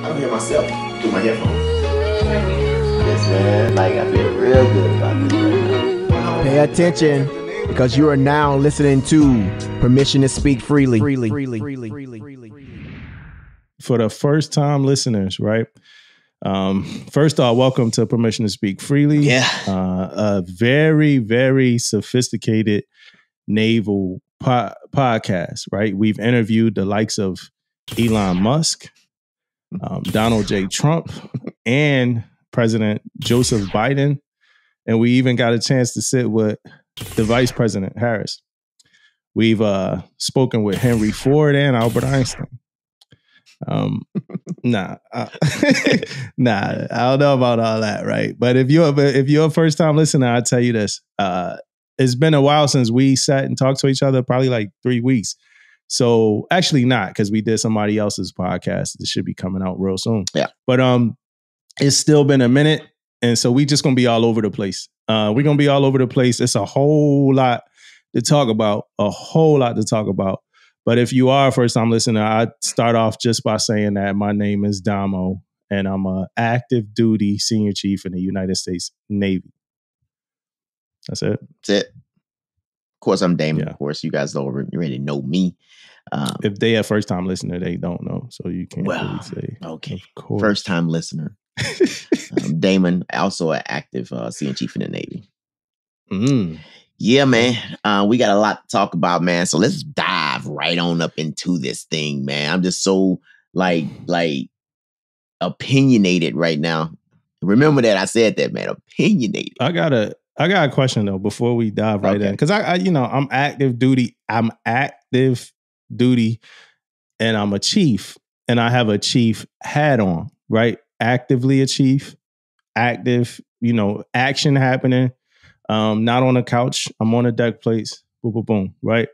I don't hear myself through my headphones. Yes, man. Like, I feel real good about this right now. Pay attention, because you are now listening to Permission to Speak Freely. For the first time listeners, right? First off, welcome to Permission to Speak Freely. Yeah. A very, very sophisticated naval podcast, right? We've interviewed the likes of Elon Musk, Donald J. Trump, and President Joseph Biden. And we even got a chance to sit with the Vice President Harris. We've spoken with Henry Ford and Albert Einstein. Nah, I don't know about all that, right? But if you're a first time listener, I'll tell you this. It's been a while since we sat and talked to each other, probably like 3 weeks. So actually not, because we did somebody else's podcast. This should be coming out real soon. Yeah. But it's still been a minute. And so we just going to be all over the place. We're going to be all over the place. It's a whole lot to talk about, But if you are a first time listener, I'd start off just by saying that my name is Damo, and I'm an active duty senior chief in the United States Navy. That's it. That's it. Of course, I'm Damon. Yeah. Of course, you guys already know me. If they a first time listener, they don't know. So you can't really say. Okay. Of course. First time listener. Damon, also an active senior chief in the Navy. Yeah, man. We got a lot to talk about, man. So let's dive right on up into this thing, man. I'm just so like opinionated right now. Remember that I said that, man. Opinionated. I got a question though before we dive right in, because I'm active duty. I'm active duty, and I'm a chief, and I have a chief hat on, right? Actively a chief, active, action happening. Not on a couch. I'm on a deck place. Boom, boom, boom. Right.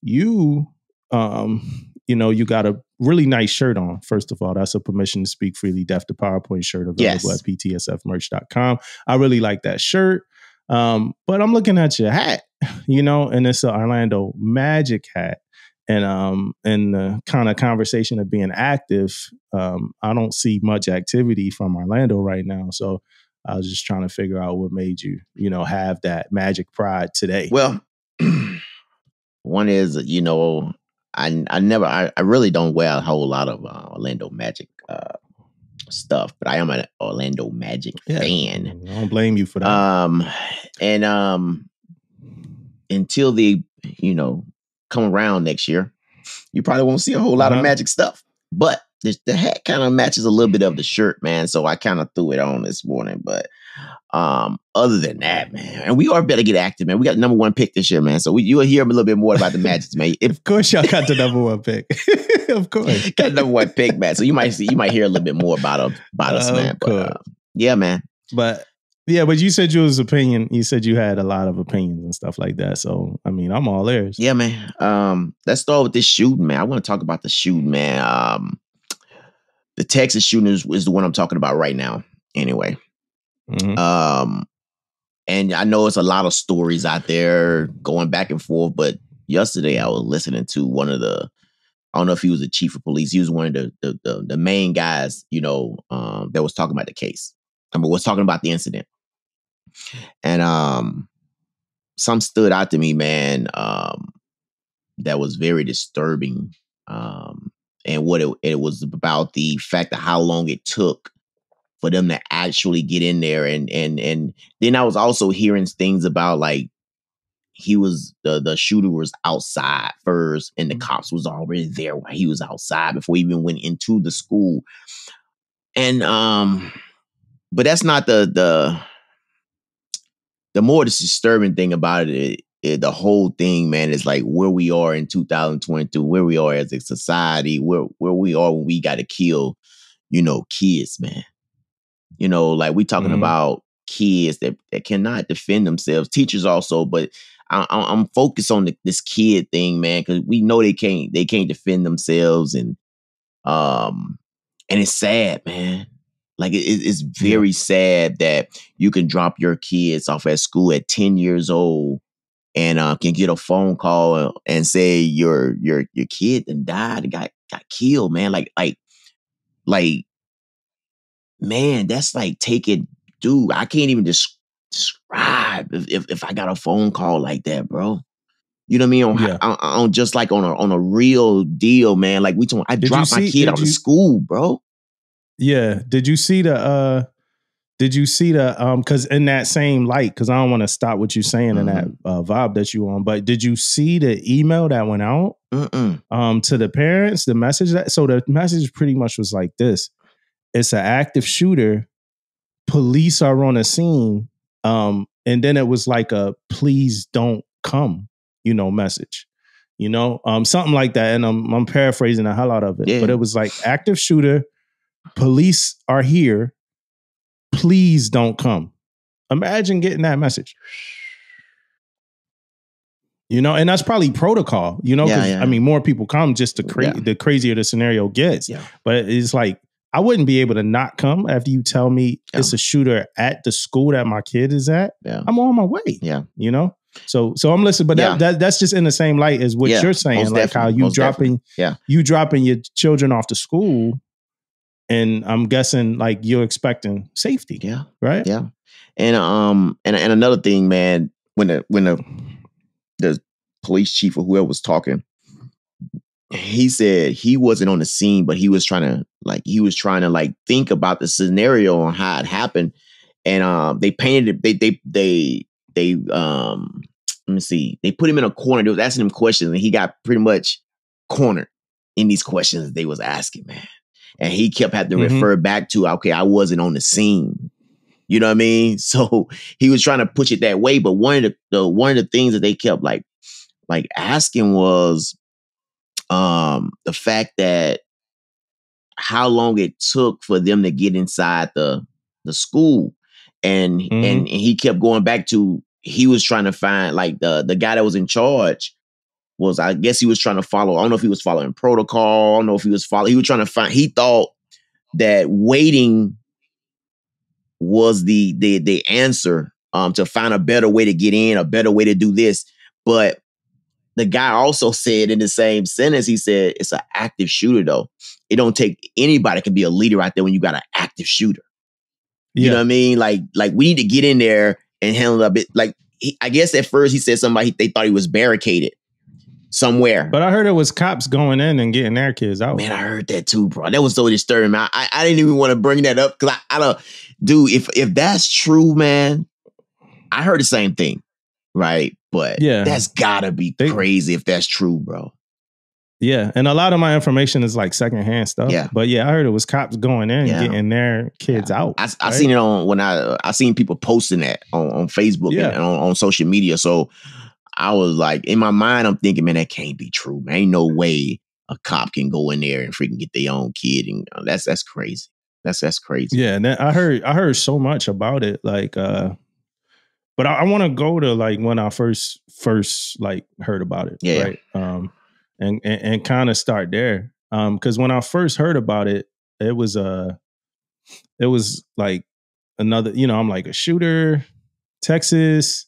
You, you got a really nice shirt on. First of all, that's a Permission to Speak Freely Def the PowerPoint shirt available at ptsfmerch.com. I really like that shirt. But I'm looking at your hat, and it's an Orlando Magic hat. And in the kind of conversation of being active, I don't see much activity from Orlando right now. So I was just trying to figure out what made you, have that Magic pride today. Well, one is, I really don't wear a whole lot of Orlando Magic stuff, but I am an Orlando Magic fan. I don't blame you for that. And until they, come around next year, you probably won't see a whole lot of Magic stuff. But the hat kind of matches a little bit of the shirt, man. So I kind of threw it on this morning. But other than that, man, and we are better get active, man. We got the number 1 pick this year, man. So you will hear a little bit more about the Magic, man. Of course, y'all got the number 1 pick. Of course, got the number 1 pick, man. So you might hear a little bit more about us, man. But yeah, man. But you said you said you had a lot of opinions and stuff like that. So I mean, I'm all ears. Yeah, man. Let's start with this shooting, man. I want to talk about the shooting, man. The Texas shooting is the one I'm talking about right now. Anyway. Mm-hmm. And I know it's a lot of stories out there going back and forth, but yesterday I was listening to one of the, I don't know if he was the chief of police. He was one of the main guys, that was talking about the case. Was talking about the incident. And some stood out to me, man, that was very disturbing. And what it was about the fact of how long it took for them to actually get in there. And then I was also hearing things about like the shooter was outside first and the cops was already there while he was outside before he even went into the school. And but that's not the more disturbing thing about it. The whole thing, man, is like where we are in 2022, where we are as a society, where we are when we got to kill, kids, man. Like we talking about kids that cannot defend themselves. Teachers also, but I'm focused on this kid thing, man, because we know they can't defend themselves, and it's sad, man. Like it's very sad that you can drop your kids off at school at 10 years old and can get a phone call and say your kid and died, got killed, man. Like man, that's like taking, dude, I can't even describe if I got a phone call like that, bro. You know what I mean? On just like on a real deal, man. Like I dropped my kid out of school, bro. Yeah. Did you see the because in that same light, because I don't want to stop what you're saying in that vibe that you on, but did you see the email that went out to the parents, the message so the message pretty much was like this: it's an active shooter, police are on a scene, and then it was like a please don't come, message, something like that. And I'm paraphrasing the hell out of it, but it was like active shooter, police are here, please don't come. Imagine getting that message. And that's probably protocol, because I mean, more people come just the crazier the scenario gets. Yeah. But it's like, I wouldn't be able to not come after you tell me it's a shooter at the school that my kid is at. Yeah. I'm on my way. Yeah. So I'm listening, but that's just in the same light as what you're saying, like how you dropping your children off to school. And I'm guessing like you're expecting safety. Yeah. Right. Yeah. And another thing, man, when the police chief or whoever was talking, he said he wasn't on the scene, but he was trying to think about the scenario on how it happened. And they painted it, they let me see, they put him in a corner. They was asking him questions and he got pretty much cornered in these questions they was asking, man. And he kept having to refer back to, okay, I wasn't on the scene. You know what I mean? So he was trying to push it that way. But one of the things that they kept like asking was the fact that how long it took for them to get inside the school. And he kept going back to, he was trying to find like the guy that was in charge was, I guess he was trying to follow. I don't know if he was following protocol. I don't know if he was trying to find, he thought that waiting was the answer to find a better way to get in, a better way to do this. But the guy also said in the same sentence, he said, it's an active shooter though. It don't take anybody can be a leader out there when you got an active shooter. You know what I mean? Like we need to get in there and handle it a bit. Like I guess at first he said they thought he was barricaded somewhere. But I heard it was cops going in and getting their kids out. Man, I heard that too, bro. That was so disturbing. I didn't even want to bring that up because I don't, dude, if that's true, man, I heard the same thing, right? But that's gotta be crazy if that's true, bro. Yeah, and a lot of my information is like secondhand stuff. Yeah, but I heard it was cops going in and getting their kids out. I seen it on I seen people posting that on Facebook and on social media. So I was like, in my mind, I'm thinking, man, that can't be true. Man, ain't no way a cop can go in there and freaking get their own kid, and that's crazy. That's crazy. Yeah, and then I heard so much about it, like, but I want to go to like when I first like heard about it, right? And kind of start there, because when I first heard about it, it was like another, I'm like a shooter, Texas.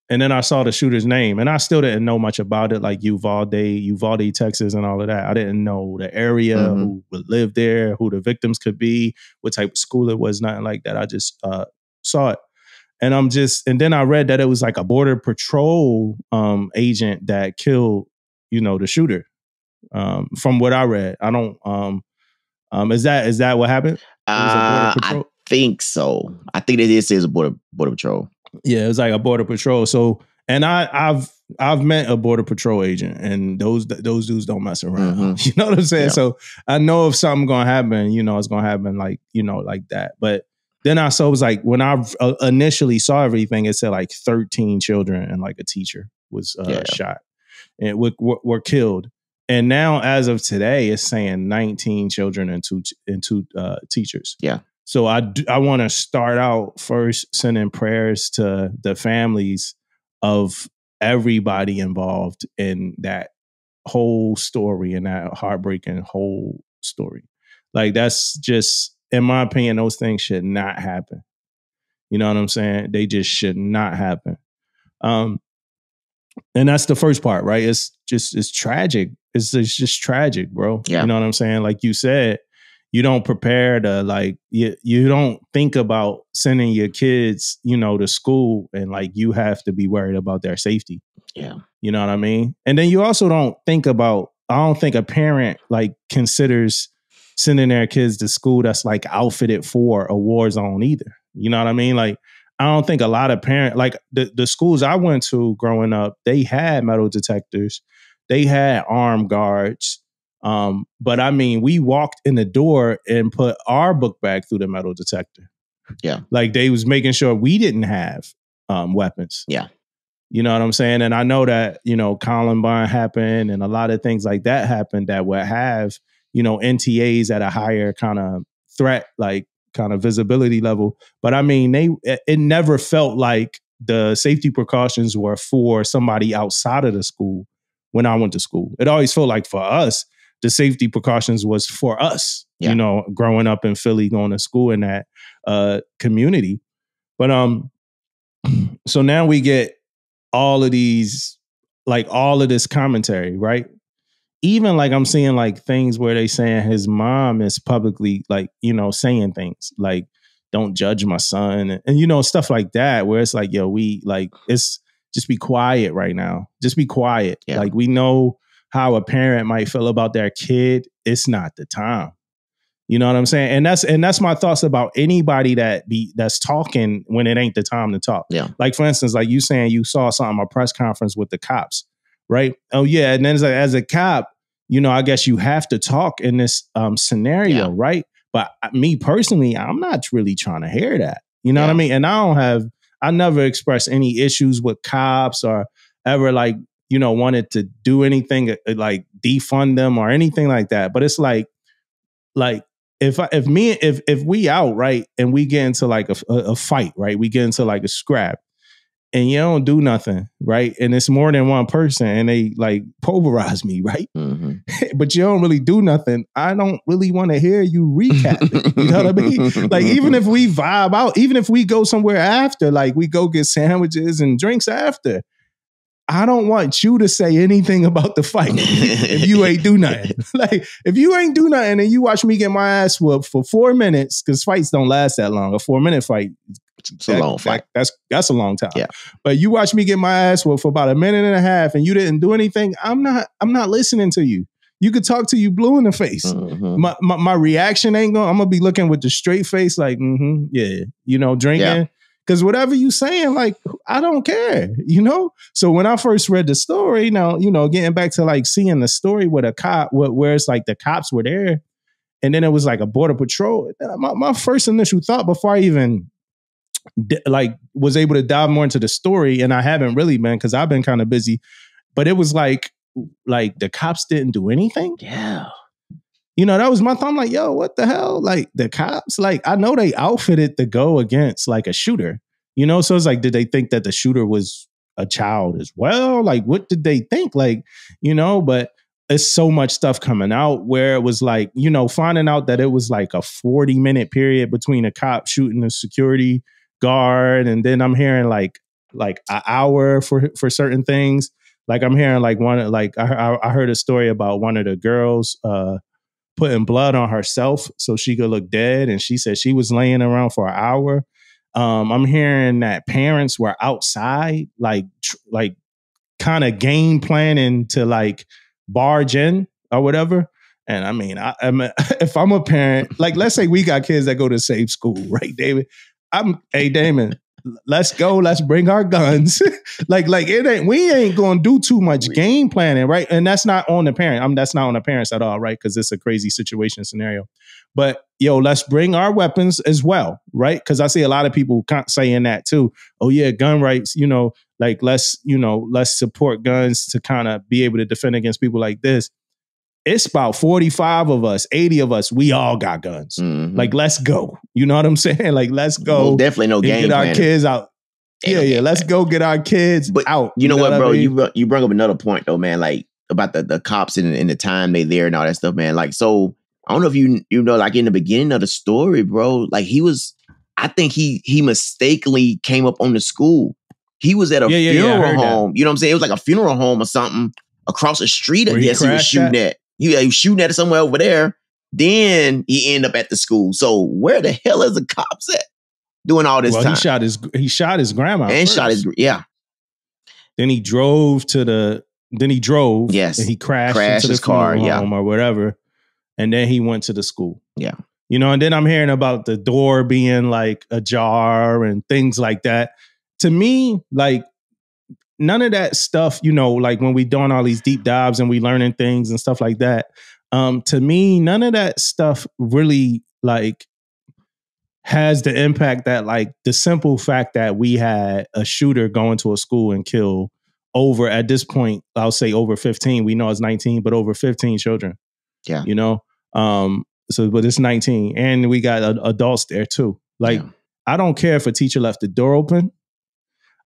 And then I saw the shooter's name, and I still didn't know much about it, like Uvalde, Texas, and all of that. I didn't know the area, who would live there, who the victims could be, what type of school it was, nothing like that. I just saw it, and and then I read that it was like a border patrol agent that killed, the shooter. From what I read, I don't. Is that what happened? I think so. I think it is a border patrol. Yeah, it was like a border patrol. So, and I've met a border patrol agent, and those dudes don't mess around. You know what I'm saying? Yeah. So I know if something gonna happen, it's gonna happen like like that. But then it was like when I initially saw everything, it said like 13 children and like a teacher was shot and were killed. And now, as of today, it's saying 19 children and two teachers. Yeah. So I want to start out first sending prayers to the families of everybody involved in that whole story and that heartbreaking whole story. Like, that's just, in my opinion, those things should not happen. You know what I'm saying? They just should not happen. And that's the first part, right? It's tragic. It's just tragic, bro. Yeah. You know what I'm saying? Like you said, you don't prepare to like, you don't think about sending your kids, you know, to school and like you have to be worried about their safety. Yeah. You know what I mean? And then you also don't think about, I don't think a parent like considers sending their kids to school that's like outfitted for a war zone either. You know what I mean? Like, I don't think a lot of parents, like the schools I went to growing up, they had metal detectors, they had armed guards. But I mean, we walked in the door and put our book bag through the metal detector. Yeah. Like they was making sure we didn't have weapons. Yeah. You know what I'm saying? And I know that, you know, Columbine happened and a lot of things like that happened that would have, you know, NTAs at a higher kind of threat, like kind of visibility level. But I mean, it never felt like the safety precautions were for somebody outside of the school when I went to school. It always felt like for us, the safety precautions was for us, you know, growing up in Philly, going to school in that community. But so now we get all of these, like all of this commentary, right? Even like I'm seeing like things where they saying his mom is publicly like, you know, saying things like, don't judge my son. And you know, stuff like that, where it's like, yo, we like, it's just be quiet right now. Just be quiet. Yeah. Like we know how a parent might feel about their kid. It's not the time. You know what I'm saying? And that's my thoughts about anybody that's talking when it ain't the time to talk. Yeah. Like for instance, like you saying you saw something, a press conference with the cops, right? Oh yeah. And then it's like, as a cop, you know, I guess you have to talk in this scenario, right? But me personally, I'm not really trying to hear that. You know what I mean? And I never expressed any issues with cops or ever like, you know, wanted to do anything like defund them or anything like that. But it's like if we out, right, and we get into like a fight, right? We get into like a scrap and you don't do nothing, right? And it's more than one person and they like pulverize me, right? Mm-hmm. But you don't really do nothing. I don't really want to hear you recap it. You know what I mean? Like even if we vibe out, even if we go somewhere after, like we go get sandwiches and drinks after, I don't want you to say anything about the fight if you ain't do nothing. Like, if you ain't do nothing and you watch me get my ass whooped for 4 minutes, because fights don't last that long. A 4-minute fight, it's a long fight. That's a long time. Yeah. But you watch me get my ass whooped for about 1.5 minutes and you didn't do anything, I'm not listening to you. You could talk to you blue in the face. Mm-hmm. My reaction ain't going. I'm gonna be looking with the straight face, like, yeah, you know, drinking. Yeah. Because whatever you saying, like, I don't care, you know? So when I first read the story, now, you know, getting back to like seeing the story with a cop, where it's like the cops were there, and then it was like a border patrol. My first initial thought before I even like was able to dive more into the story, and I haven't really been because I've been kind of busy, but it was like the cops didn't do anything. Yeah. You know, that was my thought. I'm like, yo, what the hell? Like the cops, like I know they outfitted to go against like a shooter, you know? So it's like, did they think that the shooter was a child as well? Like, what did they think? Like, you know, but it's so much stuff coming out where it was like, you know, finding out that it was like a 40-minute period between a cop shooting a security guard. And then I'm hearing like an hour for certain things. Like I'm hearing like I heard a story about one of the girls, putting blood on herself so she could look dead. And she said she was laying around for an hour. I'm hearing that parents were outside, like kind of game planning to like barge in or whatever. And I mean, if I'm a parent, like let's say we got kids that go to safe school, right, David? Hey, Damon, let's go. Let's bring our guns. like we ain't going to do too much game planning, right? And that's not on the parent. That's not on the parents at all, right? Because it's a crazy situation scenario. But yo, let's bring our weapons as well, right? Because I see a lot of people saying that too. Oh yeah, gun rights. You know, like let's support guns to kind of be able to defend against people like this. It's about 45 of us, 80 of us. We all got guns. Mm-hmm. Like, let's go. You know what I'm saying? Like, let's go. Well, definitely no game get our kids out. Yeah. Let's go get our kids out. You know what, bro? I mean? You bring up another point though, man. Like about the cops and the time they there and all that stuff, man. Like, so I don't know if you know, like in the beginning of the story, bro. Like I think he mistakenly came up on the school. He was at a funeral home. You know what I'm saying? It was like a funeral home or something across the street. I guess he was shooting at. He was shooting at it somewhere over there. Then he end up at the school. So where the hell is the cops at doing all this time? He shot his grandma and first. shot his Then he drove Yes. and he crashed into his the funeral car, home or whatever. And then he went to the school. Yeah. You know, and then I'm hearing about the door being like ajar and things like that. To me, like none of that stuff, you know, like when we doing all these deep dives and we learning things and stuff like that. To me, none of that stuff really like has the impact that like the simple fact that we had a shooter go into a school and kill over, at this point, I'll say over 15. We know it's 19, but over 15 children. Yeah. You know? But it's 19 and we got adults there too. Like, I don't care if a teacher left the door open.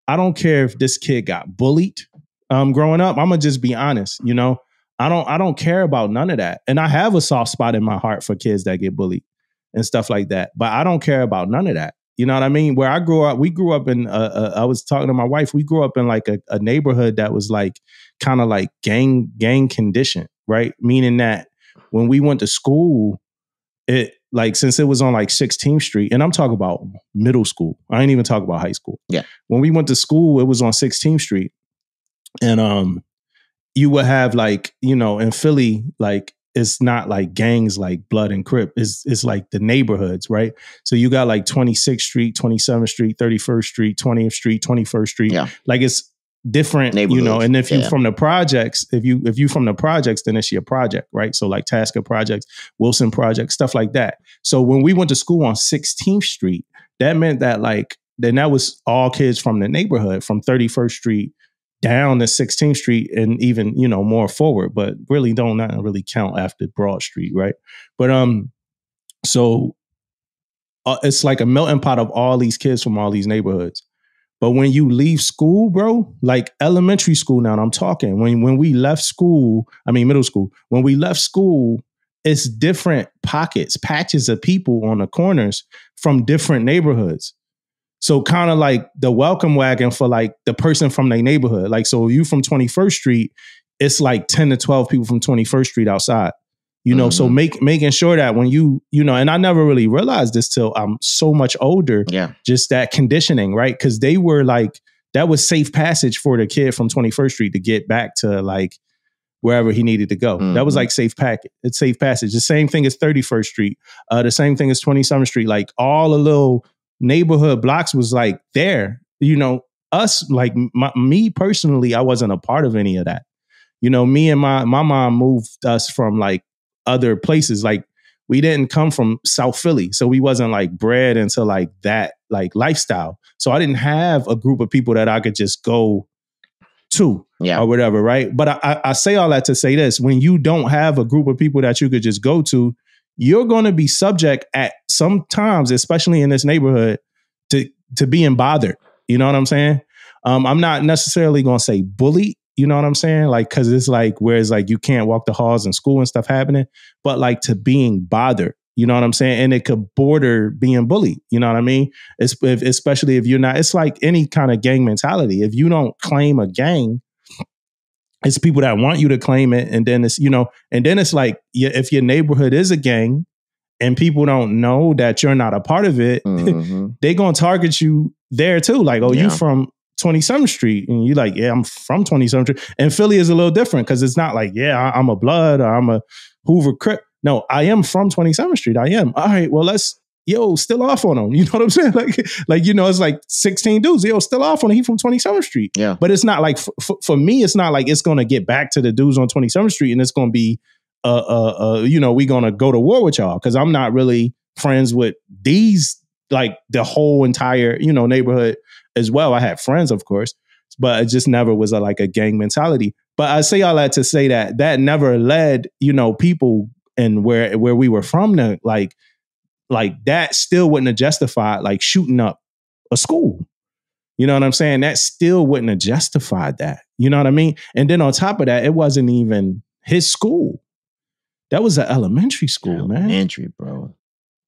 I don't care if this kid got bullied growing up. I'm gonna just be honest, you know. I don't care about none of that. And I have a soft spot in my heart for kids that get bullied and stuff like that. But I don't care about none of that. You know what I mean? Where I grew up, we grew up in, I was talking to my wife, we grew up in like a neighborhood that was like kind of like gang conditioned, right? Meaning that when we went to school, it like, since it was on like 16th Street, and I'm talking about middle school. I ain't even talking about high school. Yeah. When we went to school, it was on 16th Street. And you would have like, you know, in Philly, like it's not like gangs like Blood and Crip. It's like the neighborhoods, right? So you got like 26th Street, 27th Street, 31st Street, 20th Street, 21st Street. Yeah. Like it's different, you know, and if you from the projects, if you from the projects, then it's your project, right? So like Tasker projects, Wilson projects, stuff like that. So when we went to school on 16th Street, that meant that like, then that was all kids from the neighborhood, from 31st Street down to 16th Street and even, you know, more forward, but really don't not really count after Broad Street, right? But so it's like a melting pot of all these kids from all these neighborhoods. But when you leave school, bro, like elementary school now, I'm talking, when we left school, I mean middle school, when we left school, it's different patches of people on the corners from different neighborhoods. So kind of like the welcome wagon for like the person from their neighborhood. Like, so if you from 21st Street, it's like 10 to 12 people from 21st Street outside, you know? So making sure that when you know, and I never really realized this till I'm so much older, just that conditioning, right? Cause they were like, that was safe passage for the kid from 21st Street to get back to like wherever he needed to go. That was like safe passage. The same thing as 31st Street. The same thing as 27th Street. Like all the little neighborhood blocks was like there, you know, us, like me personally, I wasn't a part of any of that. You know, me and my mom moved us from like other places. Like we didn't come from South Philly. So we wasn't like bred into like that, like lifestyle. So I didn't have a group of people that I could just go to or whatever. Right. But I say all that to say this, when you don't have a group of people that you could just go to, you're going to be subject at sometimes, especially in this neighborhood, to being bothered. You know what I'm saying? I'm not necessarily going to say bullied. You know what I'm saying? Like, cause it's like, where it's like, you can't walk the halls in school and stuff happening, but like to being bothered, you know what I'm saying? And it could border being bullied. You know what I mean? Especially if you're not, it's like any kind of gang mentality. If you don't claim a gang, it's people that want you to claim it. And then it's, you know, and then it's like, if your neighborhood is a gang and people don't know that you're not a part of it, they're going to target you there too. Like, oh, you from 27th Street. And you're like, yeah, I'm from 27th Street. And Philly is a little different because it's not like, yeah, I'm a Blood or I'm a Hoover Crip. No, I am from 27th Street. I am. All right, well, still off on him. You know what I'm saying? Like, you know, it's like 16 dudes. Still off on him. He from 27th Street. Yeah. But it's not like, for me, it's not like it's going to get back to the dudes on 27th Street and it's going to be, you know, we going to go to war with y'all. Cause I'm not really friends with these, like the whole entire, you know, neighborhood as well. I had friends, of course, but it just never was like a gang mentality. But I say all that to say that never led, you know, people and where we were from to like that still wouldn't have justified like shooting up a school. You know what I'm saying? That still wouldn't have justified that. You know what I mean? And then on top of that, it wasn't even his school. That was an elementary school, man. Elementary, bro.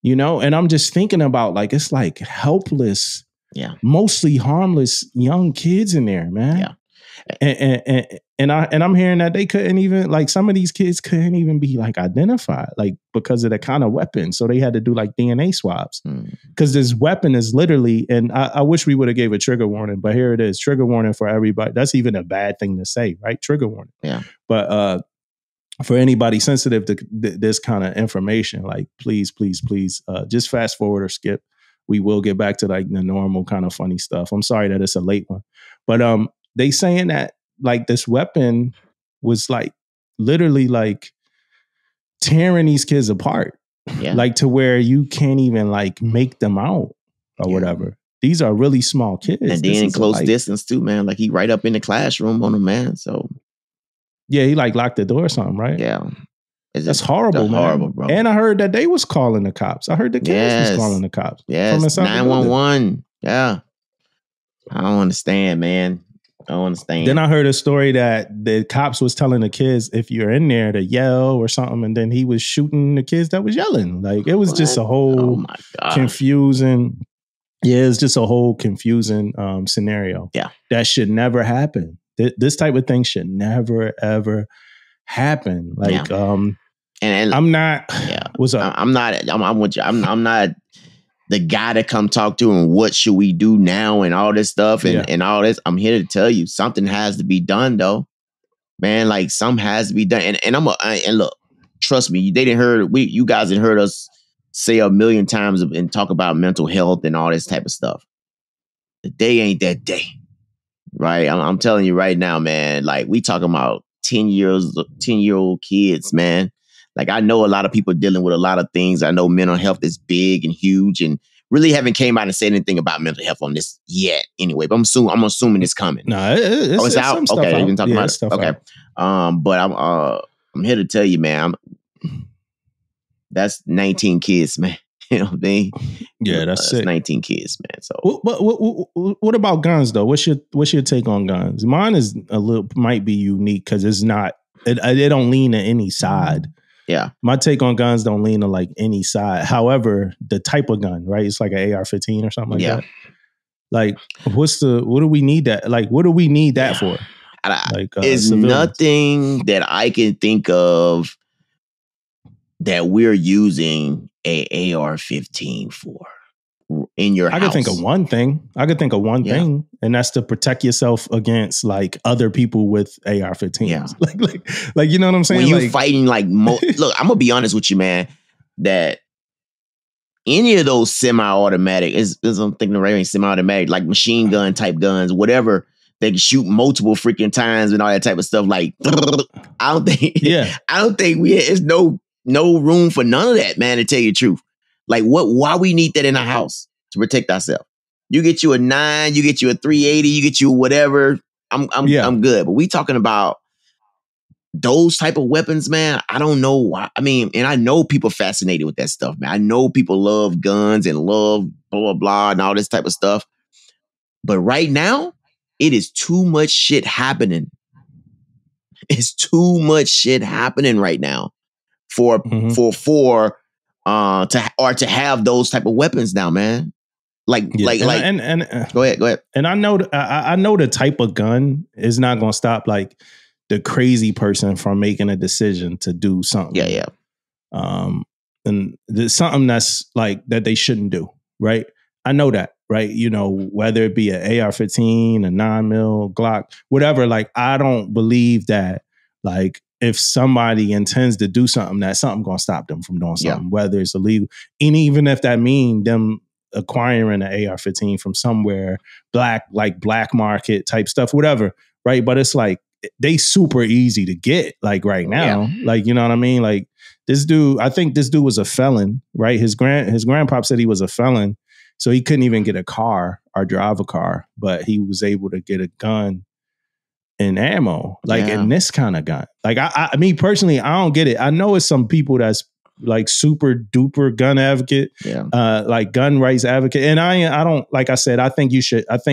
You know, and I'm just thinking about like, it's like helpless, mostly harmless young kids in there, man. Yeah. I'm hearing that they couldn't even, like, some of these kids couldn't even be like identified, like, because of the kind of weapon. So they had to do like DNA swabs because this weapon is literally, and I wish we would have gave a trigger warning, but here it is, trigger warning for everybody. That's even a bad thing to say, right? Trigger warning. Yeah. But for anybody sensitive to this kind of information, like, please, just fast forward or skip. We will get back to like the normal kind of funny stuff. I'm sorry that it's a late one, but they saying that like this weapon was like literally like tearing these kids apart, like to where you can't even like make them out or whatever. These are really small kids. And then in close distance too, man. Like he right up in the classroom on them, man. So yeah, he like locked the door or something, right? Yeah. That's horrible, man. Horrible, bro. And I heard that they was calling the cops. I heard the kids was calling the cops. Yes, 911. Yeah. I don't understand, man. I don't understand. Then I heard a story that the cops was telling the kids if you're in there to yell or something, and then he was shooting the kids that was yelling. Like it was just a whole confusing. Yeah, it's just a whole confusing scenario. Yeah, that should never happen. This type of thing should never ever happen. Like, and I'm not. Yeah, what's up? I'm not. I'm with you. I'm not the guy to come talk to and what should we do now and all this stuff and all this. I'm here to tell you something has to be done though, man. Like something has to be done. And look, trust me, they didn't heard you guys didn't heard us say a million times and talk about mental health and all this type of stuff. The day ain't that day, right? I'm telling you right now, man. Like we talking about 10-year-old kids, man. Like I know a lot of people dealing with a lot of things. I know mental health is big and huge, and really haven't came out and said anything about mental health on this yet. Anyway, but I'm assuming it's coming. No, it's out. Okay, you've been talking about it. Okay, but I'm here to tell you, man. That's 19 kids, man. You know what I mean? Yeah, that's 19 kids, man. So, what about guns though? What's your take on guns? Mine is might be unique because it's not. It don't lean to any side. Yeah. My take on guns don't lean to like any side. However, the type of gun, right? It's like an AR-15 or something like that. Like, what do we need that? Like, what do we need that for? Like, it's nothing that I can think of that we're using a AR-15 for in your house. I could think of one thing. Thing, and that's to protect yourself against like other people with AR-15s. Yeah. Like you know what I'm saying? When you fighting like look, I'm gonna be honest with you, man. That any of those semi-automatic I'm thinking the right semi-automatic, like machine gun type guns, whatever. They can shoot multiple freaking times and all that type of stuff. Like I don't think it's no room for none of that, man. To tell you the truth. Like why we need that in our house to protect ourselves? You get you a 9, you get you a 380, you get you whatever. I'm good. But we talking about those type of weapons, man. I don't know why. I mean, and I know people fascinated with that stuff, man. I know people love guns and love blah, blah, blah, and all this type of stuff. But right now, it is too much shit happening. It's too much shit happening right now to have those type of weapons now, man. Go ahead. And I know the type of gun is not going to stop like the crazy person from making a decision to do something. Yeah. And there's something that's like that they shouldn't do, right? I know that, right? You know, whether it be an AR-15, a 9mm, Glock, whatever. Like, I don't believe that, like, if somebody intends to do something, that something gonna stop them from doing something, whether it's illegal, and even if that mean them acquiring an AR-15 from somewhere, black market type stuff, whatever, right? But it's like they super easy to get, like right now, like you know what I mean? Like this dude, I think this dude was a felon, right? His grandpop said he was a felon, so he couldn't even get a car or drive a car, but he was able to get a gun and ammo, like in this kind of gun. Like I me personally, I don't get it. I know it's some people that's like super duper gun advocate, like gun rights advocate. And I don't, like I said, I think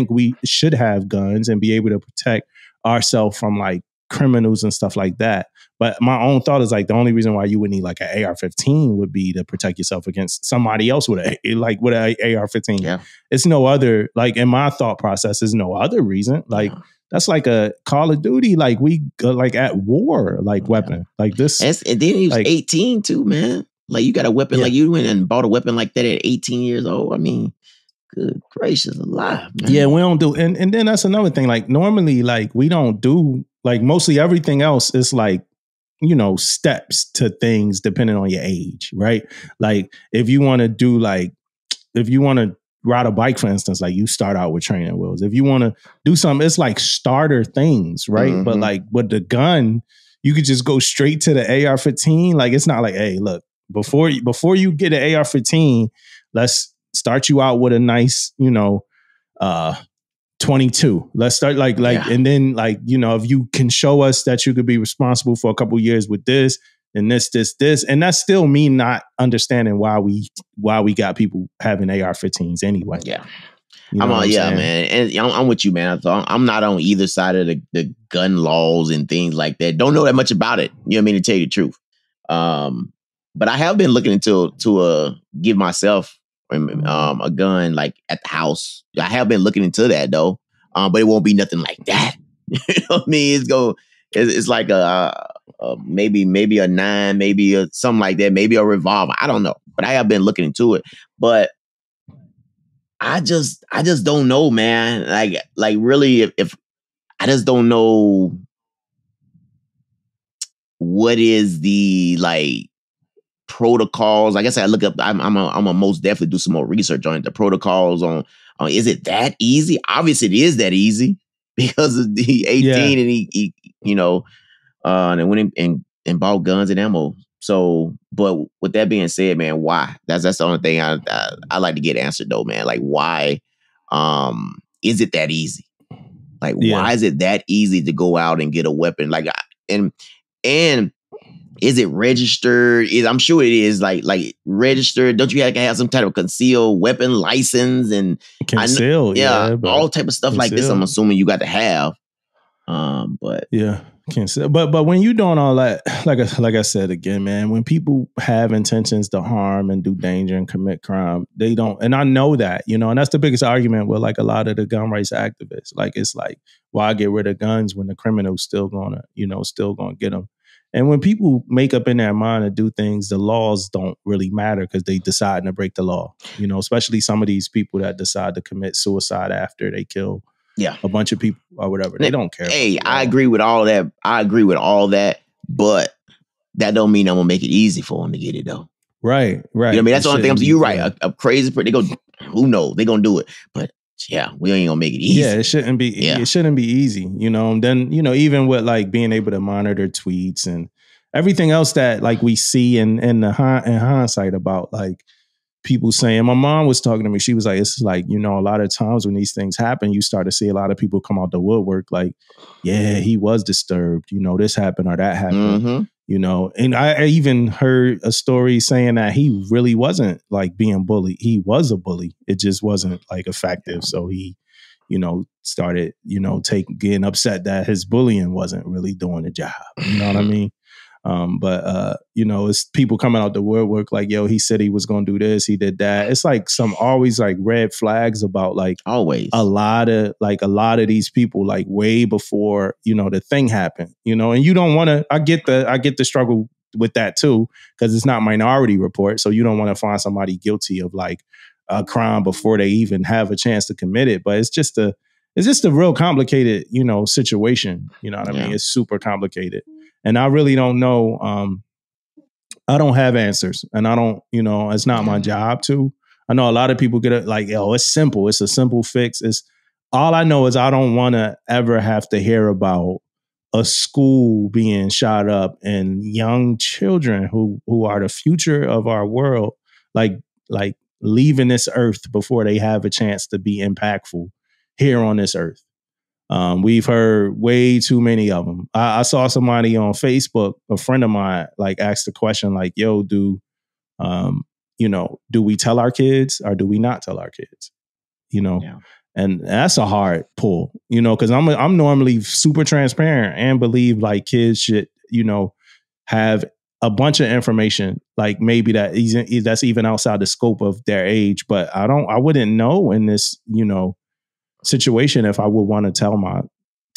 we should have guns and be able to protect ourselves from like criminals and stuff like that. But my own thought is like the only reason why you would need like an AR-15 would be to protect yourself against somebody else with an AR-15. Yeah. It's no other, like in my thought process, there's no other reason. Like that's like a Call of Duty, like we like at war, like weapon, like this. And then he was like, 18 too, man. Like you got a weapon, like you went and bought a weapon like that at 18 years old. I mean, good gracious alive, man. Yeah, we don't do, and then that's another thing. Like normally, like we don't do, like mostly everything else is like, you know, steps to things depending on your age, right? Like if you want to do like, if you want to ride a bike, for instance, like you start out with training wheels. If you want to do something, it's like starter things, right? Mm-hmm. But like with the gun, you could just go straight to the AR-15. Like it's not like, hey, look, before you get an AR-15, let's start you out with a nice, you know, 22. Let's start and then like, you know, if you can show us that you could be responsible for a couple of years with this and this, and that's still me not understanding why we got people having AR-15s anyway. Yeah. You know man. And I'm with you, man. So I'm not on either side of the gun laws and things like that. Don't know that much about it. You know what I mean? To tell you the truth. But I have been looking to give myself a gun like at the house. I have been looking into that though. But it won't be nothing like that. You know what I mean? It's like maybe a 9, maybe something like that, maybe a revolver. I don't know. But I have been looking into it. But I just don't know, man. Like really, if I just don't know what is the like protocols. I guess I look up. I'm gonna most definitely do some more research on it. The protocols on is it that easy? Obviously, it is that easy because of the 18 and he you know, and went in and bought guns and ammo. So, but with that being said, man, why? That's the only thing I like to get answered though, man. Like, why? Is it that easy? Like, why is it that easy to go out and get a weapon? Like, and is it registered? I'm sure it is like registered. Don't you have to have some type of concealed weapon license and concealed? All type of stuff like this. I'm assuming you got to have. But yeah. But when you doing all that, like I said again, man, when people have intentions to harm and do danger and commit crime, they don't. And I know that, you know, and that's the biggest argument with like a lot of the gun rights activists. Like it's like, why get rid of guns when the criminal's still gonna get them? And when people make up in their mind to do things, the laws don't really matter because they decide to break the law. You know, especially some of these people that decide to commit suicide after they kill a bunch of people or whatever. They don't care. Hey, I agree with all that. But that don't mean I'm gonna make it easy for them to get it though. Right. You know what I mean? That's the only thing. You're right. A crazy person, they go, who knows? They're gonna do it. But yeah, we ain't gonna make it easy. Yeah, it shouldn't be. Yeah. It shouldn't be easy. You know. And then even with like being able to monitor tweets and everything else that like we see in hindsight about like people saying, my mom was talking to me. She was like, it's like, a lot of times when these things happen, you start to see a lot of people come out the woodwork like, yeah, he was disturbed. This happened or that happened. Mm-hmm. And I even heard a story saying that he really wasn't like being bullied. He was a bully. It just wasn't like effective. So he, started, getting upset that his bullying wasn't really doing the job. You know what I mean? It's people coming out the woodwork like, yo, he said he was going to do this. He did that. It's like always like red flags about like always a lot of these people like way before, the thing happened, and you don't want to, I get the struggle with that too, because it's not Minority Report. So you don't want to find somebody guilty of like a crime before they even have a chance to commit it. But it's just a real complicated, situation. You know what I mean? It's super complicated. And I really don't know. I don't have answers, and I don't, it's not my job to. I know a lot of people get it like, oh, it's simple. It's a simple fix. It's all I know is I don't want to ever have to hear about a school being shot up and young children who are the future of our world, like leaving this earth before they have a chance to be impactful here on this earth. We've heard way too many of them. I saw somebody on Facebook, a friend of mine, like asked the question like, yo, do we tell our kids or do we not tell our kids? And that's a hard pull, because I'm normally super transparent and believe like kids should, have a bunch of information, like maybe that's even outside the scope of their age. But I wouldn't know in this, situation if I would want to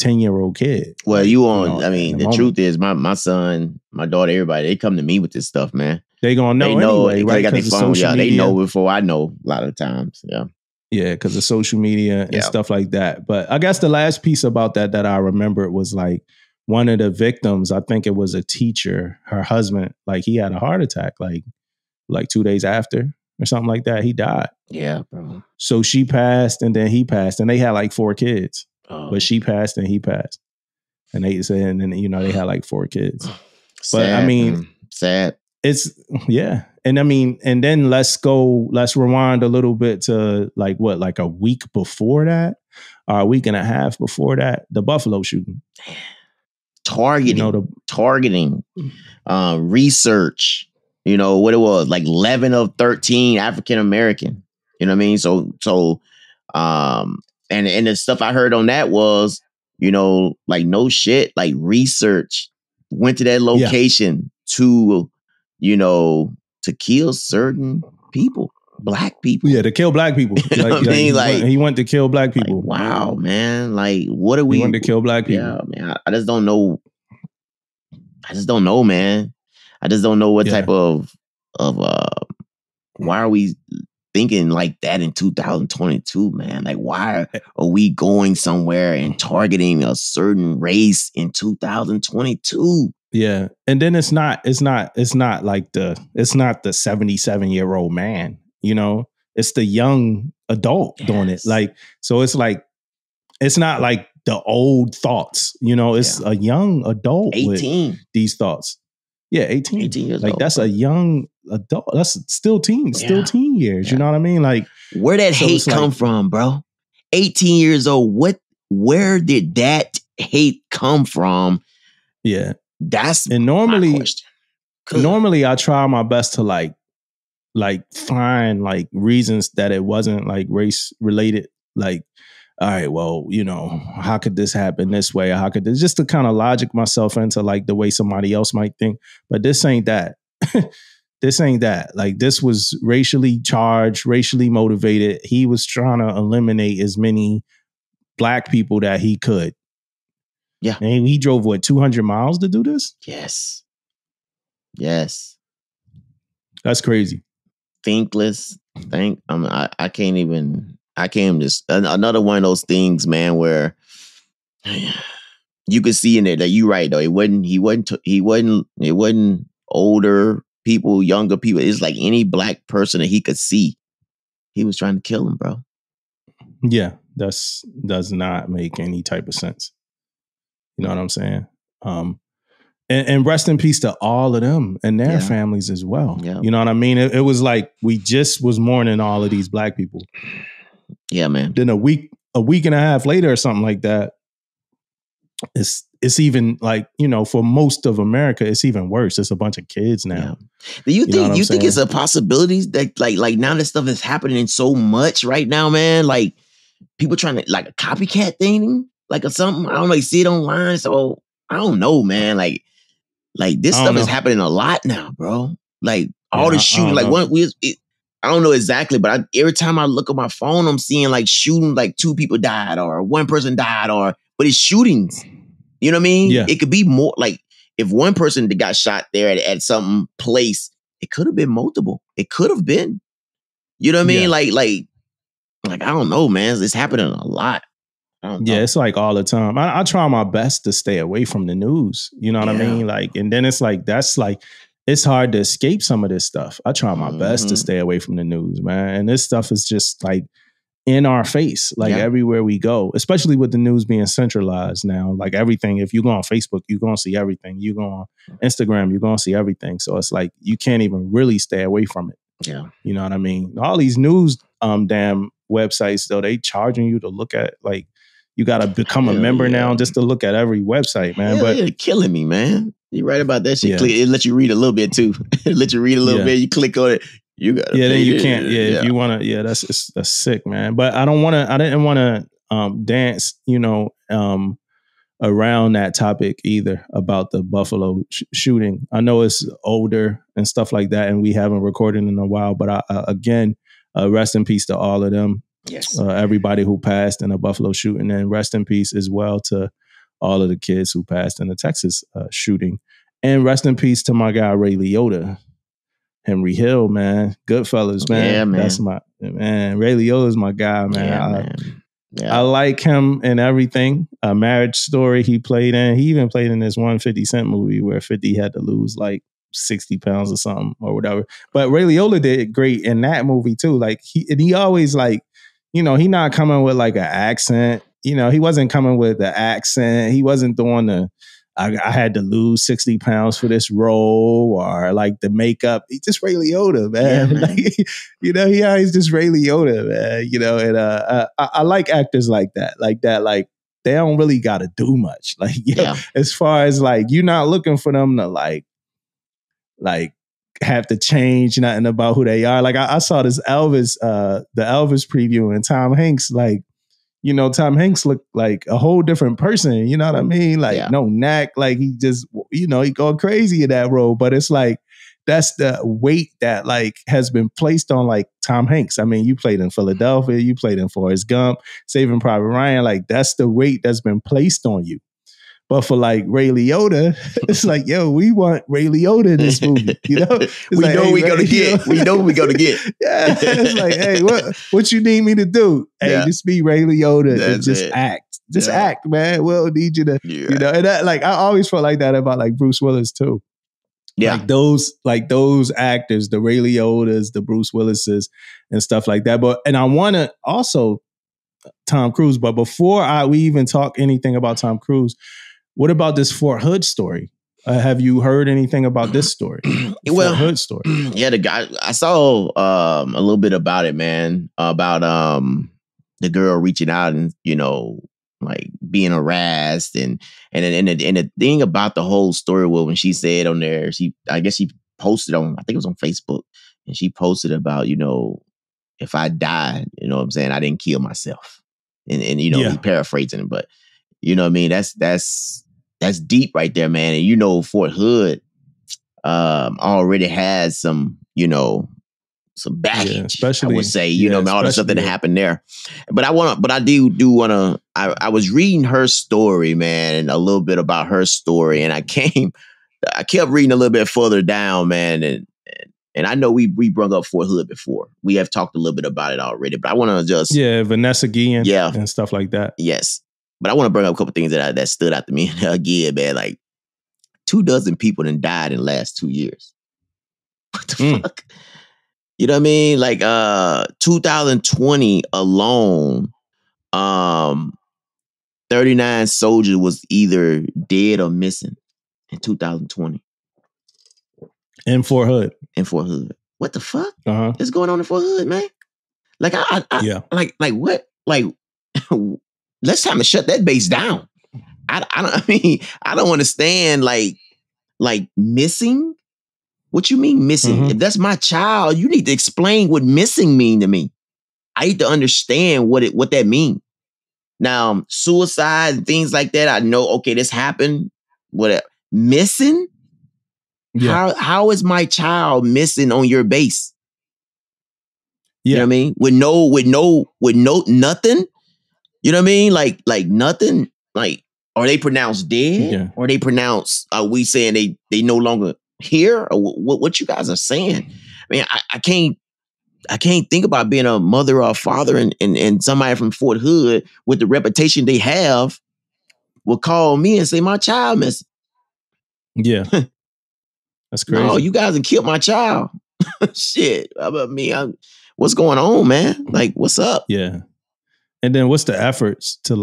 10-year-old kid. Well, like, you on, know, I mean, the truth is my son, my daughter, everybody, they come to me with this stuff, man. They gonna know anyway, right? They got their phone. Yeah, media. they know before I know a lot of times. Yeah. Yeah, because of social media and stuff like that. But I guess the last piece about that I remembered was like one of the victims, I think it was a teacher, her husband, like he had a heart attack like 2 days after or something like that. He died. Yeah, bro. So she passed and then he passed and they had like 4 kids. But she passed and he passed. And they said, and then, you know, they had like 4 kids. Sad, but I mean, sad. It's, yeah. And I mean, and then let's rewind a little bit to like a week before that, or a week and a half before that, the Buffalo shooting. Targeting, you know, research, you know, what it was, like 11 of 13 African-American, you know what I mean? So, and the stuff I heard on that was, you know, like no shit, like research went to that location to, you know, to kill certain people, black people. Yeah, to kill black people. You know what I mean? He went to kill black people. Like, wow, man. Like, what are we? He went to kill black people. Yeah, man. I just don't know. I just don't know, man. I just don't know what type of why are we thinking like that in 2022, man? Like, why are we going somewhere and targeting a certain race in 2022? Yeah. And then it's not like it's not the 77-year-old man, you know, it's the young adult doing it. Like, so it's like, it's not like the old thoughts, you know, it's a young adult 18 with these thoughts. Yeah, 18 years like old. That's a young adult. That's still teen years. You know what I mean? Like, where that hate come from, bro? 18 years old. Where did that hate come from? Yeah. That's normally, my question. Normally I try my best to like find like reasons that it wasn't like race related. Like, all right, well, you know, how could this happen this way? Or how could this, just to kind of logic myself into like the way somebody else might think. But this ain't that. This ain't that. Like, this was racially charged, racially motivated. He was trying to eliminate as many black people that he could. Yeah. And he drove, 200 miles to do this? Yes. That's crazy. Thinkless. I can't even just, another one of those things, man, where you could see in it that you're right, though. It wasn't older people, younger people. It's like any black person that he could see, he was trying to kill him, bro. Yeah, does not make any type of sense. You know what I'm saying? And rest in peace to all of them and their families as well. Yeah. You know what I mean? It was like we just was mourning all of these black people. Yeah, man. Then a week and a half later or something like that, it's even like, you know, for most of America, it's even worse. It's a bunch of kids now. Yeah. Do you think it's a possibility that like now that stuff is happening so much right now, man? Like, people trying to, like, a copycat thing, like, or something. I don't know. You see it online, so I don't know, man. Like this stuff is happening a lot now, bro. Like, all the shooting, like I don't know exactly, but every time I look at my phone, I'm seeing like shooting, like 2 people died or 1 person died, but it's shootings. You know what I mean? Yeah. It could be more, like, if 1 person that got shot there at some place, it could have been multiple. It could have been. You know what I mean? Like I don't know, man. It's happening a lot. Yeah, it's like all the time. I try my best to stay away from the news. You know what I mean? Like, and then it's like, that's like, it's hard to escape some of this stuff. I try my best to stay away from the news, man. And this stuff is just like in our face, like everywhere we go, especially with the news being centralized now. Like, everything, if you go on Facebook, you're going to see everything. You go on Instagram, you're going to see everything. So it's like, you can't even really stay away from it. Yeah. You know what I mean? All these news damn websites, though, they charging you to look at, like, you got to become a member now just to look at every website, man. But you're killing me, man. You're right about that shit. It lets you read a little bit too. It lets you read a little bit. You click on it. You got then you can't. If you want to, that's sick, man. But I didn't want to dance, you know, around that topic either about the Buffalo shooting. I know it's older and stuff like that, and we haven't recorded in a while. But again, rest in peace to all of them. Yes. Everybody who passed in a Buffalo shooting, and rest in peace as well to all of the kids who passed in the Texas shooting. And rest in peace to my guy Ray Liotta, Henry Hill, man, Goodfellas, man. Yeah, man. That's my man. Ray Liotta's my guy, man. Yeah, man. Yeah. I like him in everything. A Marriage Story he played in. He even played in this 150 Cent movie where 50 had to lose like 60 pounds or something or whatever. But Ray Liotta did great in that movie too. Like he always like, he not coming with like an accent. He wasn't coming with the accent. He wasn't doing I had to lose 60 pounds for this role or like the makeup. He's just Ray Liotta, man. Yeah, man. Like, he's just Ray Liotta, man. And I like actors like that. Like they don't really got to do much. Like, as far as like, you're not looking for them to like have to change nothing about who they are. Like I saw this Elvis, the Elvis preview, and Tom Hanks, like, Tom Hanks looked like a whole different person. You know what I mean? Like no neck, like he just, he going crazy in that role. But it's like, that's the weight that like has been placed on like Tom Hanks. I mean, you played in Philadelphia, you played in Forrest Gump, Saving Private Ryan. Like that's the weight that's been placed on you. But for like Ray Liotta, it's like, yo, we want Ray Liotta in this movie. We know we're gonna get. We know we're gonna get. Yeah, it's like, hey, what you need me to do? Hey, just be Ray Liotta and just act. Just act, man. We'll need you to, And that, like, I always felt like that about like Bruce Willis too. Yeah, like those actors, the Ray Liottas, the Bruce Willises, and stuff like that. And I want to also Tom Cruise. But before we even talk anything about Tom Cruise, what about this Fort Hood story? Have you heard anything about this story? Fort Hood story. Yeah, the guy, I saw a little bit about it, man. About the girl reaching out and like being harassed and the thing about the whole story was when she said on there, I guess she posted on, I think it was on Facebook, and she posted about if I died, what I'm saying, I didn't kill myself, and he paraphrasing it, but what I mean, that's deep right there, man. And Fort Hood already has some some baggage, especially I would say, all the stuff that happened there. But I do want to. I was reading her story, man, and a little bit about her story, and I kept reading a little bit further down, man, and I know we brought up Fort Hood before. We have talked a little bit about it already, but I want to just Vanessa Guillen, and stuff like that. Yes. But I want to bring up a couple things that stood out to me again, man. Like 24 people done died in the last 2 years. What the fuck? You know what I mean? Like 2020 alone, 39 soldiers was either dead or missing in 2020. In Fort Hood. What the fuck is going on in Fort Hood, man? Like like what? Like let's time to shut that base down. I don't understand like missing. What you mean missing? Mm-hmm. If that's my child, you need to explain what missing mean to me. I need to understand what that means. Now, suicide and things like that, I know, okay, this happened. Whatever. Missing? Yeah. How is my child missing on your base? You know what I mean? With no nothing? You know what I mean? Like nothing. Like, are they pronounced dead? Yeah. Or they pronounced? Are we saying they no longer here? Or what you guys are saying? I mean, I can't think about being a mother or a father and somebody from Fort Hood with the reputation they have will call me and say my child missing. Yeah, that's crazy. No, you guys have killed my child. Shit, how about me? What's going on, man? Like, what's up? Yeah. And then what's the efforts to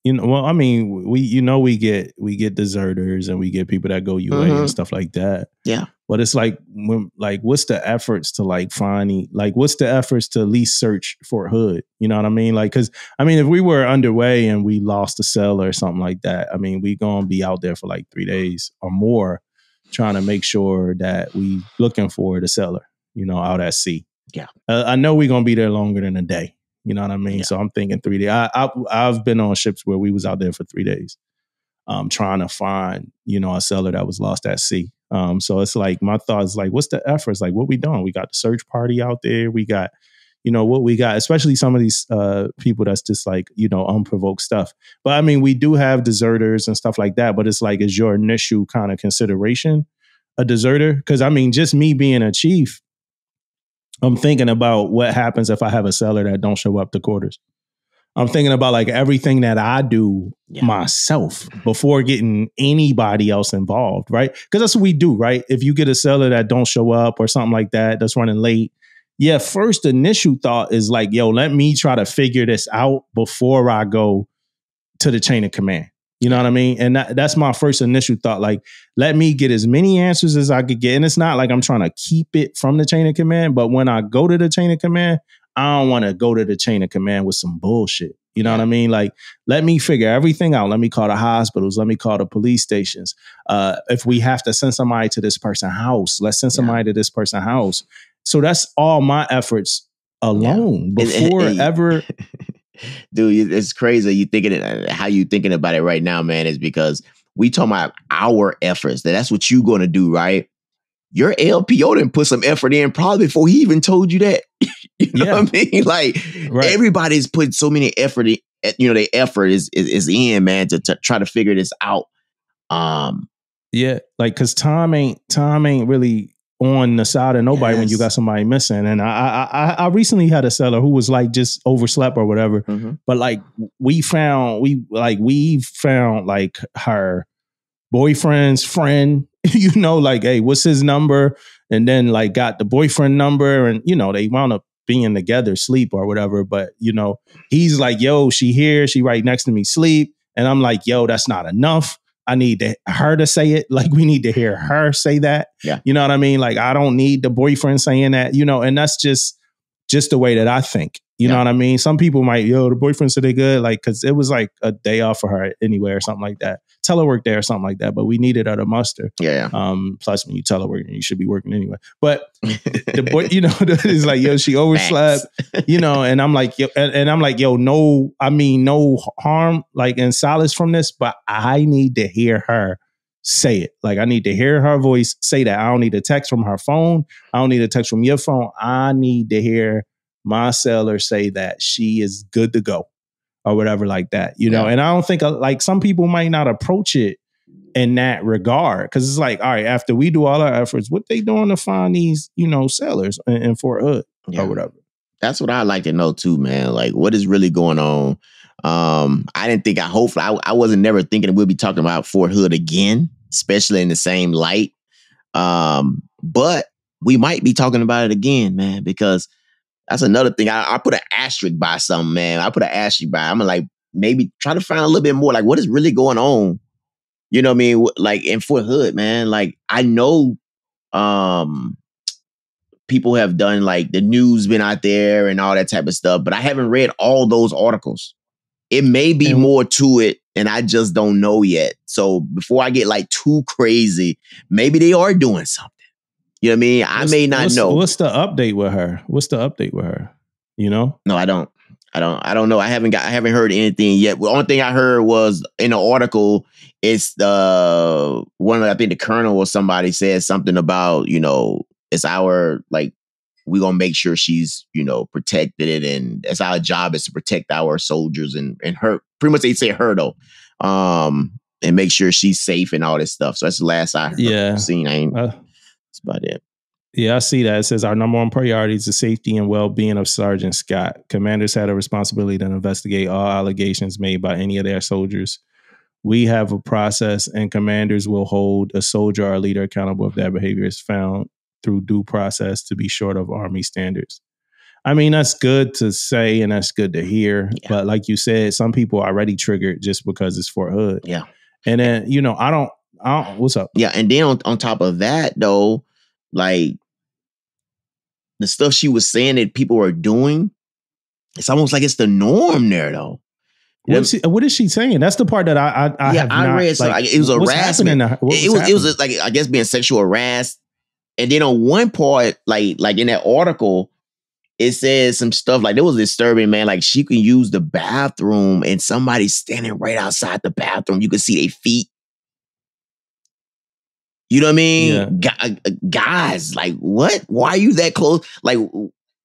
well, I mean, we get deserters and we get people that go UA and stuff like that. Yeah. But it's like, what's the efforts to what's the efforts to at least search Fort Hood? You know what I mean? Like, cause I mean, if we were underway and we lost a cell or something like that, I mean, we gonna be out there for like 3 days or more trying to make sure that we looking for the seller, out at sea. Yeah. I know we're gonna be there longer than a day. You know what I mean? Yeah. So I'm thinking 3 days. I've been on ships where we was out there for 3 days, trying to find, a seller that was lost at sea. So it's like, my thought is like, what's the efforts? Like, what we doing? We got the search party out there. We got, you know, what we got, especially some of these people that's just like, you know, unprovoked stuff. But I mean, we do have deserters and stuff like that, but it's like, is your initial kind of consideration a deserter? Because I mean, just me being a chief, I'm thinking about what happens if I have a seller that don't show up to quarters. I'm thinking about like everything that I do myself before getting anybody else involved, right? Because that's what we do, right? If you get a seller that don't show up or something like that, that's running late, first initial thought is like, yo, let me try to figure this out before I go to the chain of command. You know what I mean? And that's my first initial thought. Like, let me get as many answers as I could get. And it's not like I'm trying to keep it from the chain of command, but when I go to the chain of command, I don't want to go to the chain of command with some bullshit. You know what I mean? Like, let me figure everything out. Let me call the hospitals. Let me call the police stations. If we have to send somebody to this person's house, let's send somebody to this person's house. So that's all my efforts alone before ever. Dude, it's crazy. You thinking it, how you thinking about it right now, man, is because we talking about our efforts. That's what you going to do, right? Your LPO didn't put some effort in probably before he even told you that. You know what I mean? Like, everybody's put so many effort in, you know, their effort is in, man, to try to figure this out. Like, cause time ain't really on the side of nobody when you got somebody missing. And I recently had a seller who was like just overslept or whatever. But like we found like her boyfriend's friend, you know, like, hey, what's his number? And then like got the boyfriend number, and you know, they wound up being together, sleep or whatever. But you know, he's like, yo, she here, she right next to me, sleep. And I'm like, yo, that's not enough. I need her to say it. Like, we need to hear her say that. Yeah. You know what I mean? Like, I don't need the boyfriend saying that, you know, and that's just the way that I think. You know what I mean? Some people might, the boyfriend said they good, like, because it was like a day off for her anyway or something like that. Telework day or something like that. But we needed her to muster. Plus, when you telework, you should be working anyway. But the boy, you know, it's like, yo, she overslept, you know, and I'm like, yo, no harm, like, in solace from this, but I need to hear her say it. Like, I need to hear her voice say that. I don't need a text from her phone. I don't need a text from your phone. I need to hear my seller say that she is good to go or whatever like that, you know? And I don't think like some people might not approach it in that regard. Cause it's like, all right, after we do all our efforts, what they doing to find these, you know, sellers in Fort Hood or whatever? That's what I'd like to know too, man. Like, what is really going on? I didn't think, I wasn't never thinking we'll be talking about Fort Hood again, especially in the same light. But we might be talking about it again, man, because that's another thing. I put an asterisk by something, man. I'm gonna like maybe try to find a little bit more, like, what is really going on? You know what I mean? Like, in Fort Hood, man. Like, I know people have done, like, the news been out there and all that type of stuff, but I haven't read all those articles. It may be more to it, and I just don't know yet. So before I get like too crazy, maybe they are doing something. You know what I mean? I may not know. What's the update with her? You know? No, I don't know. I haven't heard anything yet. The only thing I heard was in an article, it's I think the colonel or somebody said something about, you know, it's our, like, we're going to make sure she's, you know, protected, and it's our job is to protect our soldiers and her. Pretty much they say her though. And make sure she's safe and all this stuff. So that's the last I heard. Seen. That's about it. Yeah, I see that. It says our number one priority is the safety and well-being of Sergeant Scott. Commanders had a responsibility to investigate all allegations made by any of their soldiers. We have a process, and commanders will hold a soldier or leader accountable if their behavior is found through due process to be short of Army standards. I mean, that's good to say and that's good to hear. Yeah. But like you said, some people are already triggered just because it's Fort Hood. Yeah. And then, you know, I don't, what's up? Yeah. And then on top of that, though, like, the stuff she was saying that people were doing, it's almost like it's the norm there, though. What is she saying? That's the part that I read. So, like, it was harassment. It was like, I guess, being sexual harassed. And then on one part, like in that article, it says some stuff like, it was disturbing, man. Like, she can use the bathroom and somebody's standing right outside the bathroom. You can see their feet. You know what I mean? Yeah. Guys, like, what? Why are you that close? Like,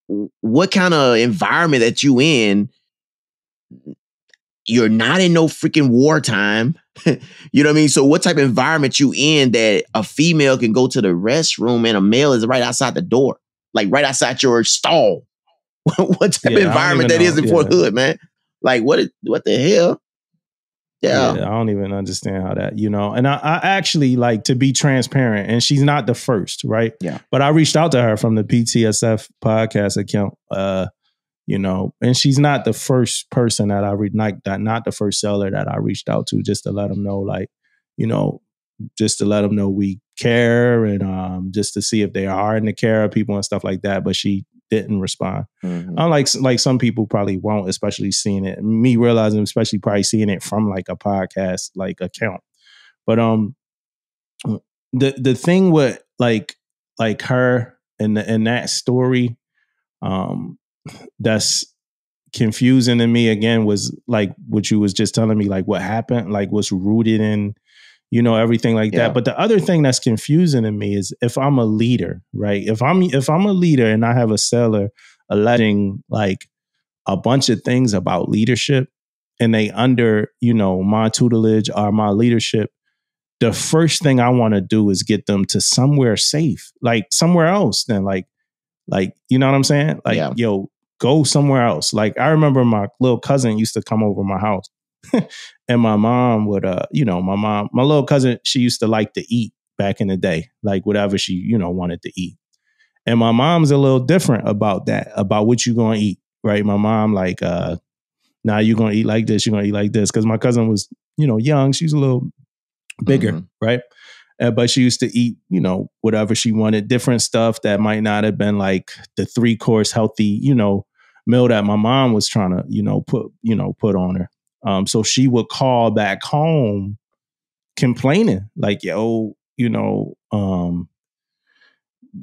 what kind of environment that you in. You're not in no freaking wartime. You know what I mean? So what type of environment you in that a female can go to the restroom and a male is right outside the door, like right outside your stall? What type of environment that is in Fort Hood, man? Like what the hell? Yeah, I don't even understand how that, and I actually, like, to be transparent, and she's not the first, right? Yeah. But I reached out to her from the PTSF podcast account, and she's not the first person that not the first seller that I reached out to, just to let them know, like, just to let them know we care, and just to see if they are in the care of people and stuff like that. But she didn't respond. Mm-hmm. Like some people probably won't, especially seeing it. Me realizing, especially probably seeing it from like a podcast like account. But the thing with like her and that story, that's confusing to me again was like what you was just telling me, like what happened, like what's rooted in, everything like that. But the other thing that's confusing to me is if I'm a leader, right? If I'm a leader and I have a seller alleging like a bunch of things about leadership and they under, my tutelage or my leadership, the first thing I want to do is get them to somewhere safe, like somewhere else. Then like, you know what I'm saying? Like, yo, go somewhere else. Like I remember my little cousin used to come over my house. And my mom would, my little cousin, she used to like to eat back in the day, like whatever she, wanted to eat. And my mom's a little different about that, about what you going to eat, right? My mom like, now you're going to eat like this, you're going to eat like this. Because my cousin was, young. She was a little bigger, right? But she used to eat, whatever she wanted, different stuff that might not have been like the 3-course healthy, meal that my mom was trying to, put on her. So she would call back home complaining like, yo,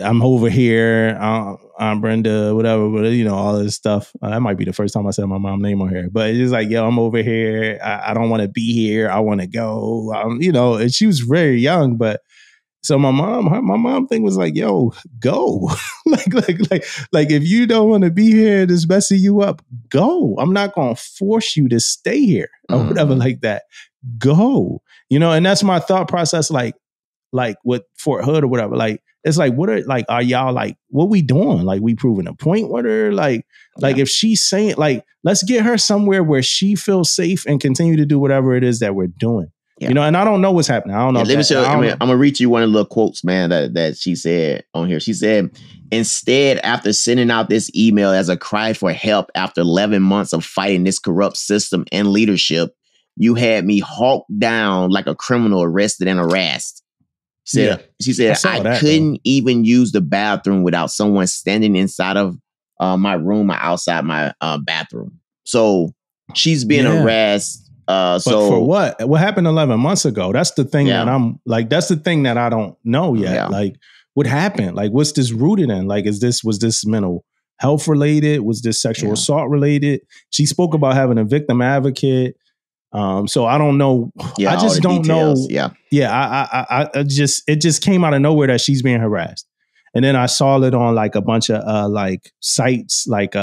I'm over here, I'm Brenda, whatever, but all this stuff. That might be the first time I said my mom's name on here, but it's just like, yo, I'm over here. I don't want to be here. I want to go. And she was very young, but so my mom thing was like, yo, go. like if you don't want to be here, this messing you up, go. I'm not going to force you to stay here or whatever like that. Go. And that's my thought process. Like with Fort Hood or whatever, like, it's like, are y'all like, what we doing? Like we proving a point with her? Like if she's saying like, let's get her somewhere where she feels safe and continue to do whatever it is that we're doing. And I don't know what's happening. I don't know. I'm going to read you one of the little quotes, man, that she said on here. She said, instead, after sending out this email as a cry for help after 11 months of fighting this corrupt system and leadership, you had me hawked down like a criminal arrested and harassed. She said, I couldn't even use the bathroom without someone standing inside of my room or outside my bathroom. So she's being harassed. But for what? What happened 11 months ago? That's the thing that I'm like, that's the thing that I don't know yet. Yeah. Like, what happened? Like, what's this rooted in? Like, was this mental health related? Was this sexual assault related? She spoke about having a victim advocate. So I don't know. I just don't know. I just, it just came out of nowhere that she's being harassed. And then I saw it on like a bunch of like sites, like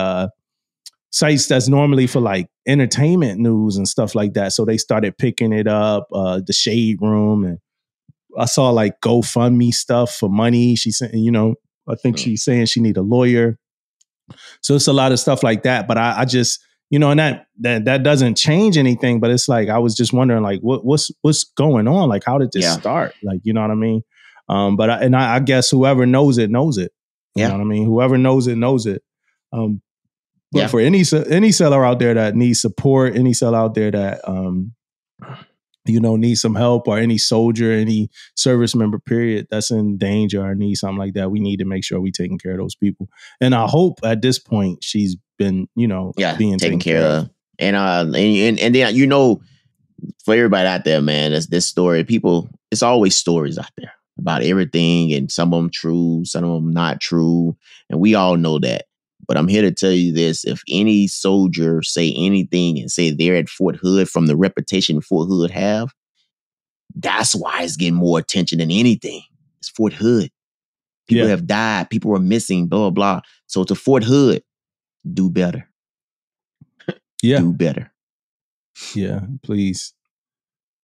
sites that's normally for like entertainment news and stuff like that. So they started picking it up, the Shade Room, and I saw like GoFundMe stuff for money. She said, I think she's saying she need a lawyer. So it's a lot of stuff like that. But I just, and that doesn't change anything. But it's like, I was just wondering, like, what's going on? Like, how did this start? Like, you know what I mean? But I guess whoever knows it knows it. You know what I mean? Whoever knows it knows it. But for any seller out there that needs support, any seller out there that needs some help, or any soldier, any service member, period, that's in danger or needs something like that, we need to make sure we're taking care of those people. And I hope at this point she's been, being taken care of. And then for everybody out there, man, that's this story. People, it's always stories out there about everything, and some of them true, some of them not true, and we all know that. But I'm here to tell you this: if any soldier say anything and say they're at Fort Hood from the reputation Fort Hood have, that's why it's getting more attention than anything. It's Fort Hood. People have died. People are missing, blah, blah, blah. So to Fort Hood, do better. Yeah. Do better. Yeah, please.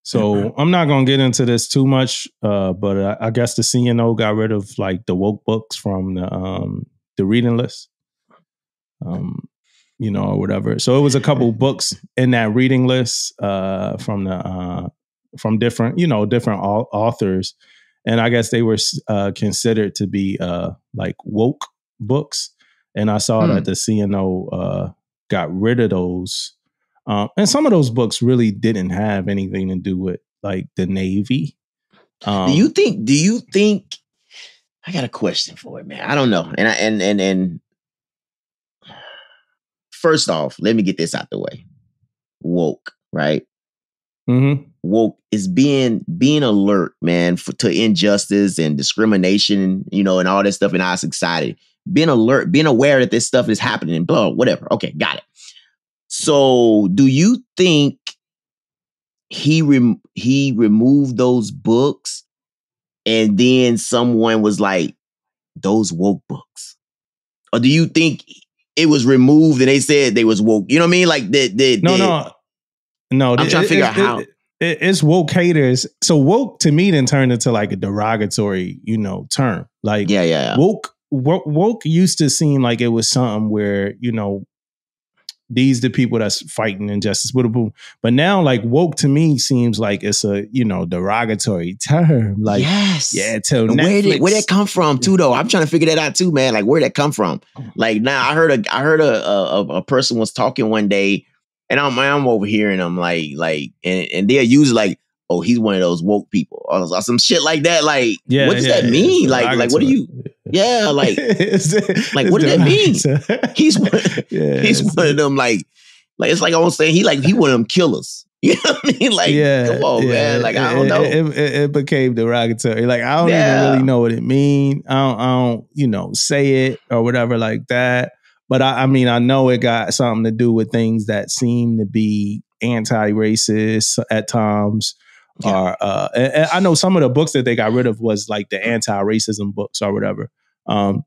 So I'm not going to get into this too much, but I guess the CNO got rid of like the woke books from the reading list, you know, or whatever. So it was a couple books in that reading list from different, you know, different authors. And I guess they were considered to be like woke books. And I saw that the CNO got rid of those. And some of those books really didn't have anything to do with like the Navy. Do you think I got a question for it, man. I don't know. And first off, let me get this out the way. Woke, right? Mm-hmm. Woke is being alert, man, to injustice and discrimination, you know, and all this stuff in our society. Being alert, being aware that this stuff is happening, blah, whatever. Okay, got it. So, do you think he removed those books, and then someone was like, "Those woke books," or do you think it was removed and they said they was woke? You know what I mean? Like No. I'm trying to figure out how. It's woke haters. So woke to me then turned into like a derogatory, you know, term. Like woke used to seem like it was something where, you know, these the people that's fighting injustice. But now like woke to me seems like it's a, you know, derogatory term. Like, yes. Yeah. Till where did that come from too, though? I'm trying to figure that out too, man. Like, where did that come from? Like, now I heard a person was talking one day, and I'm overhearing them like, and they're usually like, oh, he's one of those woke people or some shit like that. Like, what does that mean? Like, what do you? Yeah, like what does that mean? He's one of them. Like it's like I was saying, he one of them killers. You know what I mean? Like, come on, man. Like, I don't know. It became derogatory. Like, I don't even really know what it means. I don't, you know, say it or whatever like that. But I mean, I know it got something to do with things that seem to be anti-racist at times. Or and I know some of the books that they got rid of was like the anti-racism books or whatever. And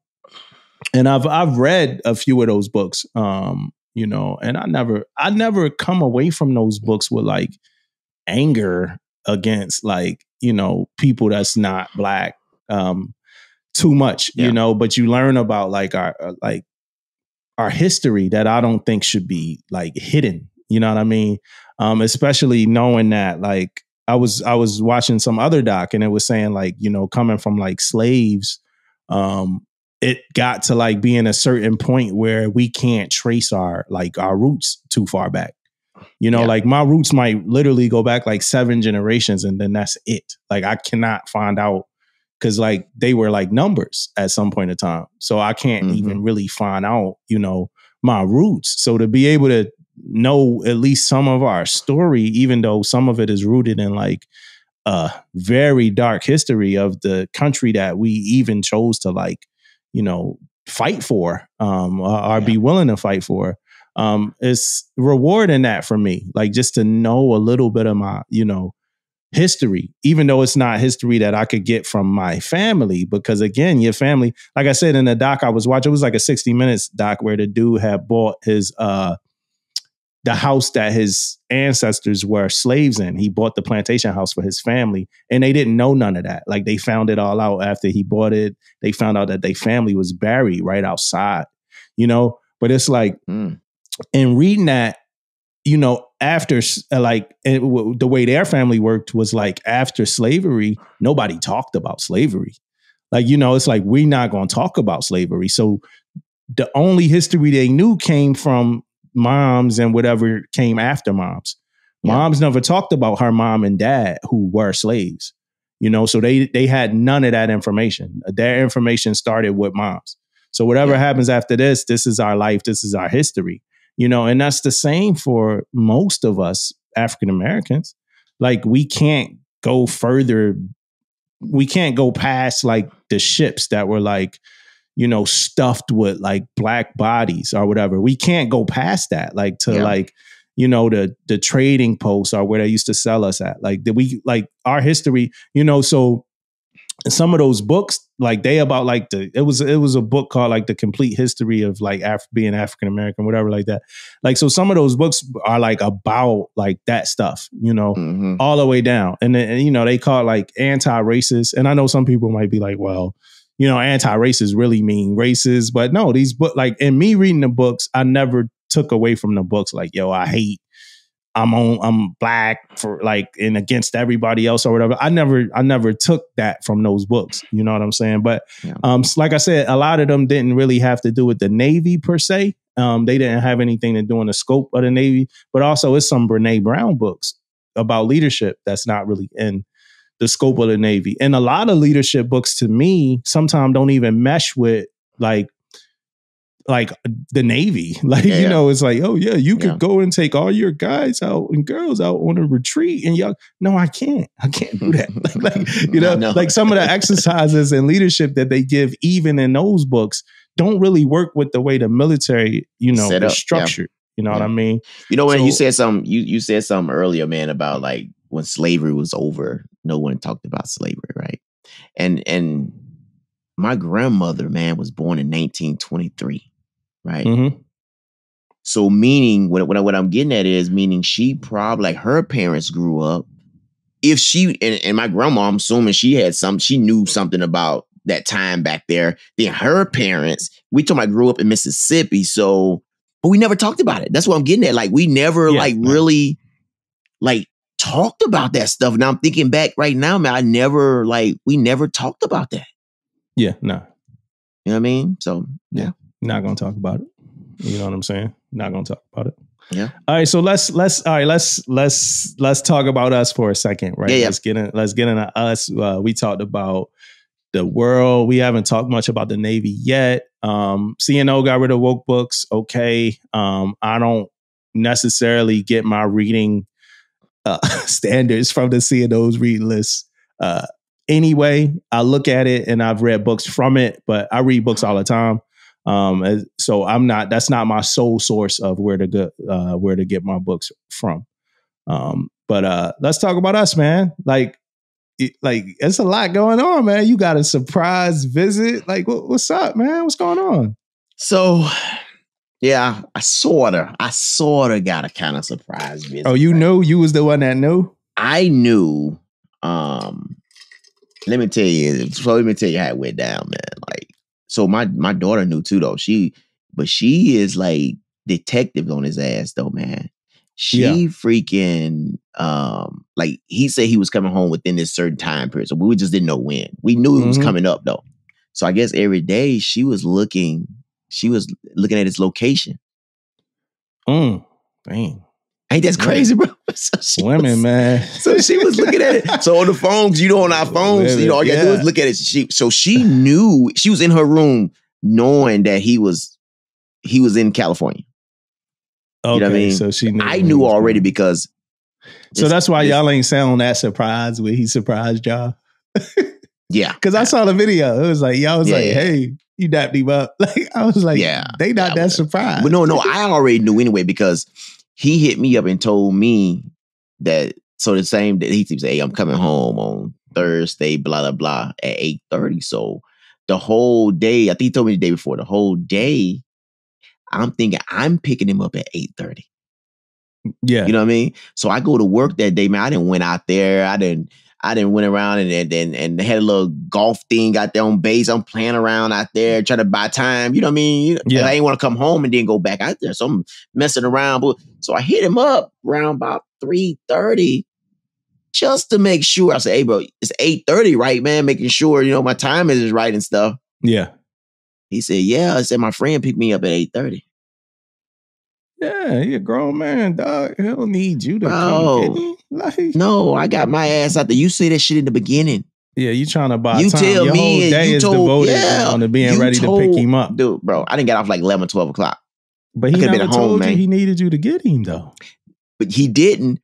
I've read a few of those books. You know, and I never come away from those books with like anger against like, you know, people that's not black too much, you know, but you learn about like our history that I don't think should be like hidden. You know what I mean? Especially knowing that like I was watching some other doc and it was saying like, you know, coming from like slaves, it got to like being a certain point where we can't trace our roots too far back. You know, like my roots might literally go back like 7 generations and then that's it. Like I cannot find out because like they were like numbers at some point in time. So I can't even really find out, you know, my roots. So to be able to know at least some of our story, even though some of it is rooted in like a very dark history of the country that we even chose to like, you know, fight for, or be willing to fight for. It's rewarding that for me, like just to know a little bit of my, you know, history, even though it's not history that I could get from my family, because again, your family, like I said in the doc I was watching, it was like a 60 Minutes doc where the dude had bought his, the house that his ancestors were slaves in. He bought the plantation house for his family and they didn't know none of that. Like they found it all out after he bought it. They found out that their family was buried right outside, you know, but it's like, in reading that, you know, after like the way their family worked was like after slavery, nobody talked about slavery. Like, you know, it's like, we're not going to talk about slavery. So the only history they knew came from moms and whatever came after moms. Moms never talked about her mom and dad who were slaves, you know, so they had none of that information. Their information started with moms. So whatever happens after this is our life. This is our history, you know, and that's the same for most of us African Americans. Like we can't go further. We can't go past like the ships that were like, you know, stuffed with like black bodies or whatever. We can't go past that, like to like, you know, the trading posts or where they used to sell us at. Like we like our history, you know, so some of those books like they about like it was a book called like The Complete History of like being African American, whatever like that. Like, so some of those books are like about like that stuff, you know, all the way down. And then, you know, they call it like anti-racist. And I know some people might be like, well, you know, anti-racist really mean racist, but no, these books, like, in me reading the books, I never took away from the books like, yo, I'm black for like and against everybody else or whatever. I never took that from those books. You know what I'm saying? But like I said, a lot of them didn't really have to do with the Navy per se. They didn't have anything to do in the scope of the Navy, but also it's some Brene Brown books about leadership that's not really in the scope of the Navy. And a lot of leadership books to me sometimes don't even mesh with like the Navy. Like, you know, it's like, oh yeah, you could go and take all your guys out and girls out on a retreat and y'all, no, I can't do that. like you know, like some of the exercises and leadership that they give even in those books don't really work with the way the military, you know, is structured. You know what I mean? You know, when you said something, you said something earlier, man, about like when slavery was over, no one talked about slavery, right? And my grandmother, man, was born in 1923. Right. So meaning what I'm getting at is meaning she probably like her parents grew up. If she and my grandma, I'm assuming she knew something about that time back there. Then her parents, we talking about grew up in Mississippi. So, but we never talked about it. That's what I'm getting at. Like we never really like talked about that stuff. Now I'm thinking back right now, man, we never talked about that. Yeah, no. You know what I mean? So yeah. Not gonna talk about it. You know what I'm saying? Not gonna talk about it. Yeah. All right. So let's talk about us for a second, right? Yeah. Let's get into us. We talked about the world. We haven't talked much about the Navy yet. CNO got rid of woke books. Okay. I don't necessarily get my reading standards from the CNO's reading list. Anyway, I look at it and I've read books from it, but I read books all the time. So that's not my sole source of where to get my books from. But let's talk about us, man. Like it's a lot going on, man. You got a surprise visit. Like, what's up, man? What's going on? So, yeah, I sorta got a kind of surprise visit. Oh, you knew? You was the one that knew? I knew. Let me tell you how it went down, man. Like, so my daughter knew too, though. She is like detective on his ass, though, man. She freaking like he said he was coming home within this certain time period, so we just didn't know when. We knew it was coming up though. So I guess every day she was looking at his location. Dang. Ain't that crazy, bro? So Women, man. So she was looking at it. So on the phones, on our phones, women, all you gotta do is look at it. So she knew, she was in her room knowing that he was in California. Okay, you know what I mean? So she knew. I knew already because. So that's why y'all ain't sound that surprised when he surprised y'all. Yeah. Because I saw the video. It was like, y'all was hey, you dapped him up. Like, I was like, they not that surprised. But no, I already knew anyway because he hit me up and told me that, so the same day, he said, hey, I'm coming home on Thursday, blah, blah, blah, at 8:30. So the whole day, I think he told me the day before, the whole day, I'm thinking I'm picking him up at 8:30. Yeah. You know what I mean? So I go to work that day, man. I didn't went out there. I didn't went around and had a little golf thing out there on base. I'm playing around out there, trying to buy time. You know what I mean? I ain't want to come home and then go back out there. So I'm messing around. So I hit him up around about 3:30 just to make sure. I said, hey, bro, it's 8:30, right, man? Making sure, my time is right and stuff. Yeah. He said, yeah. I said, my friend picked me up at 8:30. Yeah, he a grown man, dog. He don't need you to come get him. Like, no, I got my ass out there. You say that shit in the beginning. Yeah, you trying to buy you time. Tell Your me whole day is devoted on to being ready to pick him up. Dude, bro, I didn't get off like 11, 12 o'clock. But he never told you he needed you to get him, though. But he didn't.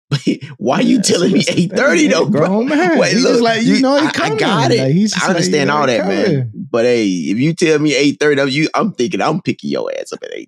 Why are you telling me 8:30 though, bro? Grown man. Wait, look, like, he coming. I got it. Like, I understand all that, man. But hey, if you tell me 8:30, I'm thinking I'm picking your ass up at 8:30.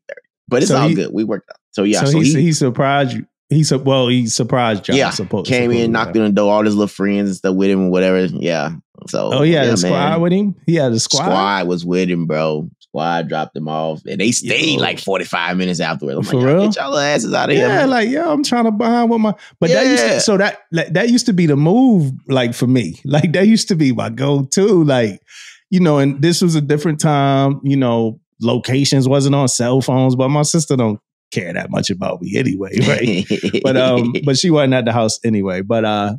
But it's all good. We worked out. So yeah. So he surprised you. He surprised y'all. Yeah, came in, knocked on the door, all his little friends and stuff with him, and whatever. Yeah. So he had a squad with him. He had a squad. Squad was with him, bro. Squad dropped him off, and they stayed like 45 minutes afterwards. I'm like, real? Get y'all asses out of here. Yeah, like I'm trying to behind with my. But that used to be the move, like for me. Like that used to be my go-to. Like, and this was a different time. Locations wasn't on cell phones, but my sister don't care that much about me anyway, right? But she wasn't at the house anyway. But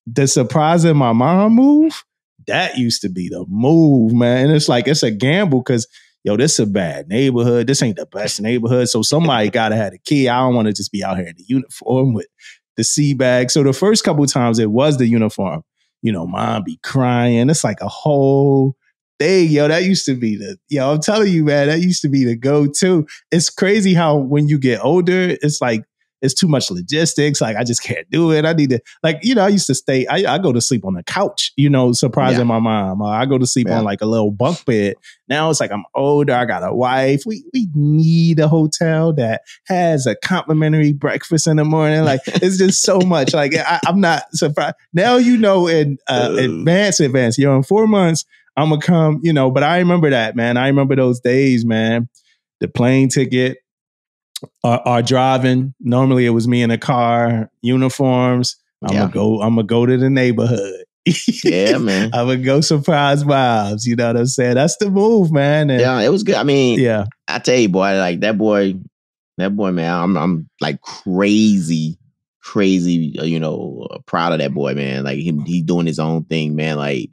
the surprising my mom move, that used to be the move, man. And it's a gamble because this is a bad neighborhood. This ain't the best neighborhood. So somebody gotta have a key. I don't want to just be out here in the uniform with the sea bag. So the first couple of times it was the uniform. Mom be crying. It's like a whole thing, that used to be I'm telling you, man, that used to be the go-to. It's crazy how when you get older, it's like, it's too much logistics. Like, I just can't do it. I need to, I used to stay, I go to sleep on the couch, surprising my mom. I go to sleep on like a little bunk bed. Now it's like, I'm older. I got a wife. We need a hotel that has a complimentary breakfast in the morning. Like, it's just so much. Like, I'm not surprised. Now, in advance, in 4 months, I'm going to come, but I remember that, man. I remember those days, man. The plane ticket, our driving. Normally it was me in a car, uniforms. I'm gonna go to the neighborhood. Yeah, man. I'm gonna go surprise vibes. You know what I'm saying? That's the move, man. And it was good. I mean, I tell you, boy, like that boy, man. I'm like crazy, proud of that boy, man. Like he doing his own thing, man. Like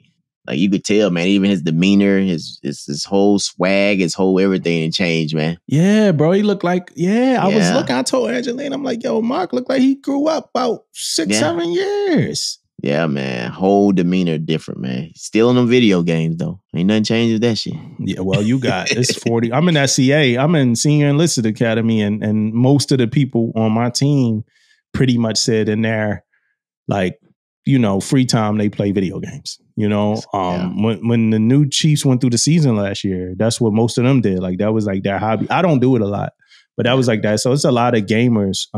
you could tell, man, even his demeanor, his whole swag, his whole everything changed, man. Yeah, bro. He looked like, I was looking, I told Angelina, I'm like, yo, Mark looked like he grew up about 6-7 years. Yeah, man. Whole demeanor different, man. Still in them video games, though. Ain't nothing changed with that shit. Yeah, well, it's 40. I'm in SCA. I'm in Senior Enlisted Academy, and most of the people on my team pretty much said in there, like, free time, they play video games. When the new Chiefs went through the season last year, that's what most of them did. Like, that was like their hobby. I don't do it a lot, but that was like that. So it's a lot of gamers.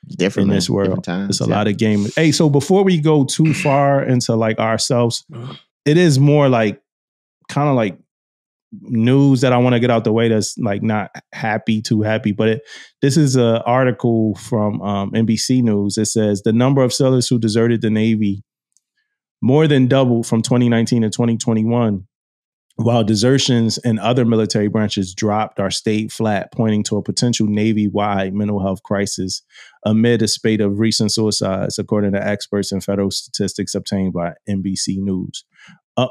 Different in this world. It's a lot of gamers. Hey, so before we go too far into like ourselves, it is more like kind of like news that I want to get out the way that's like not too happy, but this is an article from NBC News. It says the number of sailors who deserted the Navy more than doubled from 2019 to 2021, while desertions in other military branches dropped or stayed flat, pointing to a potential Navy-wide mental health crisis amid a spate of recent suicides, according to experts and federal statistics obtained by NBC News.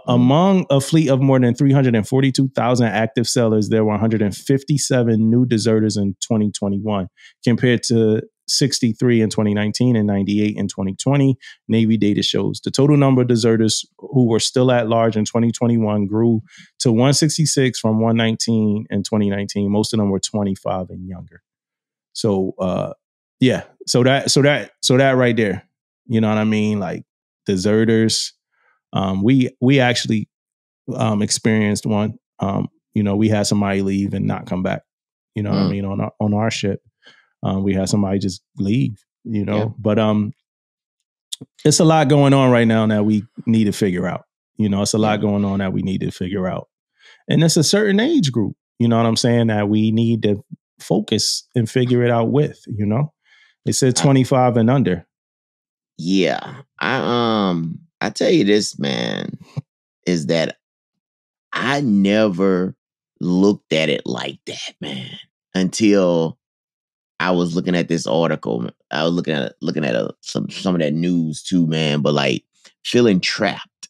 Among a fleet of more than 342,000 active sailors, there were 157 new deserters in 2021, compared to 63 in 2019 and 98 in 2020. Navy data shows the total number of deserters who were still at large in 2021 grew to 166 from 119 in 2019. Most of them were 25 and younger. So, so that right there, you know what I mean? Like deserters. We actually experienced one. We had somebody leave and not come back. You know what I mean? On our ship, we had somebody just leave. But it's a lot going on right now that we need to figure out. It's a lot going on that we need to figure out, and it's a certain age group. You know what I'm saying? That we need to focus and figure it out with. It said 25 and under. Yeah, I tell you this, man, is that I never looked at it like that, man, until I was looking at this article. I was looking at some of that news too, man. But like feeling trapped,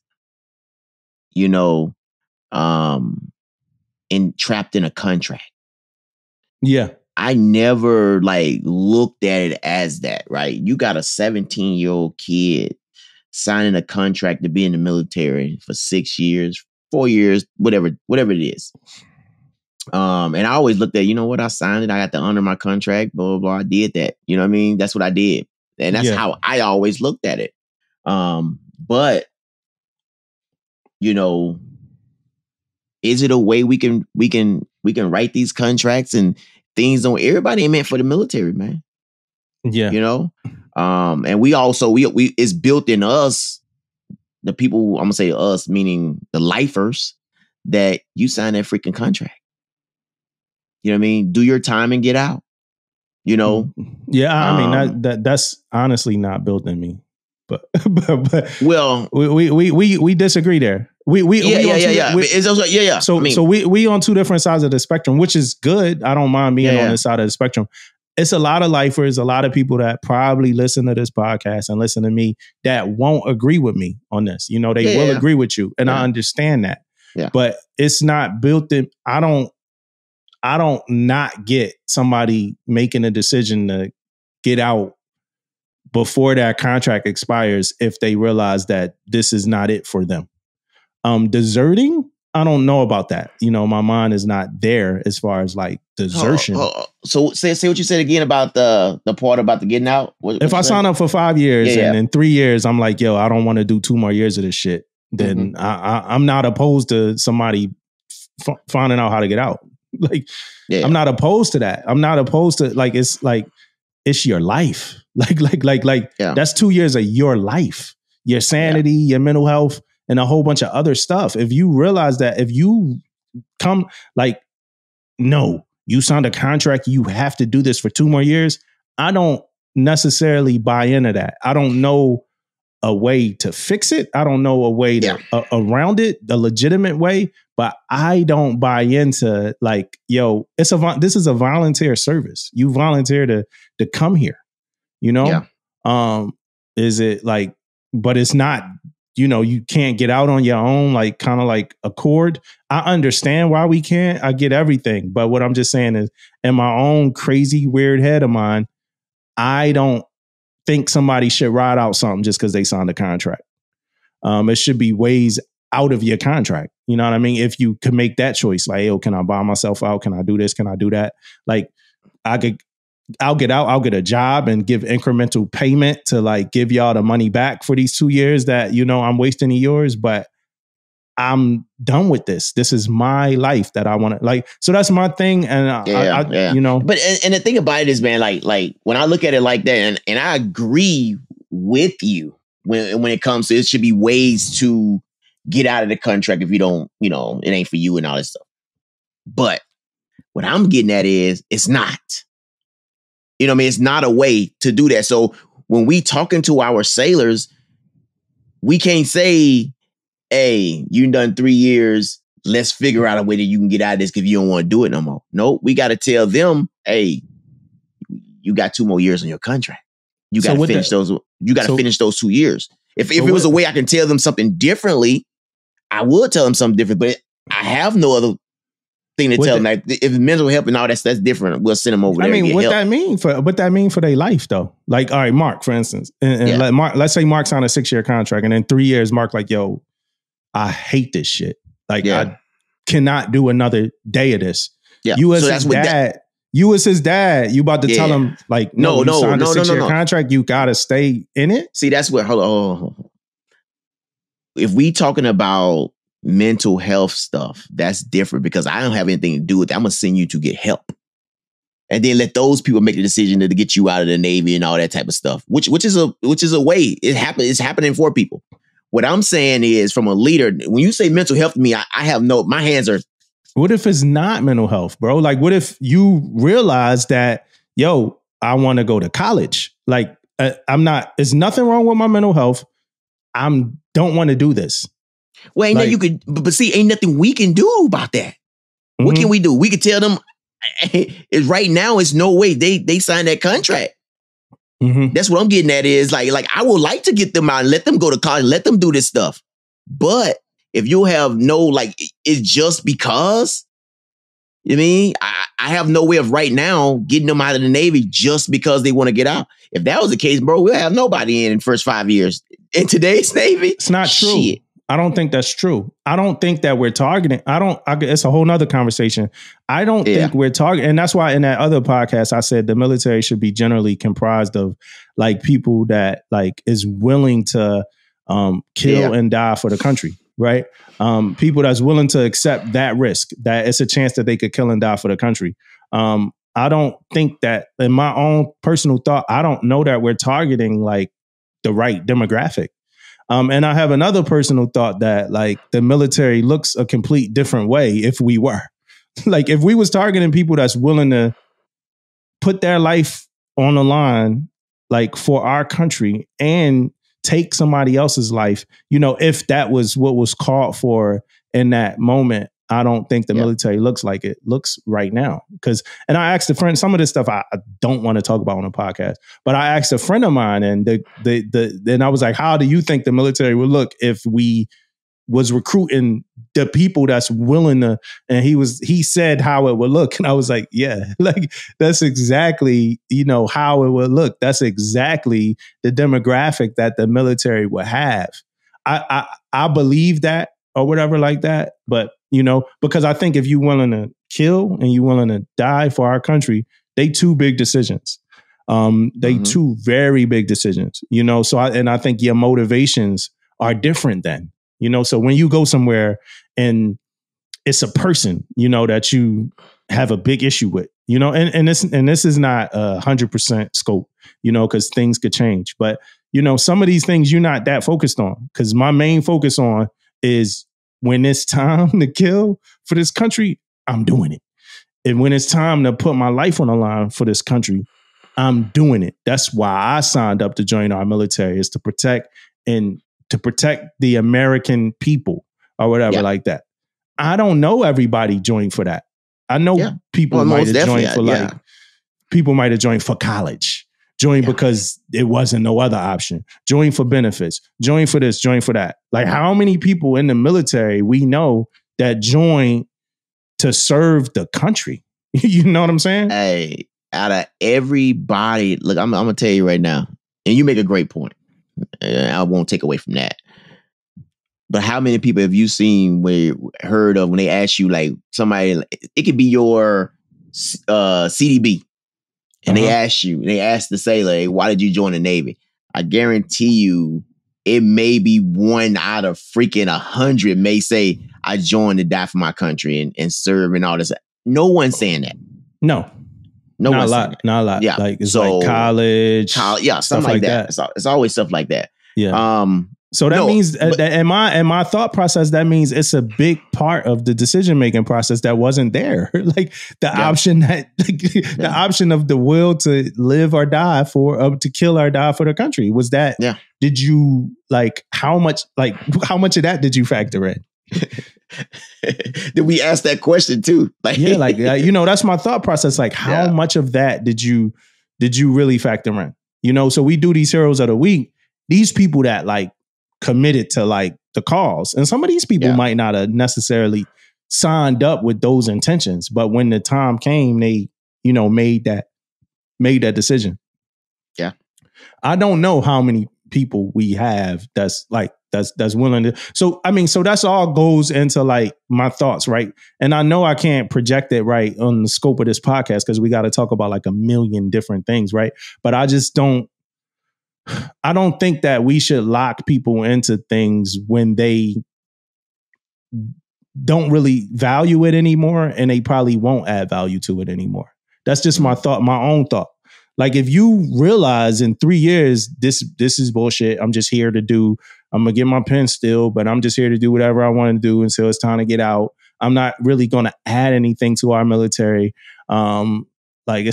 trapped in a contract. Yeah, I never like looked at it as that. Right, you got a 17-year-old kid signing a contract to be in the military for 6 years, 4 years, whatever it is. And I always looked at, what, I signed it. I got to honor my contract, blah, blah, blah. I did that. You know what I mean? That's what I did. And that's how I always looked at it. But, is it a way we can write these contracts and things don't. Everybody ain't meant for the military, man. Yeah. You know, and we also we it's built in us, the people. I'm gonna say us, meaning the lifers, that you sign that freaking contract. You know what I mean? Do your time and get out. You know? Yeah, I mean that's honestly not built in me. But well, we disagree there. Yeah. So we on two different sides of the spectrum, which is good. I don't mind being on this side of the spectrum. It's a lot of lifers, a lot of people that probably listen to this podcast and listen to me that won't agree with me on this. You know, they will agree with you, and I understand that. Yeah. But it's not built in. I don't not get somebody making a decision to get out before that contract expires if they realize that this is not it for them. Deserting, I don't know about that. You know, my mind is not there as far as like desertion. So say what you said again about the part about the getting out. If I sign up for 5 years and in 3 years I'm like, yo, I don't want to do 2 more years of this shit, then I'm not opposed to somebody finding out how to get out. Like, I'm not opposed to that. I'm not opposed to it's your life. Like that's 2 years of your life, your sanity, your mental health, and a whole bunch of other stuff. If you realize that, if you come no, you signed a contract, you have to do this for 2 more years. I don't necessarily buy into that. I don't know a way to fix it. I don't know a way to around it, the legitimate way, but I don't buy into like, yo, this is a volunteer service. You volunteer to come here, you know? Is it like, but it's not, you know, you can't get out on your own, like kind of like accord. I understand why we can't. I get everything. But what I'm just saying is, in my own crazy, weird head of mine, I don't think somebody should ride out something just because they signed a contract. It should be ways out of your contract. You know what I mean? If you could make that choice, like, yo, can I buy myself out? Can I do this? Can I do that? Like, I'll get out, I'll get a job and give incremental payment to like give y'all the money back for these 2 years that, you know, I'm wasting of yours, but I'm done with this. This is my life that I want to like. So that's my thing. And I you know, but and the thing about it is, man, like when I look at it like that, and I agree with you when it comes to, it should be ways to get out of the contract if you don't, you know, it ain't for you and all this stuff. But what I'm getting at is it's not. You know what I mean? It's not a way to do that. So when we talking to our sailors, we can't say, hey, you done 3 years. Let's figure out a way that you can get out of this if you don't want to do it no more. No, we got to tell them, hey, you got 2 more years on your contract. You got to finish those. You got to finish those 2 years. If it was a way I can tell them something differently, I would tell them something different. But I have no other thing to tell them. Like, if mental health and all that's different, we'll send them over there. I mean, what that mean for their life though? Like, all right, Mark, for instance, and let's say Mark signed a 6-year contract, and in 3 years, Mark like, yo, I hate this shit. Like, I cannot do another day of this. Yeah. You as his dad, you about to tell him like, no, you signed a 6-year contract, you gotta stay in it. See, that's where hold on. If we talking about mental health stuff, that's different because I don't have anything to do with it. I'm gonna send you to get help, and then let those people make the decision to get you out of the Navy and all that type of stuff. Which is a way it happens. It's happening for people. What I'm saying is, from a leader, when you say mental health to me, I have my hands are. What if it's not mental health, bro? Like, what if you realize that, yo, I want to go to college? Like, there's nothing wrong with my mental health. Don't want to do this. Well, ain't you could, but see, ain't nothing we can do about that. What can we do? We could tell them right now, it's no way they signed that contract. That's what I'm getting at is like I would like to get them out and let them go to college, let them do this stuff. But if you have it's just because, you know what I mean? I have no way of right now getting them out of the Navy just because they want to get out. If that was the case, bro, we'll have nobody in the first 5 years. In today's Navy, it's not true. Shit. I don't think that's true. I don't think that we're targeting. It's a whole nother conversation. I don't think we're targeting. And that's why in that other podcast, I said the military should be generally comprised of like people that like is willing to kill and die for the country. Right. People that's willing to accept that risk, that it's a chance that they could kill and die for the country. I don't think that, in my own personal thought, I don't know that we're targeting like the right demographic. And I have another personal thought that like the military looks a complete different way if we were. Like if we was targeting people that's willing to put their life on the line, like for our country, and take somebody else's life, you know, if that was what was called for in that moment, I don't think the military looks like it looks right now. And I asked a friend, some of this stuff I don't want to talk about on a podcast, but I asked a friend of mine, and then I was like, how do you think the military would look if we was recruiting the people that's willing to? And he said how it would look. And I was like, yeah, like that's exactly, you know, how it would look. That's exactly the demographic that the military would have. I believe that or whatever like that. But, you know, because I think if you're willing to kill and you're willing to die for our country, they two big decisions. They two very big decisions, you know. So I think your motivations are different then. You know, so when you go somewhere and it's a person, you know, that you have a big issue with, you know, and this is not 100% scope, you know, because things could change. But, you know, some of these things you're not that focused on, because my main focus on is when it's time to kill for this country, I'm doing it. And when it's time to put my life on the line for this country, I'm doing it. That's why I signed up to join our military, is to protect the American people or whatever like that. I don't know everybody joined for that. I know people might have joined for people might have joined for college, joined because it wasn't no other option, joined for benefits, joined for this, joined for that. Like how many people in the military we know that joined to serve the country? You know what I'm saying? Hey, out of everybody, look, I'm going to tell you right now, and you make a great point. I won't take away from that. But how many people have you seen, heard of when they ask you, like somebody, it could be your CDB, and they ask the sailor, hey, why did you join the Navy? I guarantee you it may be one out of freaking 100 may say, I joined to die for my country and serve and all this. No one's saying that. No. Not a lot. Not a lot. Yeah. Like it's like college. Stuff like that. It's always stuff like that. Yeah. So that means that in my thought process, that means it's a big part of the decision making process that wasn't there. Like the option the option of the will to live or die for, to kill or die for the country, was that. Yeah. Did you how much of that did you factor in? Did we ask that question too? You know, that's my thought process. Like how much of that did you really factor in? You know, so we do these heroes of the week. These people that committed to the cause, and some of these people might not have necessarily signed up with those intentions, but when the time came, they, you know, made that decision. Yeah. I don't know how many people we have that's willing to. So, I mean, so that's all goes into my thoughts. Right. And I know I can't project it right on the scope of this podcast, because we got to talk about a million different things. Right. But I don't think that we should lock people into things when they don't really value it anymore, and they probably won't add value to it anymore. That's just my thought, my own thought. Like if you realize in 3 years, this is bullshit. I'm just here I'm going to get my pen still, but I'm just here to do whatever I want to do until it's time to get out. I'm not really going to add anything to our military. Like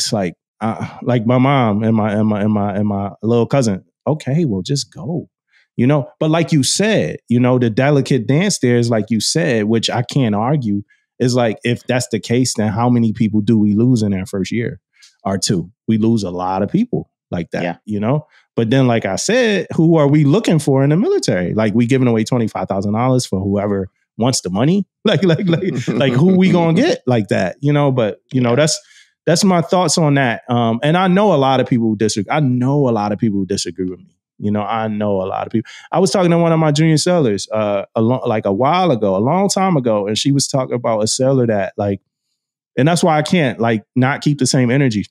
my mom and my little cousin. Okay, well, just go, you know. But like you said, you know, the delicate dance there is, like you said, which I can't argue, is if that's the case, then how many people do we lose in our first year or two? We lose a lot of people like that, you know. But then, like I said, who are we looking for in the military? Like we giving away $25,000 for whoever wants the money. Like who we gonna get like that, you know? But you know, that's my thoughts on that. And I know a lot of people who disagree. I know a lot of people who disagree with me. You know, I know a lot of people. I was talking to one of my junior sailors a long time ago, and she was talking about a sailor that and that's why I can't not keep the same energy.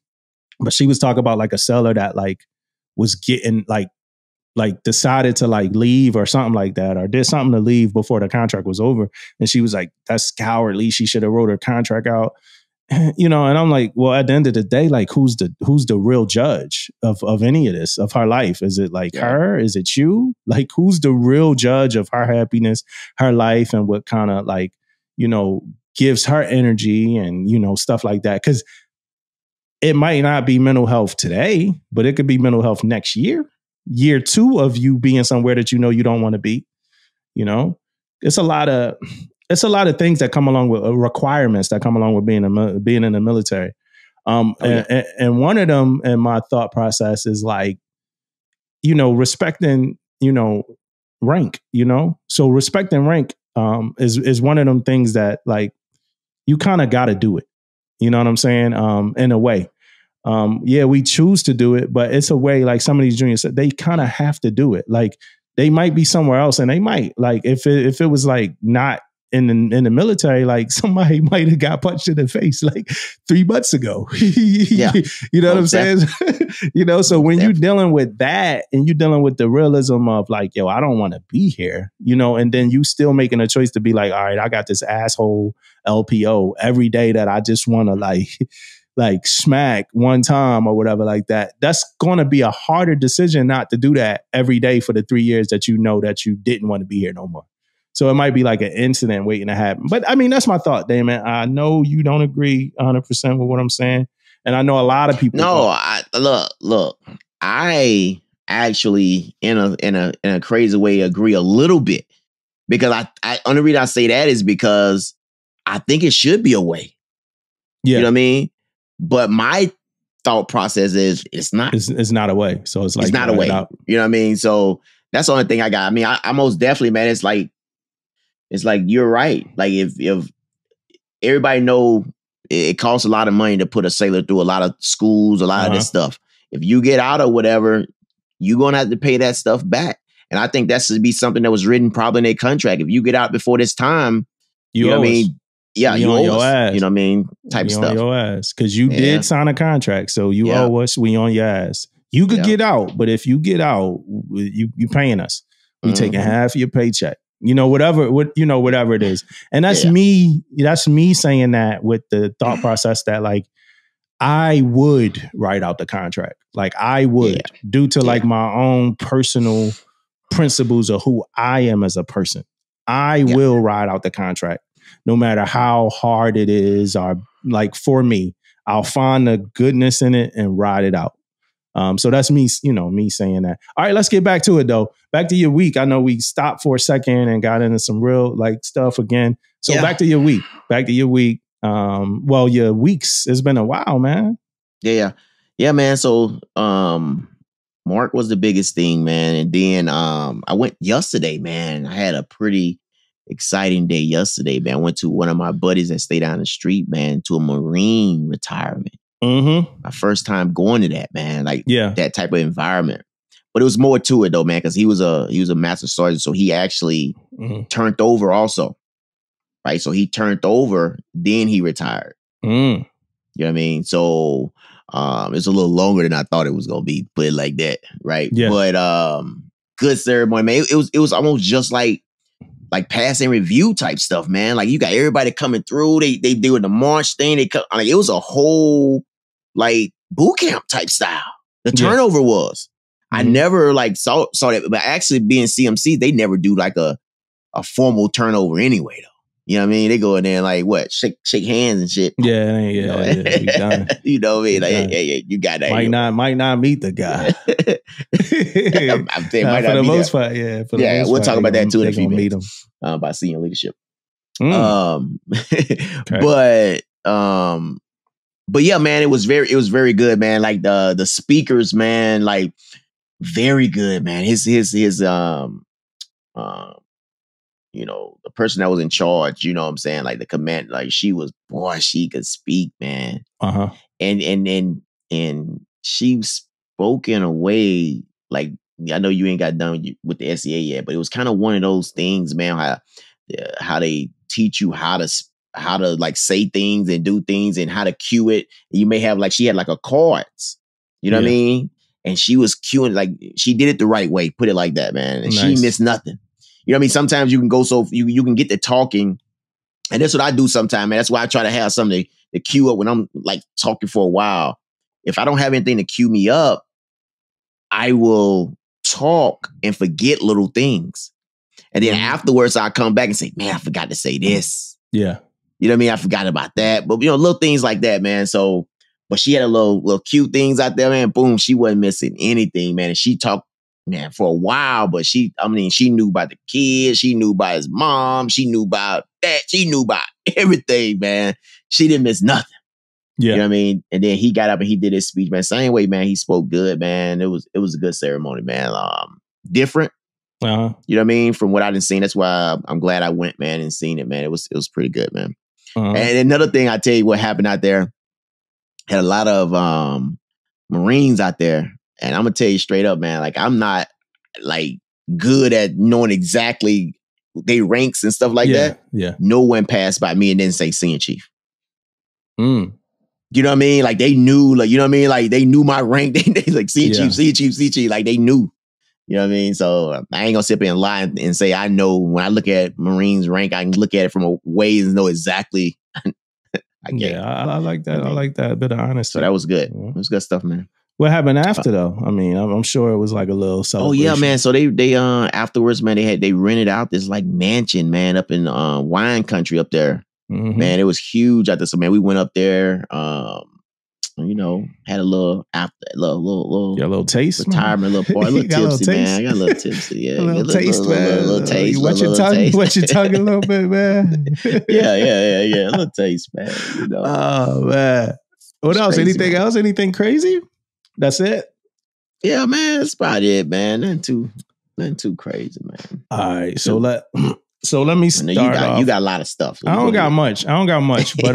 But she was talking about a sailor that was getting decided to leave or something like that, or did something to leave before the contract was over. And she was like, that's cowardly. She should have wrote her contract out. you know, and I'm like, well, at the end of the day, like, who's the real judge of any of this, of her life? Is it like her? Is it you? Like, who's the real judge of her happiness, her life, and what kind of, like, you know, gives her energy and, you know, stuff like that? Because it might not be mental health today, but it could be mental health next year 2 of you being somewhere that you know you don't want to be. You know, it's a lot of things that come along with requirements that come along with being in the military. And one of them in my thought process is like, you know, respecting, you know, rank, you know, so respecting rank is one of them things that, like, you kind of got to do it. You know what I'm saying? In a way. Yeah, we choose to do it, but it's a way, like some of these juniors, they kind of have to do it. Like, they might be somewhere else, and they might, like, if it was like not in the military, like somebody might have got punched in the face like 3 months ago. Yeah. You know what I'm saying? You know, so when you're dealing with that and you're dealing with the realism of like, yo, I don't want to be here, you know, and then you still making a choice to be like, all right, I got this asshole LPO every day that I just want to like smack one time or whatever like that. That's going to be a harder decision not to do that every day for the 3 years that you know that you didn't want to be here no more. So it might be like an incident waiting to happen. But I mean, that's my thought, Damon. I know you don't agree 100% with what I'm saying. And I know a lot of people. No, look, I actually in a crazy way agree a little bit, because I only reason I say that is because I think it should be a way. Yeah. You know what I mean? But my thought process is it's not. It's not a way. So it's like, it's not a way. You know what I mean? So that's the only thing I got. I mean, I most definitely, man, it's like you're right. Like if everybody know it costs a lot of money to put a sailor through a lot of schools, a lot of this stuff. If you get out or whatever, you're going to have to pay that stuff back. And I think that should be something that was written probably in their contract. If you get out before this time, you know what I mean? Yeah, you owe us. Ass. You know what I mean? Type we stuff. On your ass. Because you did sign a contract. So you owe us. We on your ass. You could get out. But if you get out, you paying us. We taking half of your paycheck. You know, whatever it is. And that's me saying that with the thought process that, like, I would write out the contract. Like, I would, due to like my own personal principles of who I am as a person. I will write out the contract, no matter how hard it is, or like, for me, I'll find the goodness in it and ride it out. So that's me, me saying that. All right, let's get back to it though. Back to your week. I know we stopped for a second and got into some real like stuff again. So back to your week. Well, your weeks. It's been a while, man. Yeah, man. So, Mark was the biggest thing, man. And then, I went yesterday, man. I had a pretty exciting day yesterday, man. I went to one of my buddies that stayed down the street, man, to a Marine retirement. My first time going to that, man, like that type of environment. But it was more to it though, man, because he was a master sergeant, so he actually turned over also, right? So he turned over, then he retired. You know what I mean? So it's a little longer than I thought it was gonna be, put it like that, right? Yeah. But good ceremony, man. It was almost just like passing review type stuff, man. Like, you got everybody coming through. They doing the march thing. Like, it was a whole like boot camp type style. The turnover was. I never like saw that, but actually being CMC, they never do like a formal turnover anyway, though. You know what I mean? They go in there and like what, shake hands and shit. Yeah. You know what I mean? Like, hey, you got that. Might not meet the guy. I'm saying, might not for the meet most that. part, yeah. For the most we'll part, talk about that too in a few meet minutes. About senior leadership. But yeah, man, it was very good, man. Like the speakers, man, like very good, man. His the person that was in charge, you know what I'm saying? Like the command, like she could speak, man. And she spoke in a way, like, I know you ain't got done with the SEA yet, but it was kind of one of those things, man, how they teach you how to like say things and do things and how to cue it. You may have like, she had like a cards, you know what I mean? And she was cueing, like, she did it the right way, put it like that, man. And she missed nothing. You know what I mean? Sometimes you can go you can get to talking, and that's what I do sometimes, man. That's why I try to have something to cue up when I'm like talking for a while. If I don't have anything to cue me up, I will talk and forget little things. And then afterwards, I'll come back and say, man, I forgot to say this. Yeah. You know what I mean? I forgot about that. But, little things like that, man. So, but she had a little cute things out there, man. Boom. She wasn't missing anything, man. And she talked, man, for a while. But she knew about the kids. She knew about his mom. She knew about that. She knew about everything, man. She didn't miss nothing. Yeah. You know what I mean? And then he got up and he did his speech, man. Same way, man. He spoke good, man. It was a good ceremony, man. Different. Uh-huh. You know what I mean? From what I didn't see. That's why I'm glad I went, man, and seen it, man. It was pretty good, man. Uh-huh. And another thing, I tell you what happened out there, had a lot of Marines out there. And I'm gonna tell you straight up, man, like I'm not like good at knowing exactly their ranks and stuff like that. Yeah. No one passed by me and didn't say Senior Chief. Mm. You know what I mean? Like they knew, like, you know what I mean? Like they knew my rank. They like Senior Chief. Like they knew. You know what I mean? So I ain't gonna sit there and lie and say I know. When I look at Marines rank, I can look at it from a ways and know exactly. I like that. I like that bit of honesty. So that was good. It was good stuff, man. What happened after though? I mean, I'm sure it was like a little celebration. Oh yeah, man. So they afterwards, man, they rented out this like mansion, man, up in wine country up there. Mm-hmm. Man, it was huge out there. So man, we went up there. Had a little little taste, retirement, little party, a little tipsy, man. I got a little tipsy, yeah. A little taste, man. A little taste. You wet your tongue a little bit, man. Yeah. A little taste, man. You know. Oh man. What else? Crazy, Anything else? Anything crazy? That's it. Yeah, man. That's about it, man. Nothing too crazy, man. All right. So let me start off. You got a lot of stuff. I don't got much, but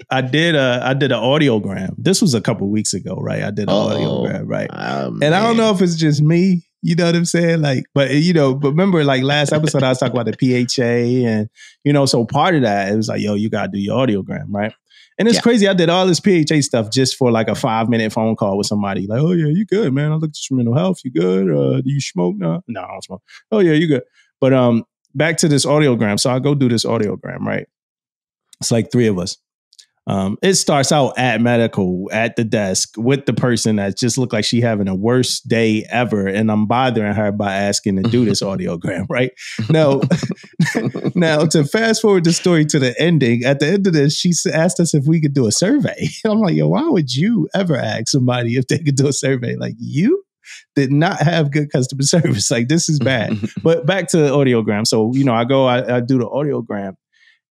I did an audiogram. This was a couple weeks ago, right? I did an audiogram, right? And I don't know if it's just me, you know what I'm saying? Like, but remember like last episode I was talking about the PHA and so part of that it was like, yo, you gotta do your audiogram, right? And it's crazy. I did all this PHA stuff just for like a 5-minute phone call with somebody. Like, oh yeah, you good, man. I looked at your mental health. You good? Do you smoke? No, I don't smoke. Oh yeah, you good. But back to this audiogram. So I go do this audiogram, right? It's like 3 of us. It starts out at medical, at the desk, with the person that just looked like she having the worst day ever. And I'm bothering her by asking to do this audiogram, right? Now, to fast forward the story to the ending, at the end of this, she asked us if we could do a survey. I'm like, yo, why would you ever ask somebody if they could do a survey? Like, you did not have good customer service. Like, this is bad. But back to the audiogram. So, I do the audiogram.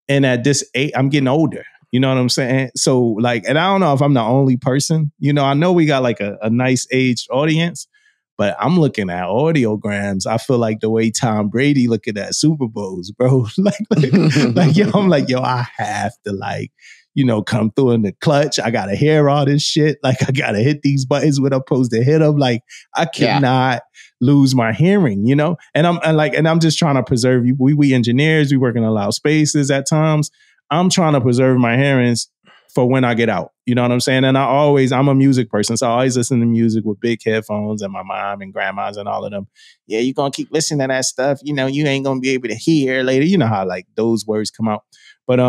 And at this age, I'm getting older. You know what I'm saying? So like, and I don't know if I'm the only person, I know we got like a nice aged audience, but I'm looking at audiograms. I feel like the way Tom Brady looking at Super Bowls, bro. I'm like, yo, I have to come through in the clutch. I got to hear all this shit. Like I got to hit these buttons when I'm supposed to hit them. Like I cannot lose my hearing, and I'm just trying to preserve you. We engineers, we work in a loud spaces at times. I'm trying to preserve my hearings for when I get out. You know what I'm saying? And I'm a music person, so I always listen to music with big headphones, and my mom and grandmas and all of them. Yeah, you're going to keep listening to that stuff. You ain't going to be able to hear later. You know how like those words come out. But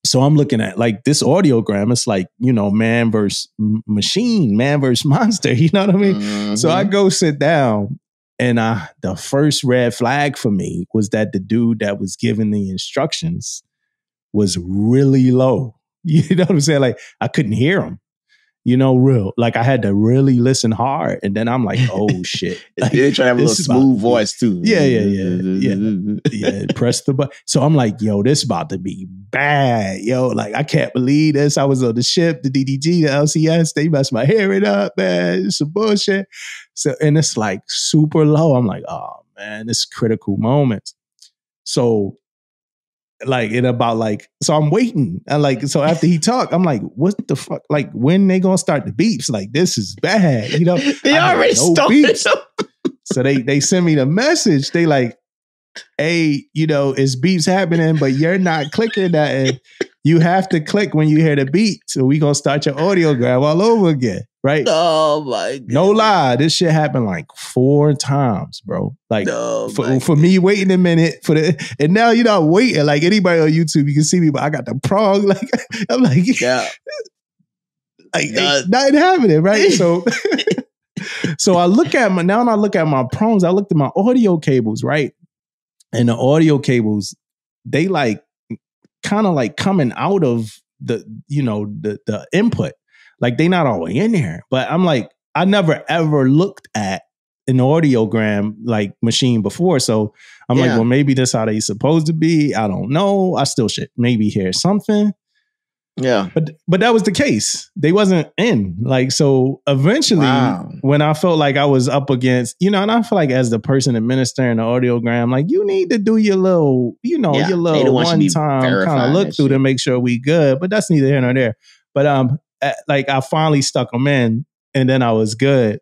so I'm looking at like this audiogram. It's like, man versus machine, man versus monster. You know what I mean? Mm-hmm. So I go sit down. And the first red flag for me was that the dude that was giving the instructions was really low. You know what I'm saying? Like I couldn't hear him, real. Like I had to really listen hard. And then I'm like, oh shit. Like, they try to have a little smooth voice too. Yeah. Press the button. So I'm like, yo, this about to be bad. Yo, like I can't believe this. I was on the ship, the DDG, the LCS. They messed my hearing up, man. It's some bullshit. So, and it's like super low. I'm like, oh man, this critical moments. So like in about like, so I'm waiting. And like, so after he talked, I'm like, what the fuck? Like when they gonna start the beeps? Like this is bad. They already started. So they send me the message. They like, hey, it's beeps happening, but you're not clicking that. And you have to click when you hear the beat. So we gonna start your audiogram all over again. right? Oh my God. No lie, this shit happened like 4 times, bro. Like for me waiting a minute for the, and now you're not waiting. Like anybody on YouTube, you can see me, but I got the prong. Like I'm like, yeah. Like nothing happening, right? So I look at my prongs, I looked at my audio cables, right? And the audio cables, they like kind of like coming out of the input. Like they not all the way in there. But I'm like, I never ever looked at an audiogram like machine before. So I'm like, well, maybe that's how they supposed to be. I don't know. I still should maybe hear something. Yeah. But that was the case. They wasn't in. Like, so eventually when I felt like I was up against, and I feel like as the person administering the audiogram, like you need to do your little, your little one time kind of look through to make sure we good. But that's neither here nor there. But like I finally stuck them in and then I was good.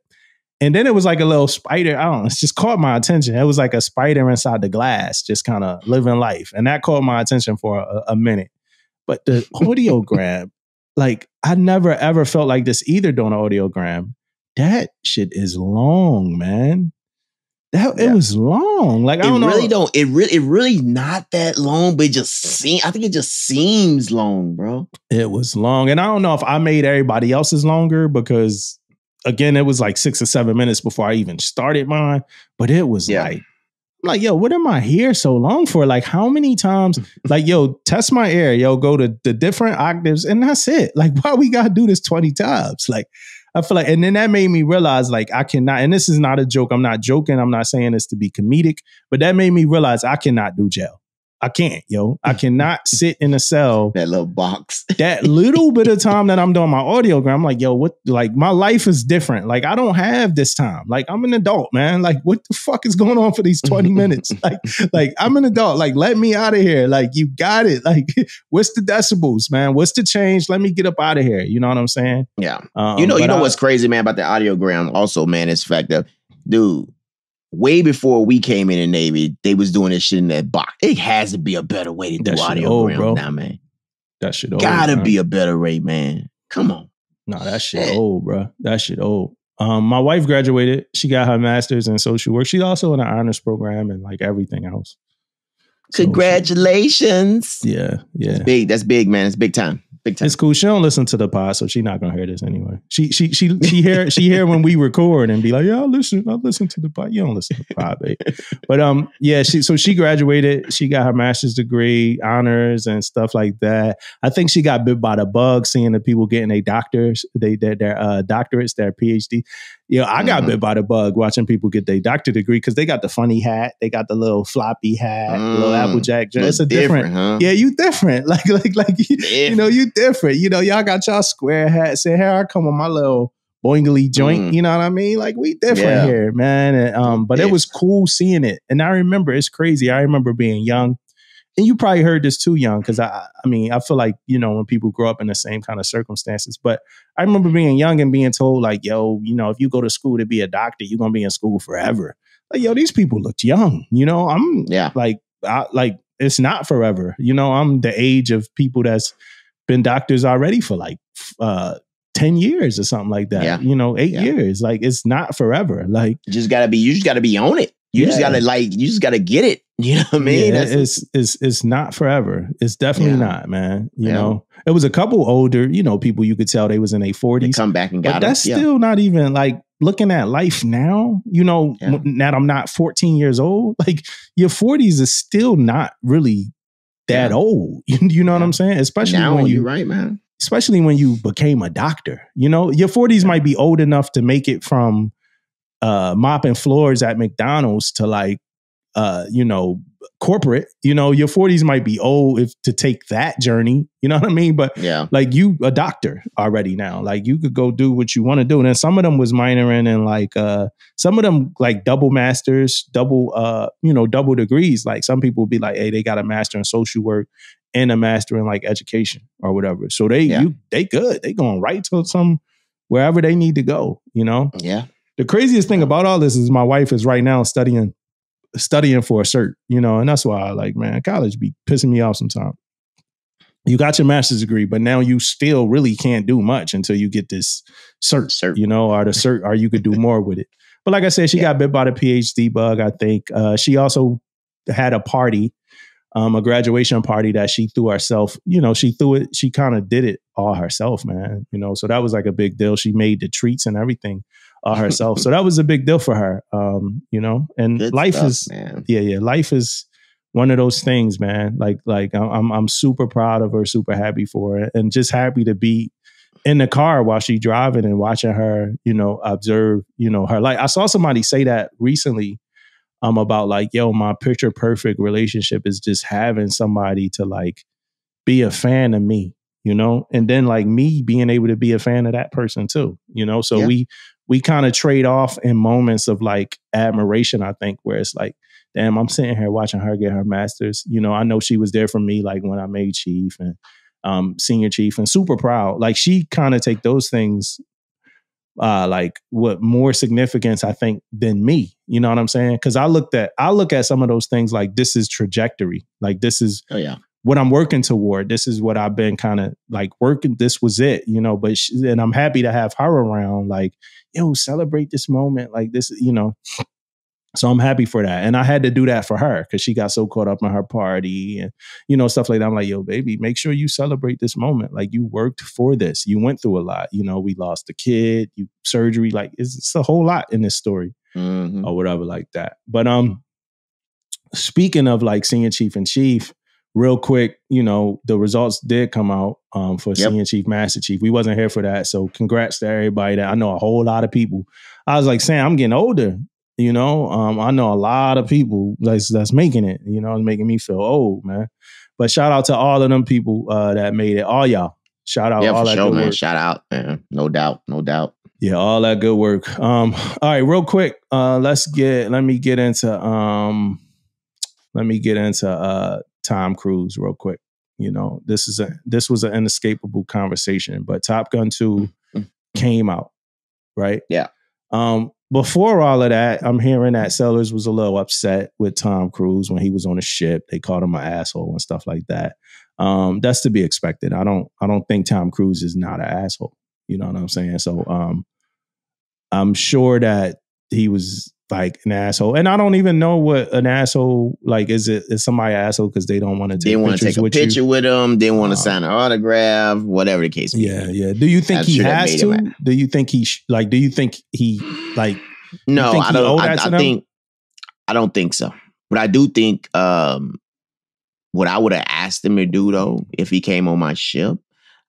And then it was like a little spider. I don't know. It just caught my attention. It was like a spider inside the glass, just kind of living life. And that caught my attention for a minute. But the audiogram, like I never ever felt like this either doing an audiogram. That shit is long, man. It was long. Like I don't know. It really not that long, but I think it just seems long, bro. It was long. And I don't know if I made everybody else's longer because again, it was like 6 or 7 minutes before I even started mine. But it was like, yo, what am I here so long for? Like, how many times? Like, yo, test my ear. Yo, go to the different octaves, and that's it. Like, why we gotta do this 20 times? Like, I feel like, and then that made me realize, like, I cannot. And this is not a joke. I'm not joking. I'm not saying this to be comedic, but that made me realize I cannot do gel. I can't, yo. I cannot sit in a cell. That little box. That little bit of time that I'm doing my audiogram, I'm like, yo, what? Like, my life is different. Like, I don't have this time. Like, I'm an adult, man. Like, what the fuck is going on for these 20 minutes? Like, I'm an adult. Like, let me out of here. Like, you got it. Like, what's the decibels, man? What's the change? Let me get up out of here. You know what I'm saying? Yeah. You know what's crazy, man, about the audiogram also, man, is the fact that, dude, way before we came in the Navy, they was doing this shit in that box. It has to be a better way to do audiogram now, man. That shit old. Gotta be a better way, man. Come on. No, that shit old, bro. That shit old. My wife graduated. She got her master's in social work. She's also in an honors program and like everything else. Congratulations. Yeah. That's big, man. It's big time. Big time. It's cool. She don't listen to the pod, so she's not gonna hear this anyway. She hear when we record and be like, yeah, I'll listen to the pod. You don't listen to the pod, babe. But she graduated. She got her master's degree, honors and stuff like that. I think she got bit by the bug seeing the people getting their doctors, their doctorates, their PhD. I got bit by the bug watching people get their doctorate degree because they got the funny hat, they got the little floppy hat, little Applejack. It's a different, huh? Yeah, you different. Like you different. Y'all got y'all square hats, and here I come with my little boingly joint. You know what I mean? Like we different here, man. And, but it was cool seeing it, and I remember it's crazy. I remember being young. And you probably heard this too young, because I feel like, when people grow up in the same kind of circumstances. But I remember being young and being told like, yo, if you go to school to be a doctor, you're going to be in school forever. Like, yo, these people looked young, like it's not forever. I'm the age of people that's been doctors already for like 10 years or something like that. 8 years. Like it's not forever. Like you just gotta be on it. You just gotta get it. You know what I mean? Yeah, it's not forever. It's definitely not, man. You know, it was a couple older, people you could tell they was in their 40s. They come back and got but that's still not even like looking at life now, now I'm not 14 years old. Like your 40s is still not really that old. You know what I'm saying? Especially now, when you're right, man. Especially when you became a doctor. Your 40s might be old enough to make it from mopping floors at McDonald's to like, corporate, your 40s might be old to take that journey. You know what I mean? But like you a doctor already now, like you could go do what you want to do. And then some of them was minoring in like, some of them like double masters, double degrees. Like some people be like, hey, they got a master in social work and a master in like education or whatever. So they good. They going right to wherever they need to go, Yeah. The craziest thing about all this is my wife is right now studying for a cert, and that's why I like, man, college be pissing me off sometimes. you got your master's degree, but now you still really can't do much until you get this cert. You know, or the cert, or you could do more with it. But like I said, she got bit by the PhD bug, I think. She also had a party, a graduation party that she threw herself. You know, she kind of did it all herself, man. You know, so that was like a big deal. She made the treats and everything all herself. So that was a big deal for her, you know, and Good life stuff, is, man. Life is one of those things, man. Like I'm super proud of her, super happy for her, and just happy to be in the car while she's driving and watching her, you know, observe, you know, her life. I saw somebody say that recently, about like, yo, my picture perfect relationship is just having somebody to like be a fan of me, you know, and then like me being able to be a fan of that person too, you know. So we kind of trade off in moments of like admiration, I think, where it's like, damn, I'm sitting here watching her get her master's. You know, I know she was there for me, like when I made chief and senior chief, and super proud. Like she kind of take those things, like what more significance, I think, than me. You know what I'm saying? Because I look at some of those things like this is trajectory. Like this is what I'm working toward. This is what I've been kind of like working. This was it, you know. But and I'm happy to have her around. Like, yo, celebrate this moment. Like this, you know. So I'm happy for that. And I had to do that for her because she got so caught up in her party and, you know, stuff like that. I'm like, yo, baby, make sure you celebrate this moment. Like you worked for this. You went through a lot. You know, we lost a kid, surgery. Like it's a whole lot in this story or whatever like that. But speaking of like senior chief and chief, real quick, you know, the results did come out for senior chief, master chief. We wasn't here for that. So congrats to everybody. That I know a whole lot of people. I was like, Sam, I'm getting older. You know, I know a lot of people that's making it, you know, it's making me feel old, man. But shout out to all of them people that made it. All y'all. Shout out. Yeah, all for that sure, good man. work. Shout out, man. No doubt. Yeah, all that good work. All right, real quick. Let me get into Tom Cruise real quick. You know, this was an inescapable conversation, but Top Gun 2 came out, right? Yeah. Before all of that, I'm hearing that Sellers was a little upset with Tom Cruise when he was on the ship. They called him an asshole and stuff like that. That's to be expected. I don't think Tom Cruise is not an asshole. You know what I'm saying? So I'm sure that he was like an asshole. And I don't even know what an asshole, like, is somebody an asshole because they don't want to take a picture with him. Didn't want to sign an autograph, whatever the case may be. Yeah. Do you think he has to? Do you think he No, I don't. I don't think so. But I do think what I would have asked him to do, though, if he came on my ship,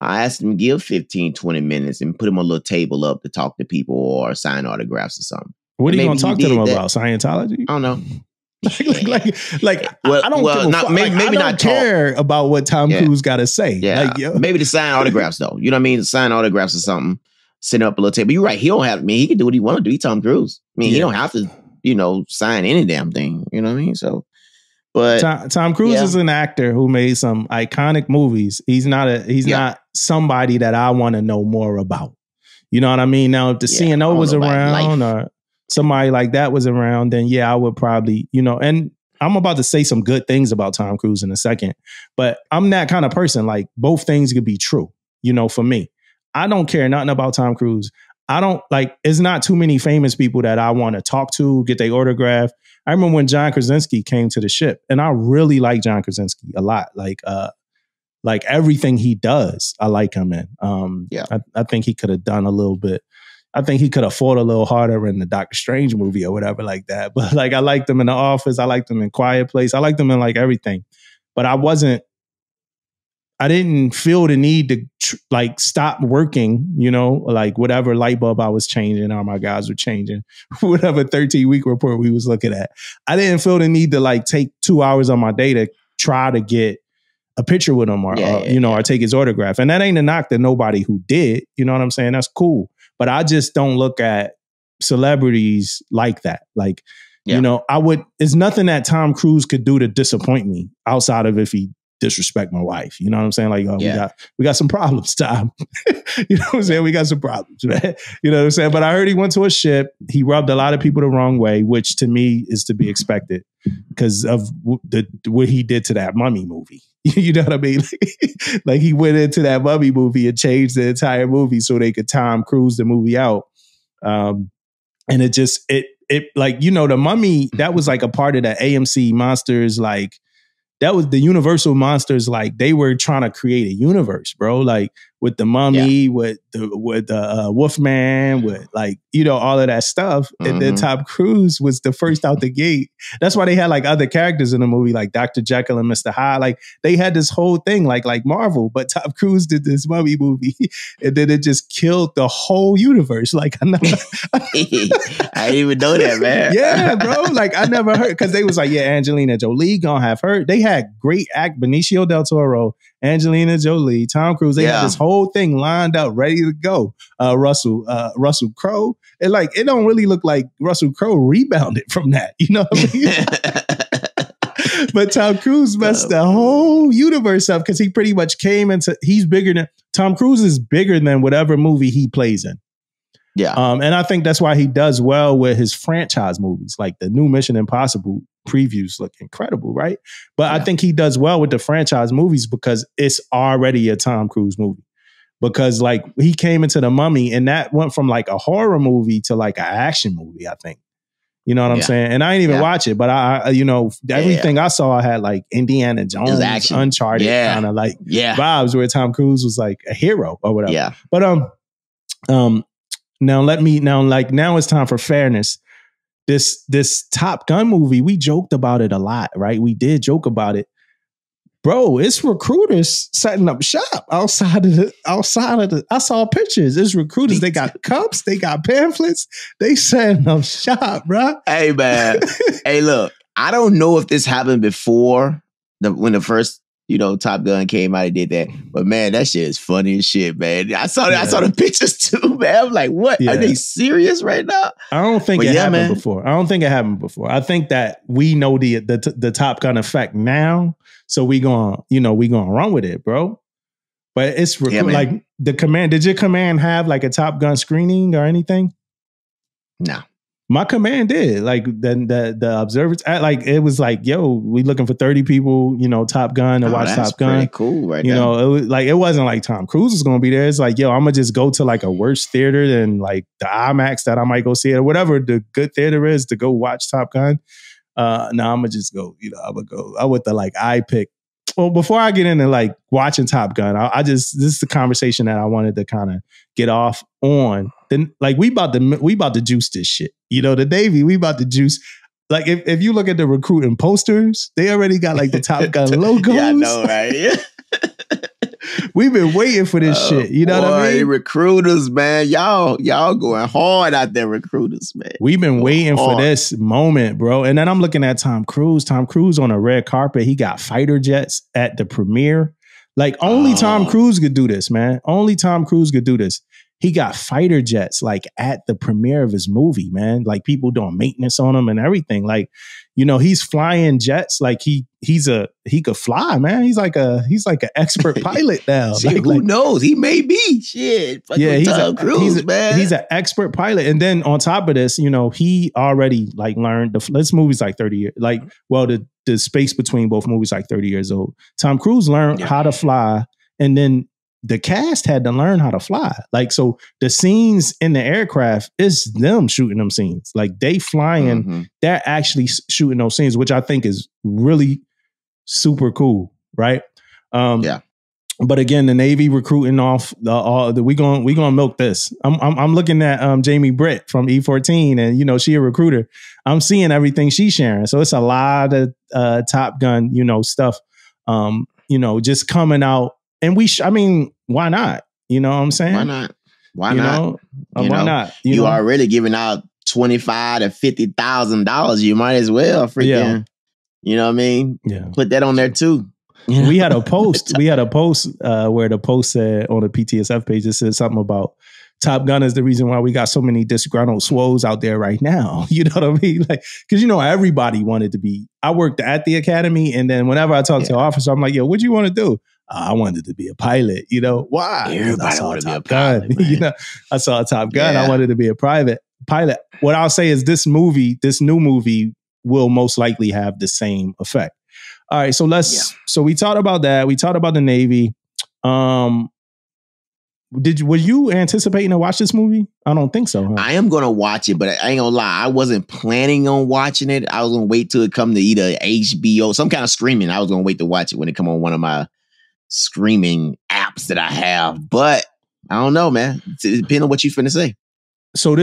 I asked him to give 15, 20 minutes and put him a little table up to talk to people or sign autographs or something. What are you going to talk to them about? Scientology? I don't know. I don't care about what Tom Cruise got to say. Yeah, maybe to sign autographs though. You know what I mean? To sign autographs or something. Set up a little table. You're right. He don't have. I mean, he can do what he want to do. He's Tom Cruise. I mean, he don't have to. You know, sign any damn thing. You know what I mean? So, but Tom Cruise is an actor who made some iconic movies. He's not somebody that I want to know more about. You know what I mean? Now, if the CNO was around or somebody like that was around, then I would probably, you know, and I'm about to say some good things about Tom Cruise in a second, but I'm that kind of person. Like both things could be true, you know, for me. I don't care nothing about Tom Cruise. It's not too many famous people that I want to talk to, get their autograph. I remember when John Krasinski came to the ship, and I really like John Krasinski a lot. Like everything he does, I like him in. I think he could have done a little bit. I think he could have fought a little harder in the Doctor Strange movie or whatever like that. But like, I liked him in The Office. I liked him in Quiet Place. I liked him in like everything. But I didn't feel the need to stop working, you know, like whatever light bulb I was changing or my guys were changing, whatever 13-week report we was looking at. I didn't feel the need to take 2 hours on my day to try to get a picture with him or take his autograph. And that ain't a knock to nobody who did, you know what I'm saying? That's cool. But I just don't look at celebrities like that. You know, it's nothing that Tom Cruise could do to disappoint me outside of if he disrespect my wife. You know what I'm saying? Like, we got some problems, Tom. You know what I'm saying? We got some problems, man. You know what I'm saying? But I heard he went to a ship. He rubbed a lot of people the wrong way, which to me is to be expected because of what he did to that Mummy movie. You know what I mean? Like he went into that Mummy movie and changed the entire movie so they could Tom Cruise the movie out. And it like, you know, the Mummy, that was like a part of the AMC Monsters, like that was the Universal Monsters, like they were trying to create a universe, bro. Like with the Mummy, with the Wolfman, with like, you know, all of that stuff. And then Tom Cruise was the first out the gate. That's why they had like other characters in the movie, like Dr. Jekyll and Mr. Hyde. Like they had this whole thing, like Marvel, but Tom Cruise did this Mummy movie, and then it just killed the whole universe. Like I didn't even know that, man. Yeah, bro. Like I never heard, because they was like, yeah, Angelina Jolie gonna have her. They had great Benicio del Toro, Angelina Jolie, Tom Cruise. They had this whole thing lined up, ready to go. Russell Crowe. And like, it don't really look like Russell Crowe rebounded from that. You know what I mean? But Tom Cruise messed the whole universe up because he pretty much came into, Tom Cruise is bigger than whatever movie he plays in. Yeah. And I think that's why he does well with his franchise movies. Like the new Mission Impossible previews look incredible, right? But I think he does well with the franchise movies because it's already a Tom Cruise movie. Because like he came into the Mummy and that went from like a horror movie to like an action movie, I think. You know what I'm saying? And I didn't even watch it, but I you know, everything I saw had like Indiana Jones, Uncharted kind of like vibes where Tom Cruise was like a hero or whatever. Yeah. But now it's time for fairness. This Top Gun movie, we joked about it a lot, right? We did joke about it. Bro, it's recruiters setting up shop outside of the. I saw pictures. It's recruiters. They got cups. They got pamphlets. They setting up shop, bro. Hey, man. Hey, look. I don't know if this happened before when the first, you know, Top Gun came out. He did that, but man, that shit is funny as shit, man. I saw the pictures too, man. I'm like, what? Are they serious right now? I don't think it happened before. I think that we know the Top Gun effect now. So we gonna run with it, bro. But it's like the command. Did your command have like a Top Gun screening or anything? No. My command did. Like the observers, like it was like, yo, we looking for 30 people, you know, Top Gun to watch Top Gun. Pretty cool, right? You know, it was like, it wasn't like Tom Cruise was gonna be there. It's like, yo, I'm gonna just go to like a worse theater than like the IMAX that I might go see it or whatever the good theater is to go watch Top Gun. No, I'm gonna just go. You know, I with the like I pick. Well, before I get into like watching Top Gun, this is the conversation that I wanted to kind of get off on. Then like we about to juice this shit. You know, the Navy, we about to juice. Like if you look at the recruiting posters, they already got like the Top Gun logos. Yeah, I know, right? We've been waiting for this shit. You know what I mean? Recruiters, man. Y'all going hard out there, recruiters, man. We've been waiting for this moment, bro. And then I'm looking at Tom Cruise. Tom Cruise on a red carpet. He got fighter jets at the premiere. Like only Tom Cruise could do this, man. Only Tom Cruise could do this. He got fighter jets like at the premiere of his movie, man. Like people doing maintenance on him and everything. Like, you know, he's flying jets. Like he could fly, man. He's like an expert pilot now. Shit, who knows? He may be. Shit. Yeah, he's an expert pilot. And then on top of this, you know, he already like learned this movie's like 30 years. Like, well, the space between both movies like 30 years old. Tom Cruise learned how to fly, and then the cast had to learn how to fly. Like, so the scenes in the aircraft is them shooting them scenes. Like they flying, they're actually shooting those scenes, which I think is really super cool. Right. But again, the Navy recruiting off we gonna milk this. I'm looking at Jamie Britt from E14, and you know she a recruiter. I'm seeing everything she's sharing, so it's a lot of Top Gun, you know, stuff. You know, just coming out, and I mean, why not? You know what I'm saying? Why not? Why not? You are really giving out $25,000 to $50,000. You might as well freaking. You know what I mean? Yeah. Put that on there too. We had a post. Where the post said on the PTSF page, it said something about Top Gun is the reason why we got so many disgruntled swoles out there right now. You know what I mean? Like, because everybody wanted to be. I worked at the academy, and then whenever I talk to an officer, I'm like, "Yo, what do you want to do?" I wanted to be a pilot. Why? Everybody wanted to be a pilot. I saw a Top Gun. I wanted to be a pilot. What I'll say is this new movie will most likely have the same effect. All right, so so we talked about that. We talked about the Navy. Were you anticipating to watch this movie? I don't think so. Huh? I am gonna watch it, but I ain't gonna lie, I wasn't planning on watching it. I was gonna wait till it come to either HBO, some kind of streaming. I was gonna wait to watch it when it come on one of my streaming apps that I have. But I don't know, man. It depends on what you finna say. So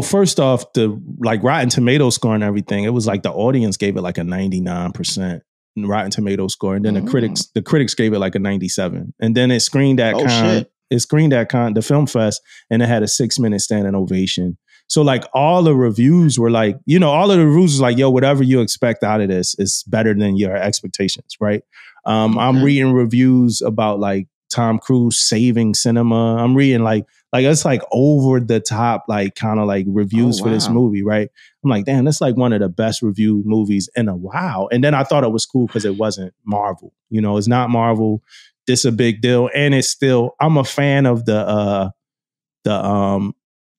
first off, the Rotten Tomatoes score and everything, it was like the audience gave it like a 99% Rotten Tomatoes score, and then the critics gave it like a 97, and then it screened at the film fest, and it had a 6-minute standing ovation. So like all the reviews were like, all of the reviews was like, yo, whatever you expect out of this is better than your expectations, right? I'm reading reviews about like Tom Cruise saving cinema. I'm reading like it's like over the top, like kind of like reviews for this movie, right? I'm like, damn, that's like one of the best reviewed movies in a while. And then I thought it was cool because it wasn't Marvel. It's not Marvel. This a big deal, and it's still. I'm a fan of the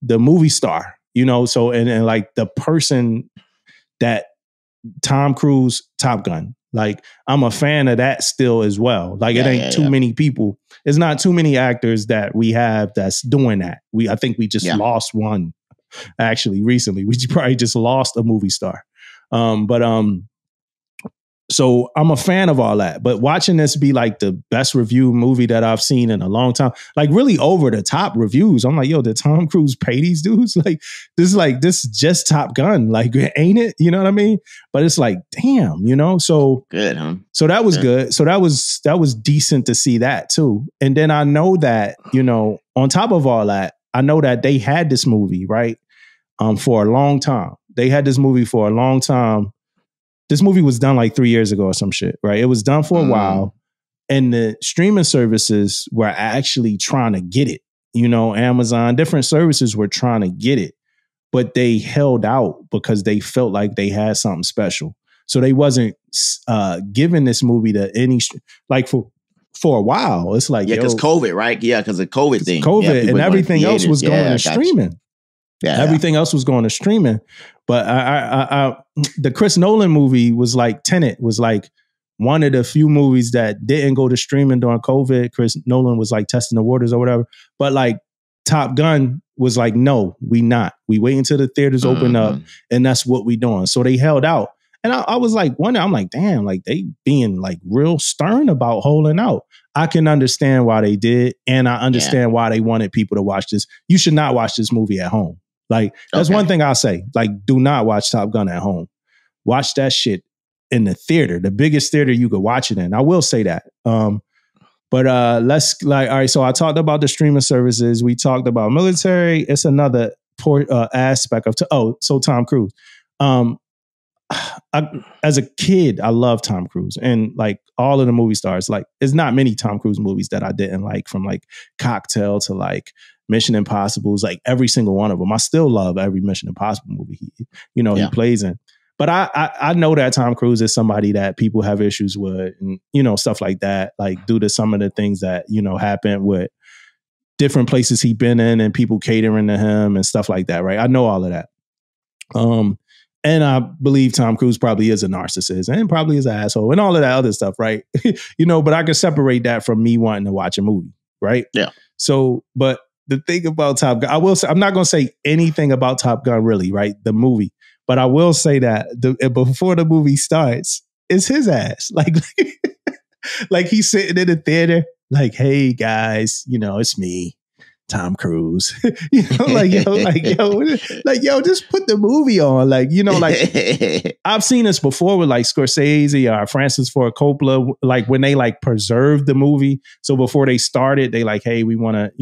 movie star, So and like the person that Tom Cruise, Top Gun. Like I'm a fan of that still as well. Like it ain't too many people. It's not too many actors that we have that's doing that. I think we just lost one actually recently. We probably just lost a movie star. So I'm a fan of all that, but watching this be like the best reviewed movie that I've seen in a long time, like really over the top reviews. I'm like, yo, did Tom Cruise pay these dudes? This is just Top Gun. Like, ain't it? You know what I mean? But it's like, damn, so good, huh? So that was good. So that was decent to see that too. And then I know that, on top of all that, I know that they had this movie, right? For a long time. They had this movie for a long time. This movie was done like 3 years ago or some shit, right? It was done for a while, and the streaming services were actually trying to get it. Amazon, different services were trying to get it, but they held out because they felt like they had something special. So they wasn't giving this movie to any, like for a while. It's like, because COVID, right? Yeah, because of COVID thing. COVID and everything else was going to streaming. Everything else was going to streaming. But the Chris Nolan movie was like Tenet was like one of the few movies that didn't go to streaming during COVID. Chris Nolan was like testing the waters or whatever. But like Top Gun was like, no, we not. We wait until the theaters open up, and that's what we doing. So they held out. And I was like, I'm like, damn, like they being like real stern about holding out. I can understand why they did. And I understand why they wanted people to watch this. You should not watch this movie at home. Like, that's one thing I'll say. Like, do not watch Top Gun at home. Watch that shit in the theater, the biggest theater you could watch it in. I will say that. But let's all right. So I talked about the streaming services. We talked about military. It's another aspect of. So Tom Cruise. As a kid, I love Tom Cruise, and like all of the movie stars. Like, there's not many Tom Cruise movies that I didn't like, from like Cocktail to like Mission Impossible's, like every single one of them. I still love every Mission Impossible movie he plays in. But I know that Tom Cruise is somebody that people have issues with, and stuff like that, like due to some of the things that happened with different places he's been in and people catering to him and stuff like that, right? I know all of that. And I believe Tom Cruise probably is a narcissist and probably is an asshole and all of that other stuff, right? But I can separate that from me wanting to watch a movie, right? Yeah. So, but the thing about Top Gun, I will say, I'm not going to say anything about Top Gun really, right? The movie. But I will say that before the movie starts, it's his ass. Like he's sitting in the theater, like, hey guys, it's me, Tom Cruise. Yo, just put the movie on. I've seen this before with like Scorsese or Francis Ford Coppola, like when they like preserved the movie. So before they started, they like, hey, we want to,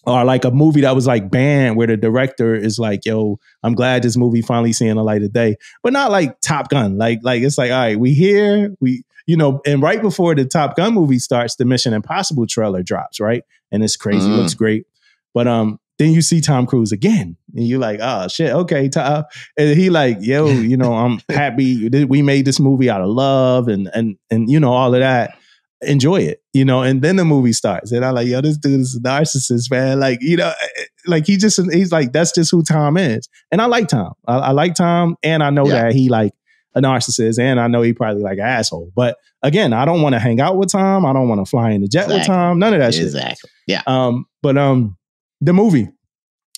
or like a movie that was like banned where the director is like, yo, I'm glad this movie finally seeing the light of day, but not like Top Gun. Like it's like, all right, we here, and right before the Top Gun movie starts, the Mission Impossible trailer drops, right? And it's crazy, looks great. then you see Tom Cruise again, and you're like, oh shit, okay, Tom. And he like, yo, I'm happy we made this movie out of love, and all of that. Enjoy it, and then the movie starts, and I'm like, yo, this dude is a narcissist, man. Like, like he's like, that's just who Tom is, and I like Tom. I like Tom, and I know that he like a narcissist, and I know he probably like an asshole. But again, I don't want to hang out with Tom. I don't want to fly in the jet with Tom. None of that shit. Exactly. Yeah. But the movie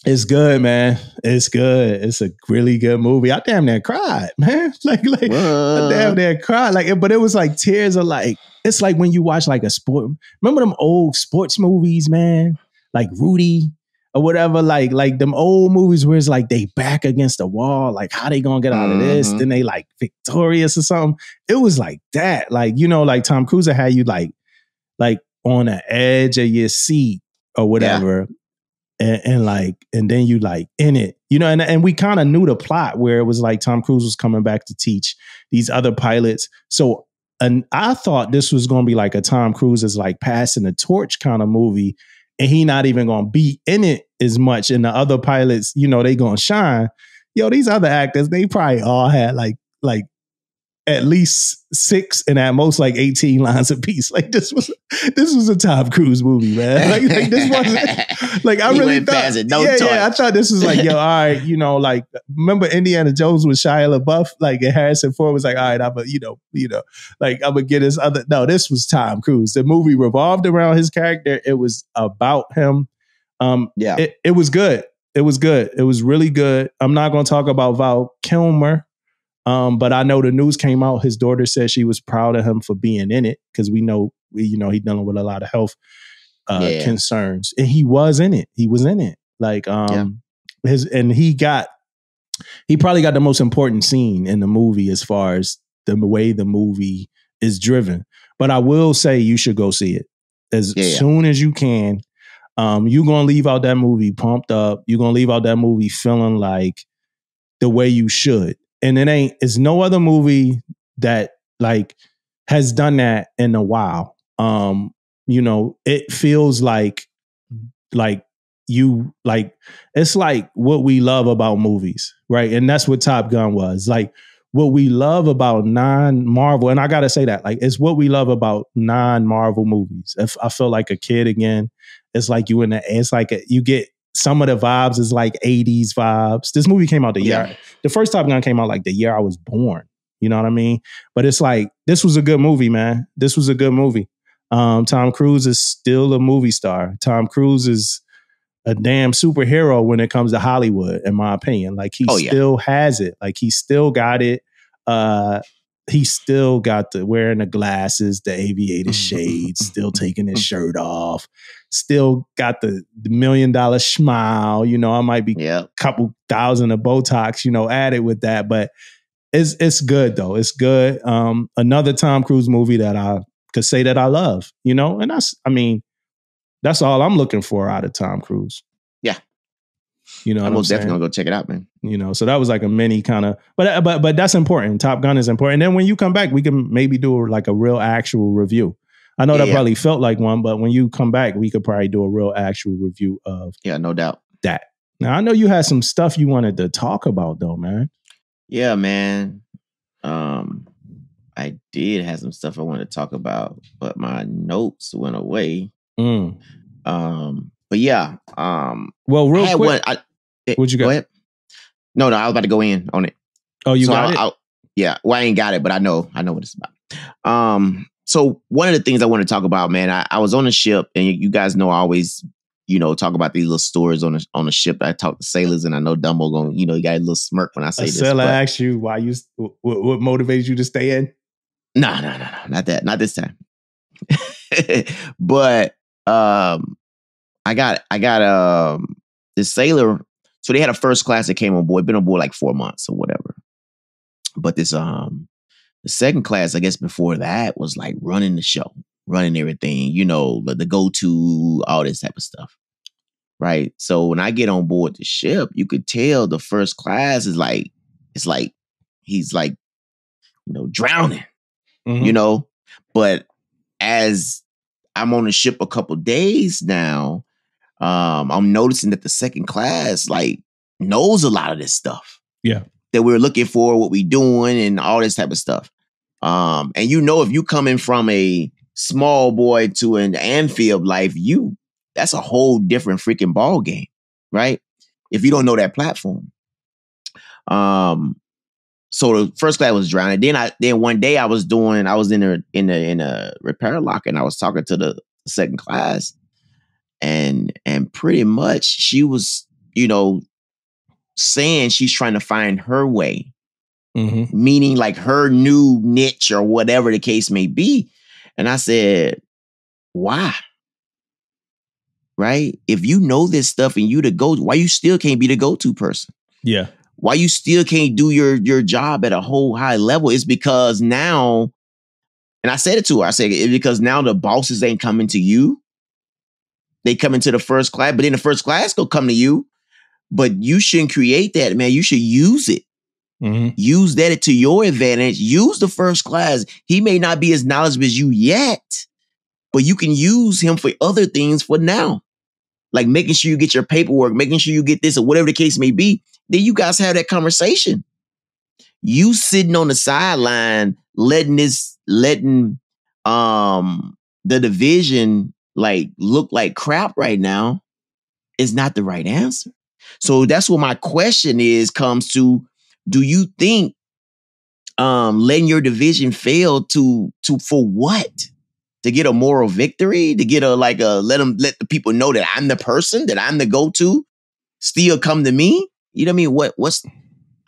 is good, man. It's good. It's a really good movie. I damn near cried, man. Like I damn near cried. Like, but it was like tears of like, it's like when you watch like a sport. Remember them old sports movies, man? Like Rudy or whatever. Like them old movies where it's like they back against the wall. Like how they gonna get out of this? Then they like victorious or something. It was like that. Like, like Tom Cruise had you like on the edge of your seat or whatever. Yeah. And then you like in it, and we kind of knew the plot where it was like Tom Cruise was coming back to teach these other pilots. So, and I thought this was going to be like a Tom Cruise is like passing the torch kind of movie, and he not even going to be in it as much. And the other pilots, they going to shine. Yo, these other actors, they probably all had like at least 6 and at most like 18 lines apiece. Like this was a Tom Cruise movie, man. Like this wasn't like I really thought. I thought this was like, yo, all right, like remember Indiana Jones with Shia LaBeouf, like and Harrison Ford was like, all right, I'm like I'm gonna get this other. No, this was Tom Cruise. The movie revolved around his character. It was about him. It was good. It was good. It was really good. I'm not gonna talk about Val Kilmer. But I know the news came out. His daughter said she was proud of him for being in it because we know, he's dealing with a lot of health concerns, and he was in it. He was in it. Like he probably got the most important scene in the movie as far as the way the movie is driven. But I will say you should go see it as soon as you can. You're gonna leave out that movie pumped up. You're gonna leave out that movie feeling like the way you should. And it's no other movie that like has done that in a while. It feels like you like, it's like what we love about movies, right? And that's what Top Gun was. Like what we love about non-Marvel, and I gotta say that, like it's what we love about non-Marvel movies. If I feel like a kid again, it's like you get some of the vibes is like 80s vibes. This movie came out the first Top Gun came out like the year I was born. You know what I mean? But it's like, this was a good movie, man. This was a good movie. Tom Cruise is still a movie star. Tom Cruise is a damn superhero when it comes to Hollywood, in my opinion. Like he still has it. Like he still got it. He still got the wearing the glasses, the aviator shades, still taking his shirt off, still got the $1 million smile. I might be a couple thousand of Botox, added with that, but it's good though. It's good. Another Tom Cruise movie that I could say that I love, and that's all I'm looking for out of Tom Cruise. Yeah. I'm most definitely gonna go check it out, man. So that was like a mini kind of, but that's important. Top Gun is important. And then when you come back, we can maybe do like a real actual review. I know that probably felt like one, but when you come back, we could probably do a real actual review of no doubt that. Now I know you had some stuff you wanted to talk about though, man. Yeah, man. I did have some stuff I wanted to talk about, but my notes went away. But yeah. Well, real quick. What'd you got? Go ahead. No, I was about to go in on it. Oh, you got it? Well, I ain't got it, but I know what it's about. So one of the things I want to talk about, man, I was on a ship, and you guys know I always, talk about these little stories on the ship. I talk to sailors, and I know Damo going, he got a little smirk when I say this. Sailor asked you why what motivates you to stay in? No, not that, not this time. But I got this sailor. So they had a first class that came on board, been on board like 4 months or whatever. But this the second class, I guess before that, was like running the show, running everything, the go-to, all this type of stuff. Right. So when I get on board the ship, you could tell the first class is like, it's like he's like, drowning, But as I'm on the ship a couple days now, I'm noticing that the second class like knows a lot of this stuff. Yeah. That we're looking for, what we doing, and all this type of stuff. And if you coming from a small boy to an amphibian life, that's a whole different freaking ball game, right? If you don't know that platform. So the first class was drowning. Then one day I was in a repair lock, and I was talking to the second class, and pretty much she was, saying she's trying to find her way, meaning like her new niche or whatever the case may be. And I said, why? Right? If you know this stuff and you the go, why you still can't be the go-to person? Yeah. Why you still can't do your job at a whole high level? It's because now, and I said it to her, I said, it's because now the bosses ain't coming to you. They come into the first class, but then the first class go come to you. But you shouldn't create that, man. You should use it. Use that to your advantage. Use the first class. He may not be as knowledgeable as you yet, but you can use him for other things for now. Like making sure you get your paperwork, making sure you get this or whatever the case may be. Then you guys have that conversation. You sitting on the sideline, letting the division like look like crap right now is not the right answer. So that's what my question comes to. Do you think letting your division fail for what? To get a moral victory? To get let the people know that I'm the person, that I'm the go-to, still come to me? You know what I mean? What's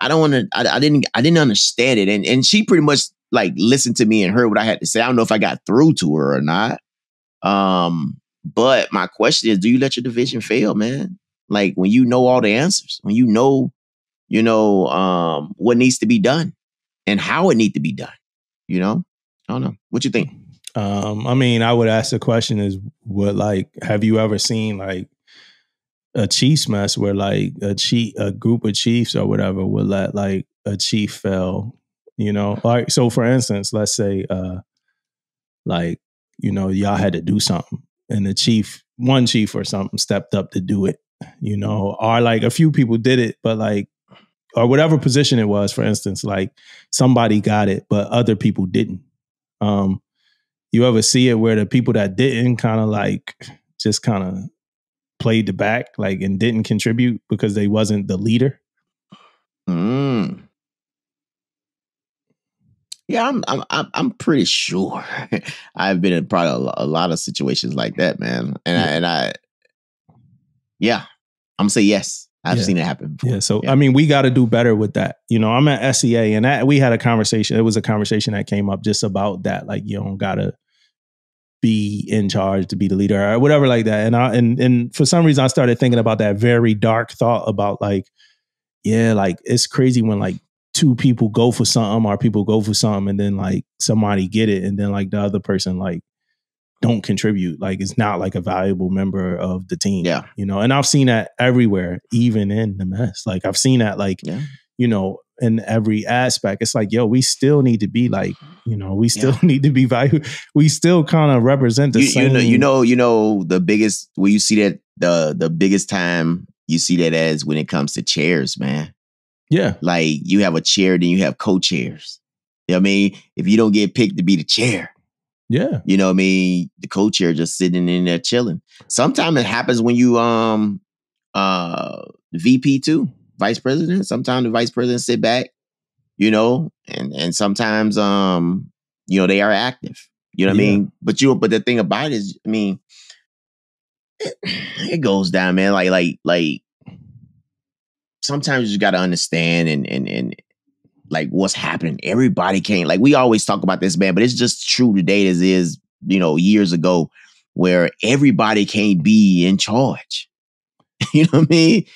I don't want to, I didn't understand it. And she pretty much like listened to me and heard what I had to say. I don't know if I got through to her or not. But my question is, do you let your division fail, man? Like when you know all the answers, when you know, what needs to be done and how it needs to be done, I don't know. What you think? I mean, I would ask the question is, have you ever seen like a Chiefs mess where like a group of Chiefs or whatever would let like a chief fail, Like, so for instance, let's say, y'all had to do something and one chief or something stepped up to do it, or like a few people did it, but like, or whatever position it was, for instance, like somebody got it, but other people didn't. You ever see it where the people that didn't kind of like just kind of played the back, like, and didn't contribute because they wasn't the leader? Yeah, I'm pretty sure. I've been in probably a lot of situations like that, man. And yeah, I'm gonna say yes. I've seen it happen before. Yeah, so I mean, we got to do better with that. I'm at SEA, and we had a conversation. It was a conversation that came up just about that. Like, you don't gotta be in charge to be the leader or whatever like that. And for some reason, I started thinking about that very dark thought about like, yeah, like it's crazy when like two people go for something or people go for something and then like somebody get it and then like the other person like don't contribute. Like it's not like a valuable member of the team. Yeah. And I've seen that everywhere, even in the mess. Like I've seen that like, in every aspect. It's like, yo, we still need to be like, we still need to be valuable. We still kind of represent the same. The biggest, where you see that the biggest time you see that as when it comes to chairs, man. Yeah. Like you have a chair, then you have co-chairs. You know what I mean? If you don't get picked to be the chair. Yeah. You know what I mean? The co-chair just sitting in there chilling. Sometimes it happens when you VP too, vice president. Sometimes the vice president sit back, and sometimes they are active. You know what I mean? But the thing about it is, I mean, it goes down, man. Like sometimes you just gotta understand and like what's happening. Everybody can't, like we always talk about this, man, but it's just true today as is, years ago, where everybody can't be in charge. You know what I mean?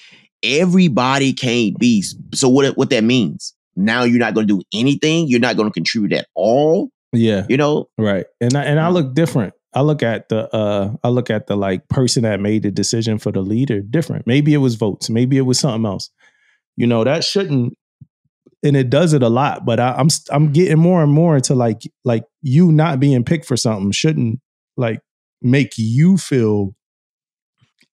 Everybody can't be. So what that means? Now you're not going to do anything. You're not going to contribute at all. Yeah. Right. And I look different. I look at the like person that made the decision for the leader different. Maybe it was votes. Maybe it was something else. That shouldn't, and it does it a lot, but I'm getting more and more into like you not being picked for something shouldn't like make you feel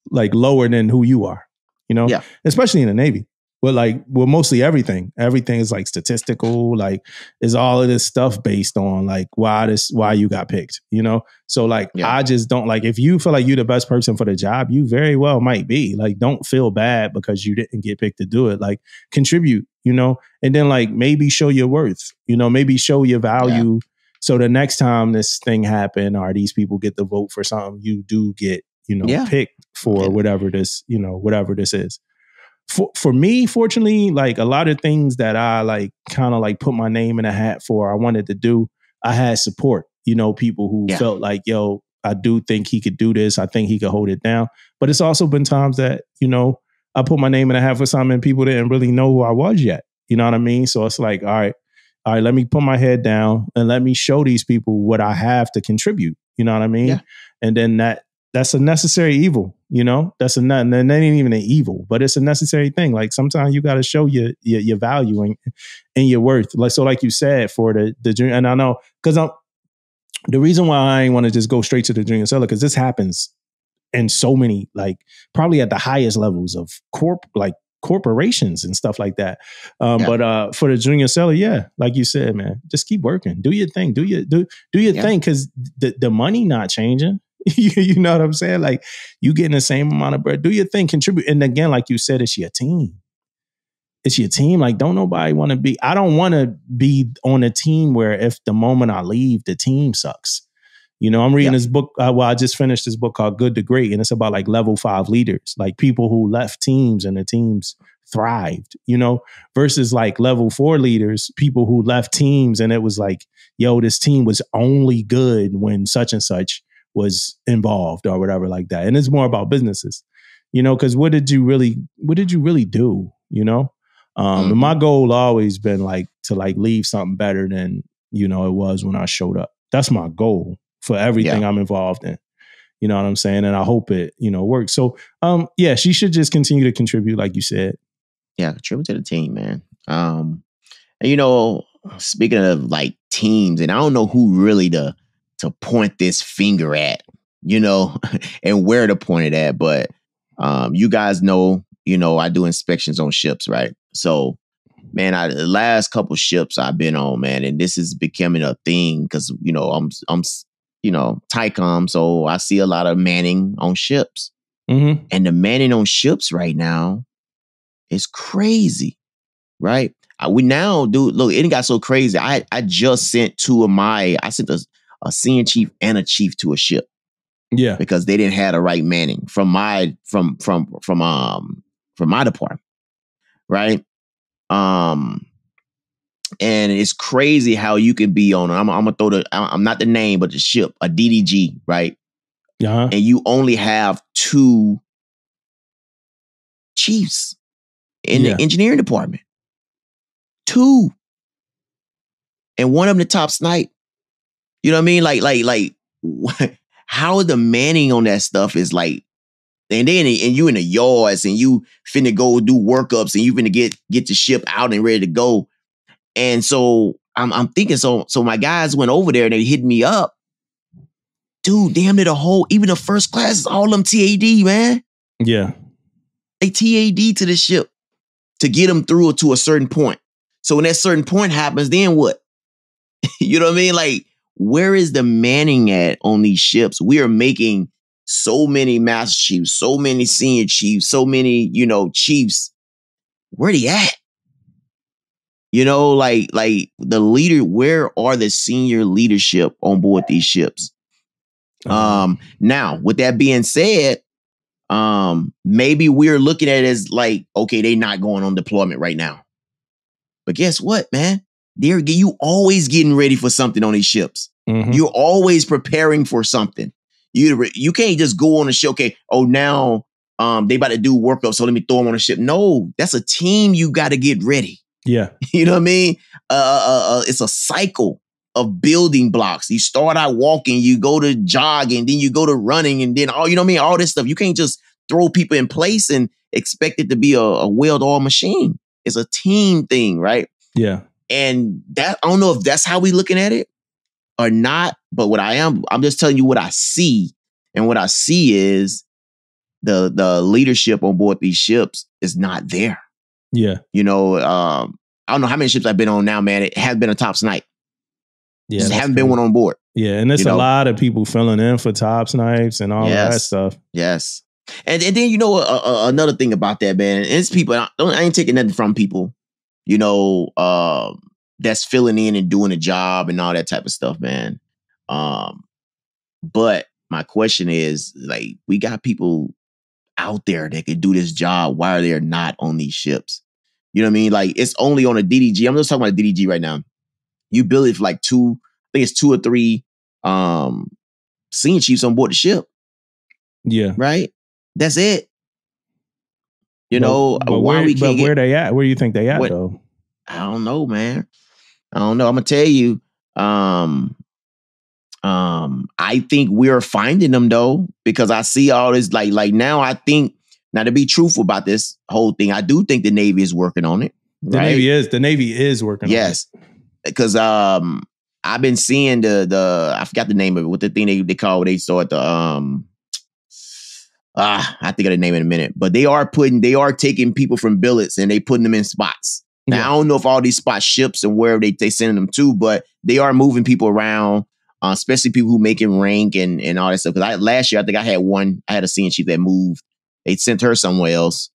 like lower than who you are, you know, especially in the Navy. But like, well, mostly everything is like statistical, like is all of this stuff based on like why you got picked, you know? So like, I just don't like, if you feel like you're the best person for the job, you very well might be. Like, don't feel bad because you didn't get picked to do it. Like, contribute, you know? And then like, maybe show your worth, you know, maybe show your value. So the next time this thing happen or these people get the vote for something, you do get, you know, picked for whatever this, you know, whatever this is. For me, fortunately, like a lot of things that I like kind of like put my name in a hat for, I wanted to do, I had support, you know, people who felt like, yo, I do think he could do this. I think he could hold it down. But it's also been times that, you know, I put my name in a hat for something and people didn't really know who I was yet. You know what I mean? So it's like, all right, let me put my head down and let me show these people what I have to contribute. You know what I mean? Yeah. And then that's a necessary evil, you know, and that ain't even an evil, but it's a necessary thing. Like sometimes you got to show your value and your worth. Like, so like you said, for the junior, and I know, cause the reason why I ain't want to just go straight to the junior seller, cause this happens in so many, like probably at the highest levels of corporations and stuff like that. But for the junior seller, like you said, man, just keep working, do your thing, do your thing. Cause the money not changing. You know what I'm saying? Like you getting the same amount of bread. Do your thing, contribute. And again, like you said, it's your team. It's your team. Like, don't nobody want to be, I don't want to be on a team where if the moment I leave, the team sucks. You know, I'm reading this book. I just finished this book called Good to Great. And it's about like level 5 leaders, like people who left teams and the teams thrived, you know, versus like level 4 leaders, people who left teams and it was like, yo, this team was only good when such and such was involved or whatever like that. And it's more about businesses, you know, because what did you really do, you know? And my goal always been like to like leave something better than, you know, it was when I showed up. That's my goal for everything I'm involved in. You know what I'm saying? And I hope it, you know, works. So she should just continue to contribute, like you said. Yeah, contribute to the team, man. And you know, speaking of like teams, and I don't know who really to point this finger at, you know, and where to point it at. But you guys know, you know, I do inspections on ships, right? So, man, the last couple ships I've been on, man, and this is becoming a thing because, you know, I'm you know, TICOM, so I see a lot of manning on ships. And the manning on ships right now is crazy, right? We now do, look, it got so crazy. I just sent I sent a senior chief and a chief to a ship. Yeah. Because they didn't have the right manning from my department. Right. And it's crazy how you can be on, I'm gonna throw I'm not the name, but the ship, a DDG, right? Yeah. And you only have 2 chiefs in the engineering department. 2. And one of them the top snipe. You know what I mean? Like how the manning on that stuff is like, and you in the yards and you finna go do workups and you finna get the ship out and ready to go. And so I'm thinking, so my guys went over there and they hit me up. Dude, damn near even the first class is all them TAD, man. Yeah. They TAD to the ship to get them through to a certain point. So when that certain point happens, then what? You know what I mean? Like, where is the manning at on these ships? We are making so many master chiefs, so many senior chiefs, so many, you know, chiefs. Where they at? You know, like the leader, where are the senior leadership on board these ships? Now, with that being said, maybe we're looking at it as like, okay, they're not going on deployment right now. But guess what, man? You always getting ready for something on these ships. You're always preparing for something. You can't just go on a ship. Okay, now they about to do workup, so let me throw them on a ship. No, that's a team. You got to get ready. Yeah, you know what I mean. It's a cycle of building blocks. You start out walking, you go to jogging, then you go to running, and then you know what I mean. All this stuff. You can't just throw people in place and expect it to be a well-oiled machine. It's a team thing, right? Yeah. And that, I don't know if that's how we looking at it or not, but I'm just telling you what I see. And what I see is the leadership on board these ships is not there. Yeah. You know, I don't know how many ships I've been on now, man. It has been a top snipe. Yeah, just haven't been one on board. Yeah, and there's a lot of people filling in for top snipes and all of that stuff. Yes. And then, you know, another thing about that, man, it's people, I ain't taking nothing from people, you know, that's filling in and doing a job and all that type of stuff, man. But my question is, like, we got people out there that can do this job. Why are they not on these ships? You know what I mean? Like, it's only on a DDG. I'm just talking about a DDG right now. You build it for like I think it's 2 or 3 senior chiefs on board the ship. Yeah. Right? That's it. You know, where they at? Where do you think they at, though? I don't know, man. I don't know. I'm gonna tell you. I think we're finding them though, because I see all this like now. I think now, to be truthful about this whole thing, I do think the Navy is working on it. Right? The Navy is working on it. Yes. Because I've been seeing the I forgot the name of it. What the thing they call what they saw at the I think of the name in a minute. But they are taking people from billets and they putting them in spots. Now, I don't know if all these spots ships and where they sending them to, but they are moving people around, especially people who making rank and all that stuff. Because last year I think I had a senior chief that moved. They sent her somewhere else.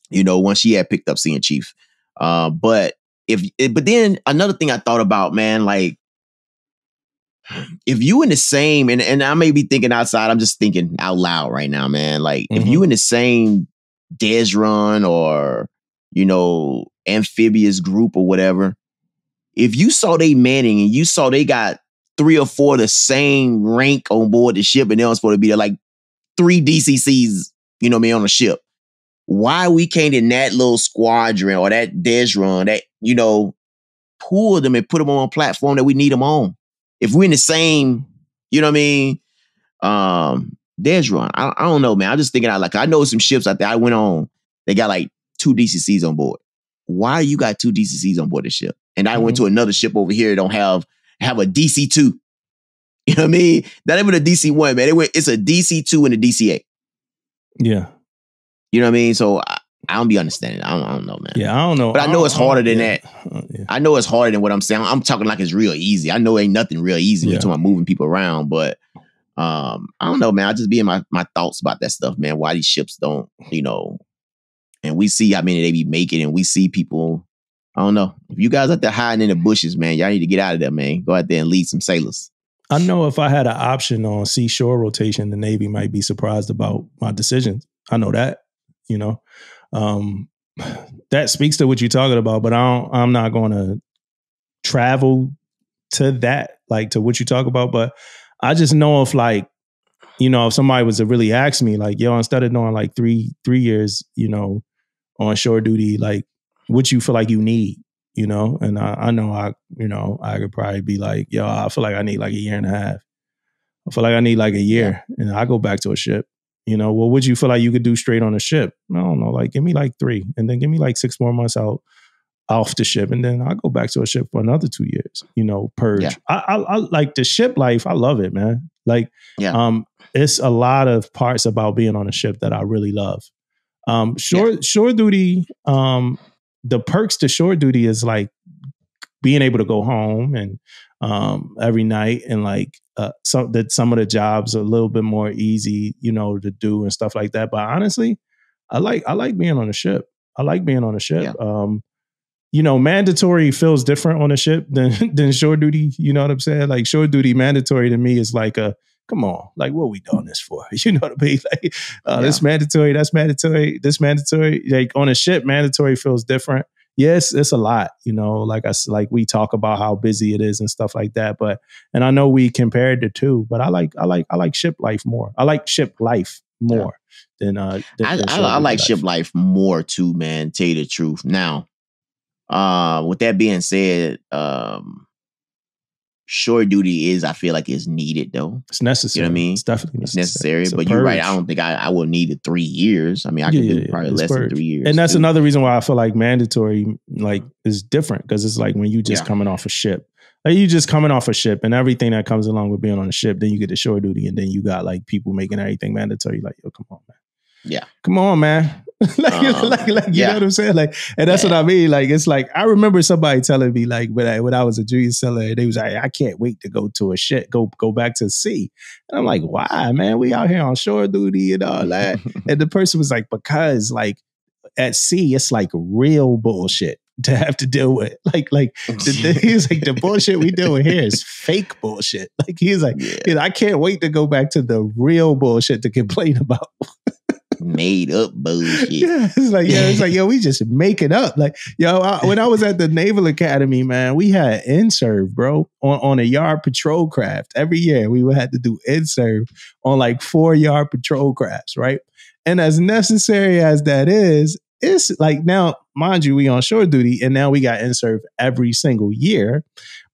You know, once she had picked up senior chief. But then another thing I thought about, man, like, if you in the same, and I may be thinking outside, I'm just thinking out loud right now, man. Like, if you in the same Desrun or, you know, amphibious group or whatever, if you saw they manning and you saw they got 3 or 4 of the same rank on board the ship and they were supposed to be there, like 3 DCCs, you know what I mean, on the ship, why we can't in that little squadron or that Desrun that, you know, pull them and put them on a platform that we need them on? If we're in the same, you know what I mean, Desrun, I don't know, man. I'm just thinking out like, I know some ships out there I went on, they got like 2 DCCs on board. Why you got 2 DCCs on board the ship? And I went to another ship over here that don't have a DC2. You know what I mean? Not even a DC1, man. It's a DC2 and a DC8. Yeah. You know what I mean? So I don't be understanding. I don't know, man. Yeah, I don't know. But I know it's harder than that. Yeah. I know it's harder than what I'm saying. I'm talking like it's real easy. I know ain't nothing real easy when you're talking about moving people around. But I don't know, man. I just be in my thoughts about that stuff, man. Why these ships don't, you know, and we see how many they be making, and we see people. I don't know. If you guys out there hiding in the bushes, man, y'all need to get out of there, man. Go out there and lead some sailors. I know if I had an option on seashore rotation, the Navy might be surprised about my decisions. I know that, you know. That speaks to what you're talking about, but I'm not going to travel to that, like to what you talk about. But I just know if, like, you know, if somebody was to really ask me, like, yo, instead of doing like three years, you know, on shore duty, like, what you feel like you need, you know? And I know I could probably be like, yo, I feel like I need like 1.5 years. I feel like I need like a year, and I go back to a ship. You know, well, would you feel like you could do straight on a ship? I don't know, like, give me like 3, and then give me like 6 more months out off the ship, and then I'll go back to a ship for another 2 years, you know, purge. Yeah. I like the ship life. I love it, man. Like, it's a lot of parts about being on a ship that I really love. Shore duty, the perks to shore duty is like being able to go home and every night, and like some of the jobs are a little bit more easy, you know, to do and stuff like that. But honestly, I like being on a ship. I like being on a ship. Yeah. You know, mandatory feels different on a ship than shore duty. You know what I'm saying? Like, shore duty mandatory to me is like come on, like, what are we doing this for? You know what I mean? Like, this mandatory, that's mandatory, this mandatory. Like, on a ship, mandatory feels different. Yes, it's a lot, you know, like we talk about how busy it is and stuff like that. But, and I know we compared the two, but I like ship life more. I like ship life more than I like ship life more too, man. Tell you the truth. Now, with that being said, shore duty I feel like is needed though. It's necessary. You know what I mean? It's definitely necessary. But you're right. I don't think I will need it 3 years. I mean, I can do probably less than 3 years. And that's another reason why I feel like mandatory like is different, because it's like when you just coming off a ship. Like, you just coming off a ship and everything that comes along with being on a ship, then you get the shore duty, and then you got like people making everything mandatory. Like, yo, come on, man. Yeah. Come on, man. You know what I'm saying? Like, and that's what I mean. Like, it's like, I remember somebody telling me, like, when I was a junior seller, they was like, I can't wait to go to go back to sea. And I'm like, why, man? We out here on shore duty and all that. And the person was like, because like at sea, it's like real bullshit to have to deal with. He's like, the bullshit we deal with here is fake bullshit. Like, he's like, I can't wait to go back to the real bullshit to complain about. Made up bullshit. It's like, yo, we just make it up. Like, yo, when I was at the Naval Academy, man, we had in-serve, bro, on a yard patrol craft. Every year we would have to do in-serve on like 4-yard patrol crafts, right? And as necessary as that is, it's like, now, mind you, we on shore duty, and now we got in-serve every single year.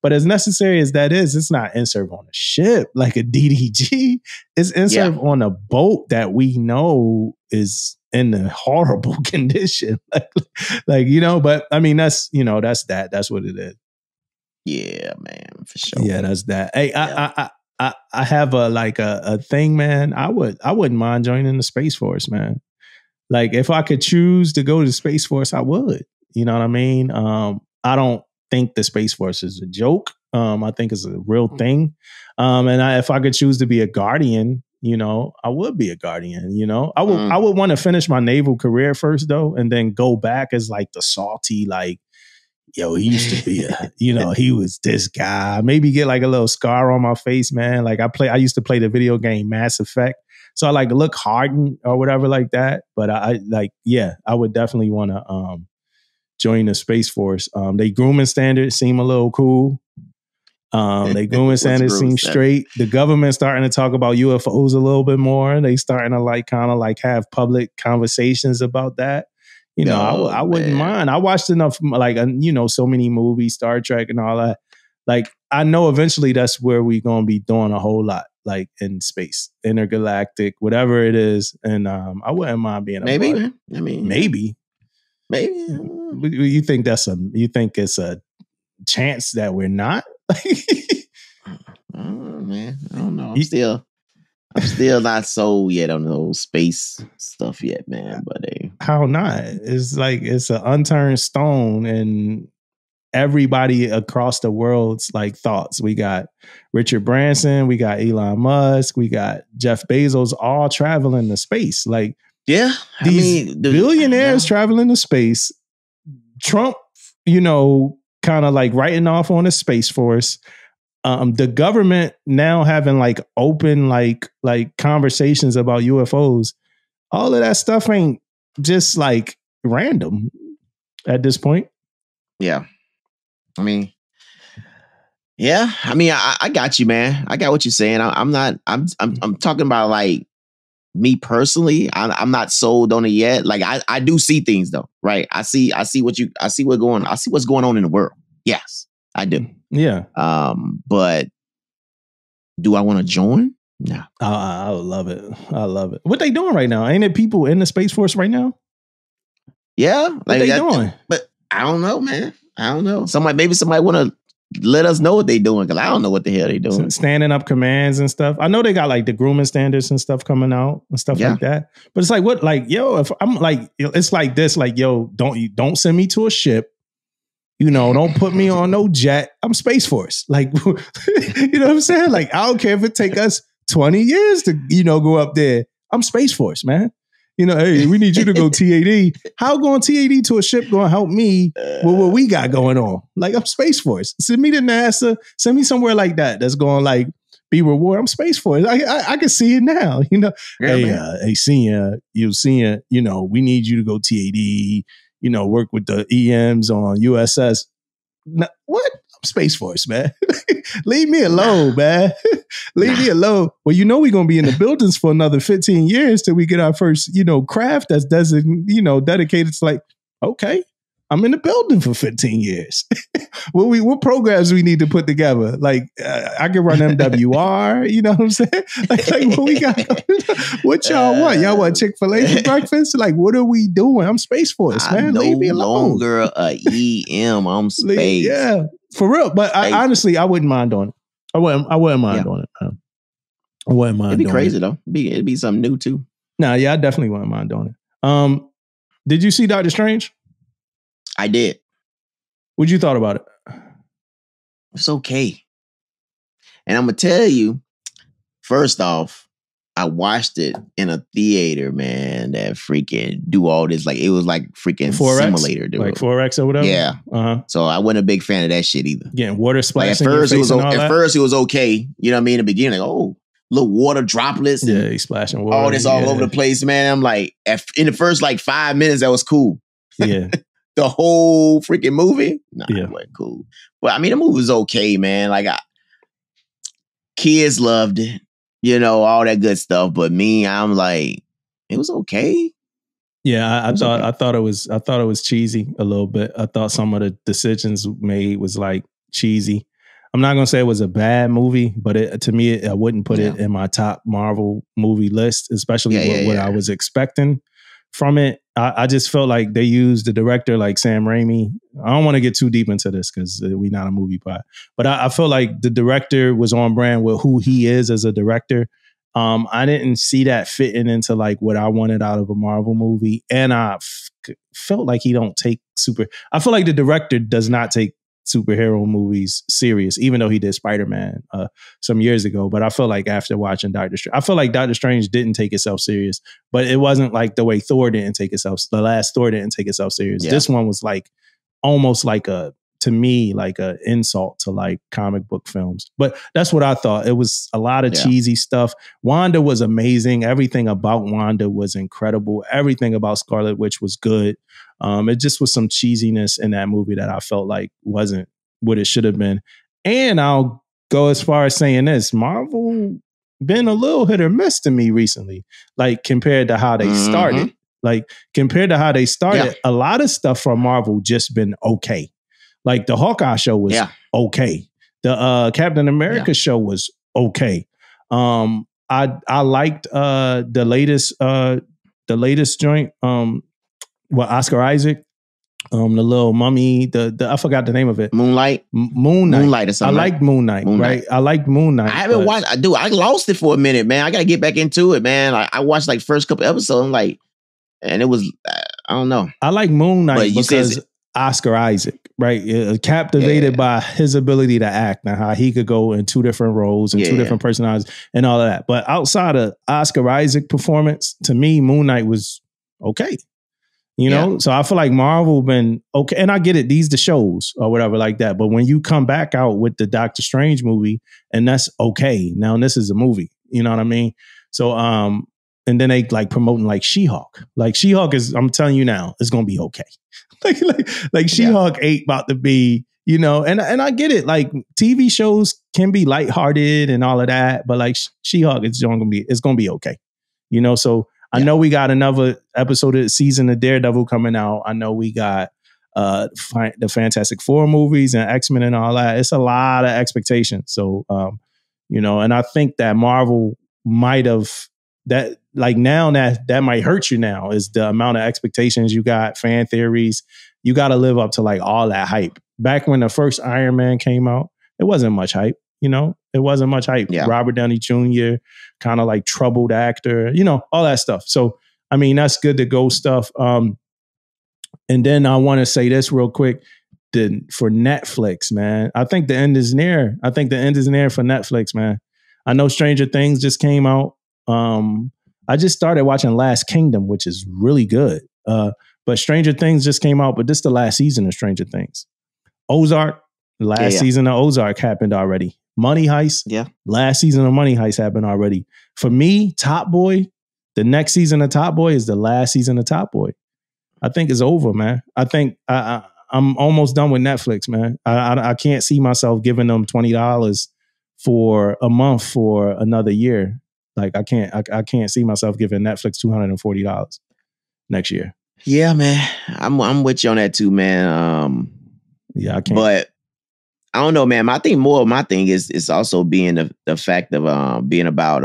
But as necessary as that is, it's not in-serve on a ship like a DDG. It's in-serve on a boat that we know is in a horrible condition. like, you know, but I mean, that's what it is. Yeah, man, for sure. Yeah, that's that. Hey, I have a thing, man. I wouldn't mind joining the Space Force, man. Like, if I could choose to go to the Space Force, I would. You know what I mean? I don't think the Space Force is a joke. I think it's a real thing. If I could choose to be a guardian, you know, I would be a guardian. You know, I would want to finish my naval career first, though, and then go back as like the salty, like, yo, he used to be he was this guy. Maybe get like a little scar on my face, man. Like, I used to play the video game Mass Effect. So I like look hardened or whatever like that. But I would definitely want to join the Space Force. They grooming standards seem a little cool. They grooming standards seem straight. The government's starting to talk about UFOs a little bit more. They starting to like kind of like have public conversations about that. You know, I wouldn't mind. I watched enough, like, so many movies, Star Trek and all that. Like, I know eventually that's where we're going to be doing a whole lot, like in space, intergalactic, whatever it is. And I wouldn't mind being a part. I mean, maybe. You think it's a chance that we're not? Man, I don't know. I'm still not sold yet on those space stuff yet, man. But how not? It's like it's an unturned stone, and everybody across the world's like thoughts. We got Richard Branson, we got Elon Musk, we got Jeff Bezos, all traveling to space. Like, these billionaires traveling to space. Trump, kind of like writing off on the Space Force. The government now having like open like conversations about UFOs. All of that stuff ain't just like random at this point. Yeah. I mean, I got you, man. I got what you're saying. I'm talking about like me personally. I'm not sold on it yet. Like I do see things though, right? I see what's going on in the world. Yes, I do. Yeah. But do I want to join? No. I love it. I love it. What they doing right now? Ain't it people in the Space Force right now? Yeah. What they doing? But I don't know, man. I don't know. Maybe somebody want to let us know what they doing, because I don't know what the hell they doing. Standing up commands and stuff. I know they got like the grooming standards and stuff coming out and stuff like that. But it's like, what, like, yo, if I'm like, it's like this, like, yo, don't send me to a ship. Don't put me on no jet. I'm Space Force. Like, you know what I'm saying? Like, I don't care if it take us 20 years to, go up there. I'm Space Force, man. Hey, we need you to go TAD. How going TAD to a ship going to help me with what we got going on? Like, I'm Space Force. Send me to NASA. Send me somewhere like that that's going to like be rewarded. I'm Space Force. I can see it now. Hey, senior, we need you to go TAD. Work with the EMs on USS. What? I'm Space Force, man. Leave me alone, man. Leave me alone. Well, we're going to be in the buildings for another 15 years till we get our first, craft that's dedicated to like, okay, I'm in the building for 15 years. What programs we need to put together? Like, I can run MWR, you know what I'm saying? Like what we got? What y'all want? Y'all want Chick-fil-A for breakfast? Like, what are we doing? I'm Space Force, man. Leave me alone. No longer a EM. I'm space. Yeah, for real. But honestly, I wouldn't mind doing it. I wouldn't mind doing it, man. I wouldn't mind. It'd be crazy though. It'd be something new too. Nah, yeah, I definitely wouldn't mind doing it. Did you see Doctor Strange? I did. What'd you thought about it? It's okay. And I'm gonna tell you, first off, I watched it in a theater, man, that freaking do all this. Like, it was like freaking 4X? simulator, dude. Like 4X or whatever? Yeah. So I wasn't a big fan of that shit either. Getting water Like, splashing your face and all that? At first, it was okay. You know what I mean? In the beginning, like, oh, little water droplets. And yeah, he's splashing water. all this all over the place, man. I'm like, in the first like 5 minutes, that was cool. Yeah. The whole freaking movie? Nah, Yeah. it wasn't cool. But I mean, the movie was okay, man. Like, kids loved it. You know, all that good stuff. But me, I'm like, it was okay. Yeah, I thought it was cheesy a little bit. I thought some of the decisions made was like cheesy. I'm not gonna say it was a bad movie, but to me, I wouldn't put it in my top Marvel movie list, especially what I was expecting from it. I just felt like they used the director like Sam Raimi. I don't want to get too deep into this because we're not a movie pod, but I feel like the director was on brand with who he is as a director. I didn't see that fitting into like what I wanted out of a Marvel movie, and I felt like he don't take I feel like the director does not take superhero movies serious, even though he did Spider-Man some years ago. But I feel like after watching Doctor Strange, I feel like Doctor Strange didn't take itself serious, but it wasn't like the way Thor didn't take itself. The last Thor didn't take itself serious. Yeah. This one was like almost like to me, like a insult to like comic book films. But that's what I thought. It was a lot of cheesy stuff. Wanda was amazing. Everything about Wanda was incredible. Everything about Scarlet Witch was good. It just was some cheesiness in that movie that I felt like wasn't what it should have been. And I'll go as far as saying this, Marvel been a little hit or miss to me recently, like compared to how they started. Like compared to how they started, a lot of stuff from Marvel just been okay. Like the Hawkeye show was okay. The Captain America show was okay. I liked the latest joint. Oscar Isaac, the little mummy. The I forgot the name of it. Moon Knight or something. I liked Moon Knight. Right. I liked Moon Knight. I haven't watched. I lost it for a minute, man. I got to get back into it, man. I watched like first couple episodes. I'm like, and it was I don't know. I like Moon Knight because Oscar Isaac, right? Captivated by his ability to act and how he could go in two different roles and two different personalities and all of that. But outside of Oscar Isaac performance, to me, Moon Knight was okay. You know, so I feel like Marvel been okay. And I get it. These the shows or whatever like that. But when you come back out with the Doctor Strange movie and that's okay. Now this is a movie. You know what I mean? So, and then they like promoting like She-Hulk. Like She-Hulk is, I'm telling you now, it's going to be okay. like She-Hulk ain't about to be, you know, and I get it. Like TV shows can be lighthearted and all of that, but like She-Hulk, it's going to be okay. You know, so I know we got another episode of the season of Daredevil coming out. I know we got the Fantastic Four movies and X-Men and all that. It's a lot of expectations. So, you know, and I think that Marvel might have that, like now that might hurt you now is the amount of expectations you got, fan theories. You got to live up to like all that hype. Back when the first Iron Man came out, it wasn't much hype. You know, it wasn't much hype. Yeah. Robert Downey Jr., kind of like troubled actor, you know, all that stuff. So, I mean, that's good to go stuff. And then I want to say this real quick. For Netflix, man, I think the end is near. For Netflix, man. I know Stranger Things just came out. I just started watching Last Kingdom, which is really good. But Stranger Things just came out, but this is the last season of Stranger Things. Ozark, the last season of Ozark happened already. Money Heist, last season of Money Heist happened already. For me, Top Boy, the next season of Top Boy is the last season of Top Boy. I think it's over, man. I think I'm almost done with Netflix, man. I can't see myself giving them $20 for a month for another year. Like I can't see myself giving Netflix $240 next year. Yeah, man. I'm with you on that too, man. Yeah, I can't. But I don't know, man. My thing is also being the fact of being about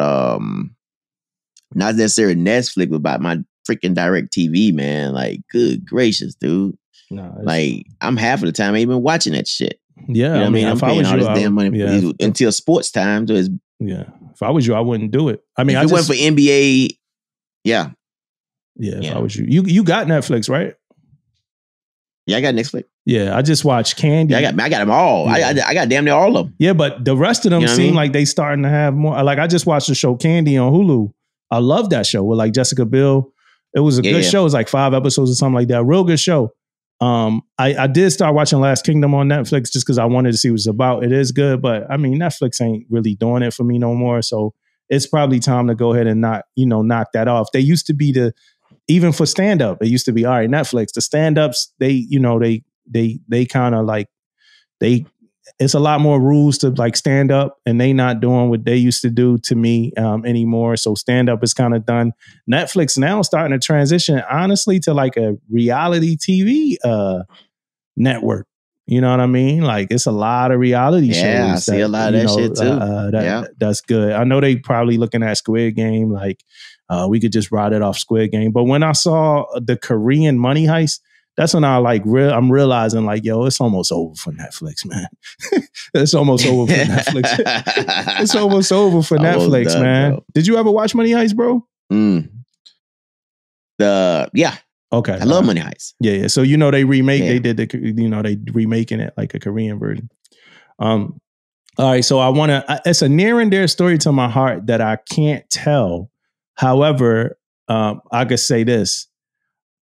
not necessarily Netflix, but about my freaking direct TV, man. Like, good gracious, dude. No, like I'm half of the time I ain't even watching that shit. Yeah, you know what I mean? I'm paying all this damn money until sports time. If I was you, I wouldn't do it. I mean, if it went for NBA Yeah. Yeah, if I was you. You got Netflix, right? Yeah, I got Netflix. Yeah, I just watched Candy. Yeah, I got them all. Yeah. I got damn near all of them. Yeah, but the rest of them seem like they starting to have more. Like I just watched the show Candy on Hulu. I love that show with like Jessica Biel. It was a good show. It was like 5 episodes or something like that. Real good show. I did start watching Last Kingdom on Netflix just because I wanted to see what it's about. It is good, but I mean Netflix ain't really doing it for me no more. So it's probably time to go ahead and knock that off. They used to be even for stand-up, it used to be, all right, Netflix, the stand-ups, they kind of like, it's a lot more rules to like stand up, and they not doing what they used to do to me anymore. So stand up is kind of done. Netflix now starting to transition, honestly, to like a reality TV network. You know what I mean? Like it's a lot of reality shows. Yeah, I see a lot of that shit too. That's good. I know they probably looking at Squid Game. Like we could just ride it off Squid Game. But when I saw the Korean Money Heist, that's when I'm realizing like, yo, it's almost over for Netflix, man. It's almost over for Netflix. It's almost over for Netflix, done, man. Bro. Did you ever watch Money Heist, bro? Yeah. Okay. I love Money Heist. Yeah. So they remake. Yeah. They did they remaking it like a Korean version. All right. So it's a near and dear story to my heart that I can't tell. However, I could say this: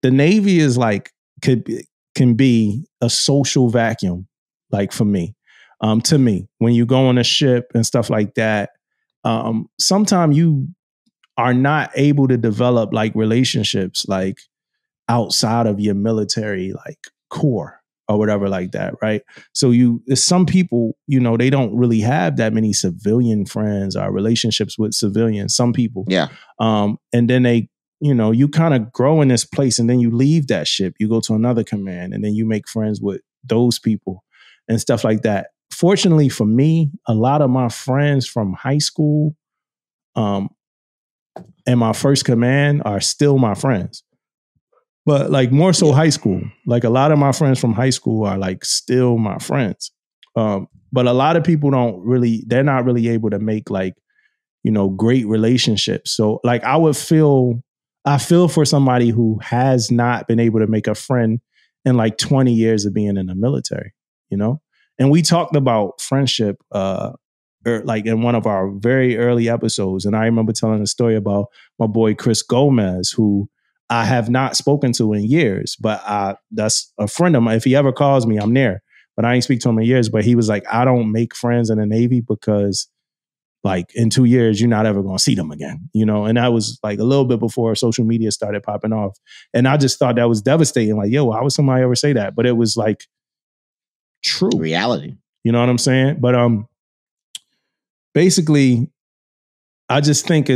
the Navy is like can be a social vacuum, like for me. To me, when you go on a ship and stuff like that, sometimes you are not able to develop like relationships like outside of your military like core or whatever like that, right? So some people, they don't really have that many civilian friends or relationships with civilians. Some people, yeah, and then they. You kind of grow in this place and then you leave that ship. You go to another command and then you make friends with those people and stuff like that. Fortunately for me, a lot of my friends from high school and my first command are still my friends. But like more so high school. Like a lot of my friends from high school are like still my friends. But a lot of people they're not really able to make like, great relationships. So like I feel for somebody who has not been able to make a friend in like 20 years of being in the military, And we talked about friendship like in one of our very early episodes. And I remember telling a story about my boy, Chris Gomez, who I have not spoken to in years, but that's a friend of mine. If he ever calls me, I'm there, but I ain't speak to him in years. But he was like, I don't make friends in the Navy because like in 2 years, you're not ever going to see them again, And that was like a little bit before social media started popping off. And I just thought that was devastating. Like, yo, how would somebody ever say that? But it was like true reality. You know what I'm saying? But basically, I just think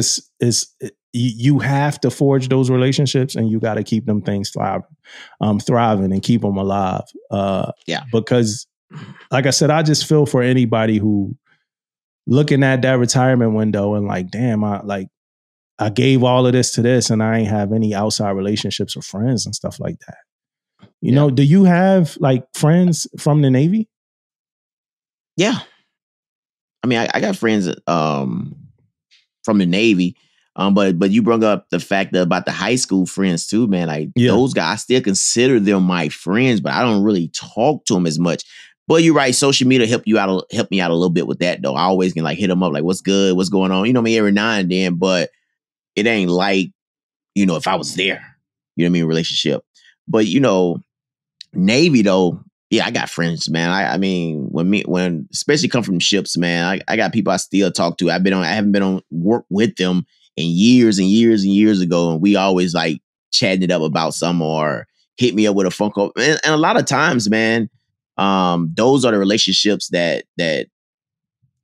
you have to forge those relationships and you got to keep them things thriving and keep them alive. Because like I said, I just feel for anybody who looking at that retirement window and like, damn, I gave all of this to this and I ain't have any outside relationships or friends and stuff like that. You know, do you have like friends from the Navy? Yeah. I mean, I got friends from the Navy. But you brought up the fact about the high school friends too, man. Like those guys, I still consider them my friends, but I don't really talk to them as much. But you're right. Social media help me out a little bit with that, though. I always can like hit them up, like, "What's good? What's going on?" Me every now and then. But it ain't like if I was there. You know what I mean? Relationship. But Navy though, yeah, I got friends, man. I mean, when especially come from ships, man, I got people I still talk to. I haven't been on work with them in years and years and years ago, and we always like chatting it up about some or hit me up with a phone call. And a lot of times, man. Those are the relationships that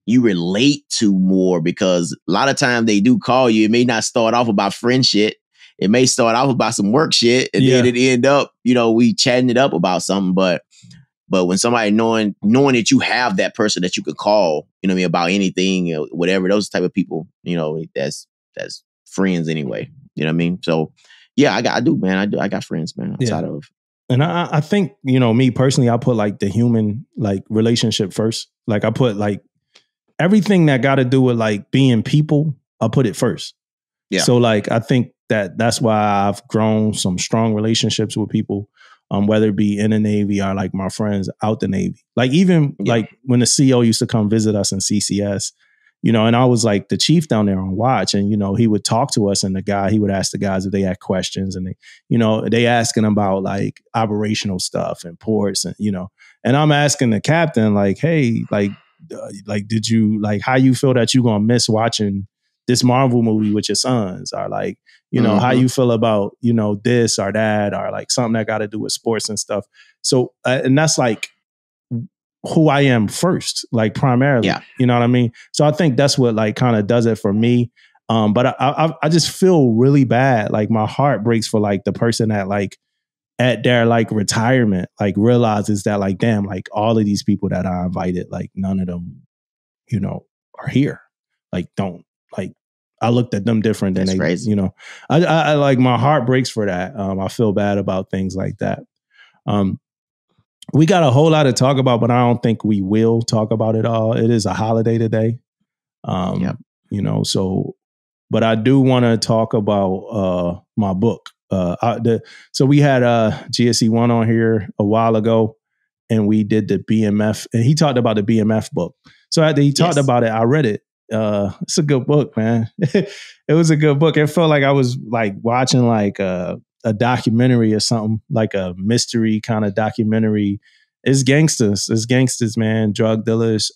you relate to more because a lot of times they do call you. It may not start off about friend shit. It may start off about some work shit and then it end up, we chatting it up about something. But when somebody knowing that you have that person that you could call, about anything or whatever, those type of people, that's friends anyway. You know what I mean? So yeah, I do, man. I got friends, man, outside of. And I think, me personally, I put like the human like relationship first. Like I put like everything that got to do with like being people, I'll put it first. Yeah. So like, I think that's why I've grown some strong relationships with people, whether it be in the Navy or like my friends out the Navy. Like even like when the CO used to come visit us in CCS, you know, and I was like the chief down there on watch, and you know, he would talk to us, and he would ask the guys if they had questions, and they asking about like operational stuff and ports, and you know, and I'm asking the captain like, hey, like did you like how you feel that you gonna miss watching this Marvel movie with your sons, or like, you know, how you feel about, you know, this or that, or like something that got to do with sports and stuff. So, and that's like who I am first, like primarily, you know what I mean? So I think that's what like kind of does it for me. But I just feel really bad. Like my heart breaks for like the person that like at their like retirement, like realizes that like, damn, like all of these people that I invited, like none of them, you know, are here. Like, don't like, I looked at them different than they, crazy. You know, I like my heart breaks for that. I feel bad about things like that. We got a whole lot to talk about, but I don't think we will talk about it all. It is a holiday today. You know, so, but I do want to talk about my book. So we had GSE1 on here a while ago, and we did the BMF, and he talked about the BMF book. So after he talked about it, I read it. It's a good book, man. It was a good book. It felt like I was like watching like a documentary or something, like a mystery kind of documentary. It's gangsters, man. Drug dealers.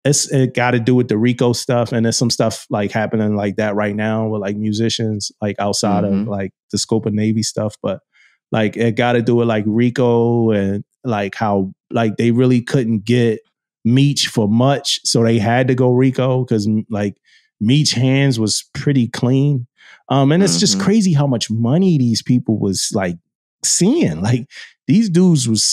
It got to do with the Rico stuff, and there's some stuff like happening like that right now with like musicians, like outside of like the scope of Navy stuff. But like it got to do with like Rico, and like how like they really couldn't get Meech for much, so they had to go Rico because like Meech hands was pretty clean. And it's just crazy how much money these people was like seeing. Like these dudes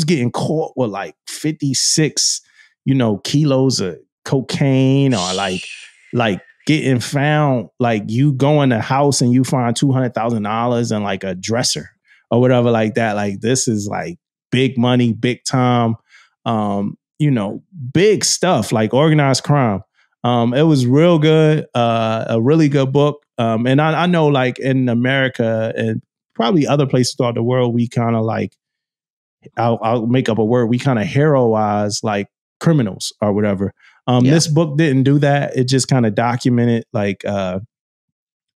getting caught with like 56, you know, kilos of cocaine, or like getting found, like you go in the house and you find $200,000 in like a dresser or whatever like that. Like this is like big money, big time, you know, big stuff, like organized crime. It was real good, a really good book. And I know like in America and probably other places throughout the world, we kind of like, I'll make up a word, we kind of heroize like criminals or whatever. This book didn't do that. It just kind of documented like the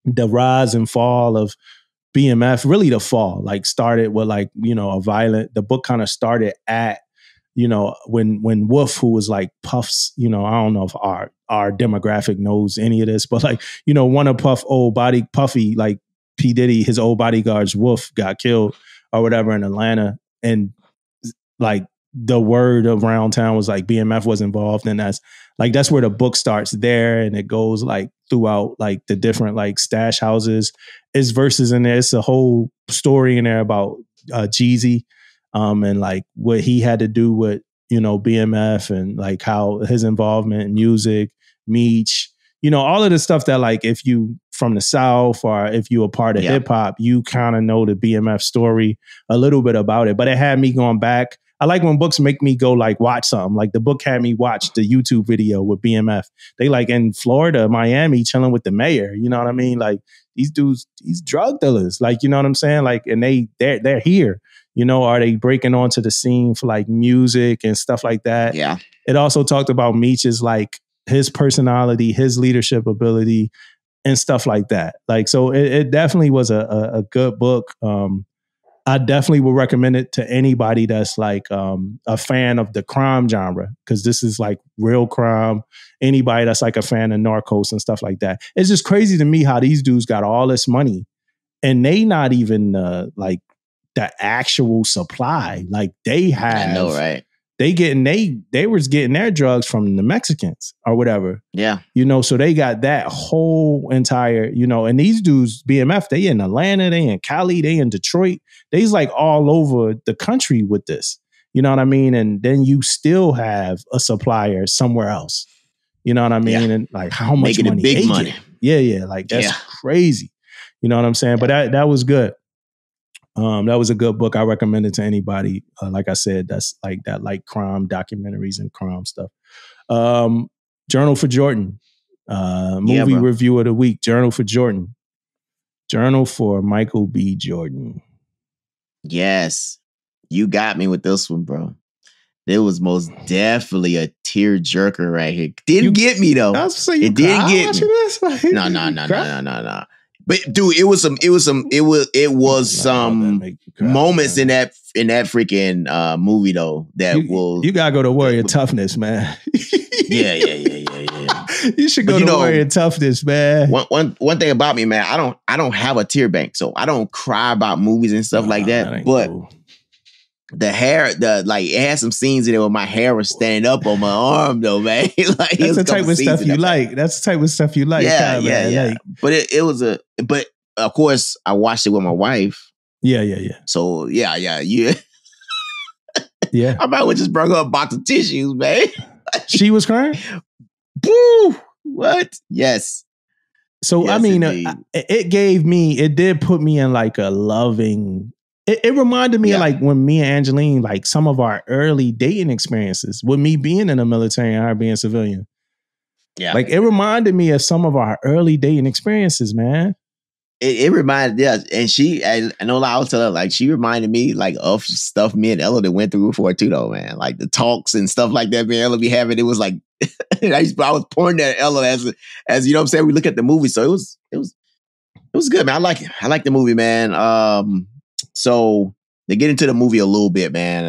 rise and fall of BMF, really the fall, like started with like, you know, the book kind of started at, you know, when Wolf, who was like Puff's, you know, I don't know if our demographic knows any of this, but like, you know, one of Puffy, like P. Diddy, his old bodyguards, Wolf, got killed or whatever in Atlanta. And like the word around town was like BMF was involved. And that's where the book starts there. And it goes like throughout like the different like stash houses. It's verses in there. It's a whole story in there about Jeezy. And like what he had to do with, you know, BMF, and like how his involvement in music, Meech, you know, all of the stuff that like if you from the South or if you a part of hip hop, you kind of know the BMF story, a little bit about it. But it had me going back. I like when books make me go like watch something. Like the book had me watch the YouTube video with BMF. They like in Florida, Miami, chilling with the mayor. You know what I mean? Like these dudes, these drug dealers. Like, you know what I'm saying? Like, and they're here. You know, are they breaking onto the scene for like music and stuff like that? Yeah. It also talked about Meech's like his personality, his leadership ability, and stuff like that. Like, so it definitely was a good book. I definitely would recommend it to anybody that's like a fan of the crime genre, because this is like real crime. Anybody that's like a fan of Narcos and stuff like that. It's just crazy to me how these dudes got all this money and they not even like the actual supply. Like they have, I know, right? They was getting their drugs from the Mexicans or whatever. Yeah. You know, so they got that whole entire, you know, and these dudes, BMF, they in Atlanta, they in Cali, they in Detroit. They's like all over the country with this. You know what I mean? And then you still have a supplier somewhere else. You know what I mean? Yeah. And like how much money big they money. Get. Yeah, yeah. Like that's crazy. You know what I'm saying? Yeah. But that was good. That was a good book. I recommend it to anybody. Like I said, that's like that, like crime documentaries and crime stuff. Journal for Jordan. Movie review of the week. Journal for Jordan. Journal for Michael B. Jordan. Yes. You got me with this one, bro. There was most definitely a tear jerker right here. Didn't get me though. It didn't get me. This? No. But dude, it was some moments in that freaking movie though that you gotta go to Warrior Toughness, man. Yeah. You should go to Warrior Toughness, man. One thing about me, man, I don't have a tear bank, so I don't cry about movies and stuff like that. But cool. The hair, it had some scenes in there where my hair was standing up on my arm, though, man. Like, that's the type of stuff you like. That's the type of stuff you like. Yeah. But but of course, I watched it with my wife. Yeah. So yeah. Yeah. I might have just brought her a box of tissues, man. She was crying? Boo! What? Yes. So yes, I mean, it did put me in like a loving. It reminded me of like when me and Angeline, like some of our early dating experiences with me being in the military and her being civilian. Yeah. Like it reminded me of some of our early dating experiences, man. It reminded, and I know I'll tell her, like, she reminded me like of stuff me and Ella that went through before too, though, man. Like the talks and stuff like that, me and Ella be having. It was like I was pouring that Ella as you know what I'm saying. We look at the movie, so it was good, man. I like it. I like the movie, man. So to get into the movie a little bit, man.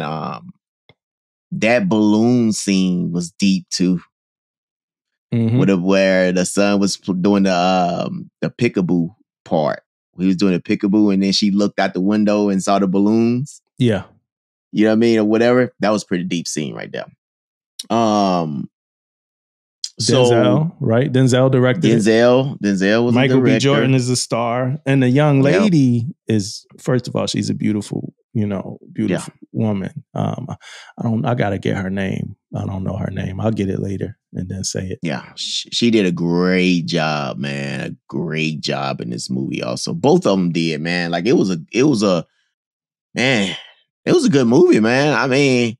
That balloon scene was deep too. Mm-hmm. Where the son was doing the peekaboo part. He was doing a peekaboo, and then she looked out the window and saw the balloons. Yeah, you know what I mean, or whatever. That was a pretty deep scene right there. Denzel, right? Denzel directed. Denzel was Michael B. Jordan is the star, and the young lady is, first of all, she's a beautiful woman. I gotta get her name. I don't know her name. I'll get it later and then say it. Yeah, she did a great job, man. A great job in this movie. Also, both of them did, man. Like it was a good movie, man. I mean,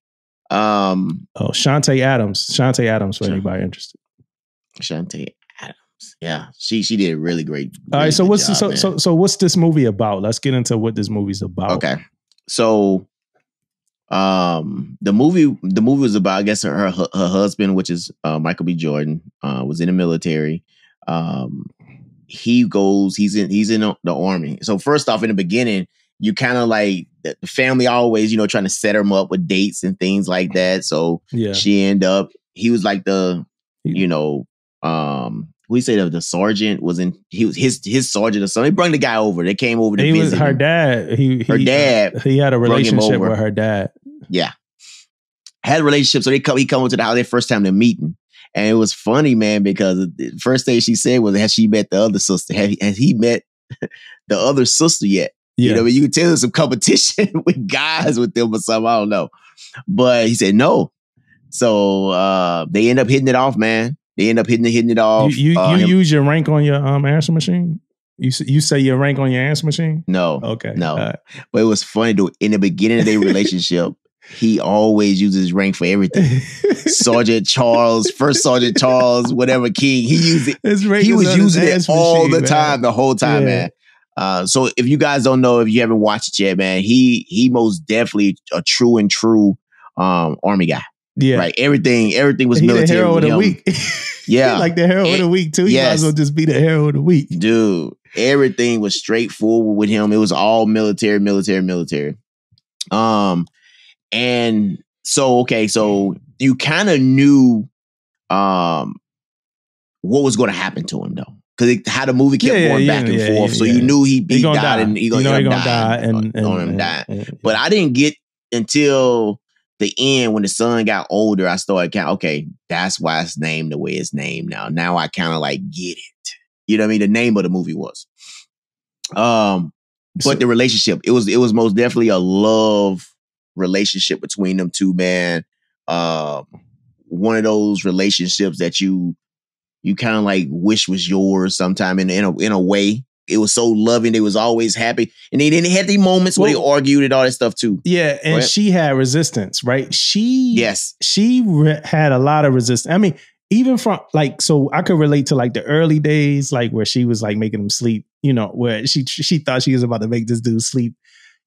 Shantae Adams for anybody interested. Shantae Adams, yeah, she did a really great. All right, so what's this movie about? Let's get into what this movie's about. Okay, so the movie was about, I guess, her husband, which is Michael B. Jordan, was in the military. He's in the army. So first off, in the beginning, you kind of like the family always, trying to set him up with dates and things like that. So she ended up, he was like the, we say that the sergeant was in, he was his sergeant or something. He brought the guy over. They came over to visit. Was her dad. Her dad. He had a relationship with her dad. Yeah. Had a relationship. So he come over to the house their first time they're meeting. And it was funny, man, because the first thing she said was, has she met the other sister? Has he met the other sister yet? Yeah. You can tell there's some competition with guys with them or something. I don't know. But he said no. So they end up hitting it off, man. They end up hitting it off. You use your rank on your answer machine? You say your rank on your answer machine? No. Okay. No. Right. But it was funny, dude. In the beginning of their relationship, he always uses rank for everything. Sergeant Charles, First Sergeant Charles, whatever King. He used it. He was using it all the time, the whole time, man. So if you guys don't know, if you haven't watched it yet, man, he most definitely a true Army guy. Yeah. Right. Everything was military. The hero of the week. Yeah. He like the hero of the week too. You might as well just be the hero of the week. Dude, everything was straightforward with him. It was all military. And so, so you kind of knew what was going to happen to him though. Because how the movie kept going back and forth. So you knew he died and he gonna die. But I didn't get until the end when the son got older, I started okay, that's why it's named the way it's named now. Now I kind of like get it. You know what I mean? The name of the movie was. But the relationship, it was most definitely a love relationship between them two, man. One of those relationships that you kind of like wish was yours sometime in a way. It was so loving. They was always happy. And they had these moments where they argued and all that stuff too. Yeah. And she had resistance, right? She had a lot of resistance. I mean, even from like, so I could relate to like the early days, like where she was like making him sleep, where she thought she was about to make this dude sleep,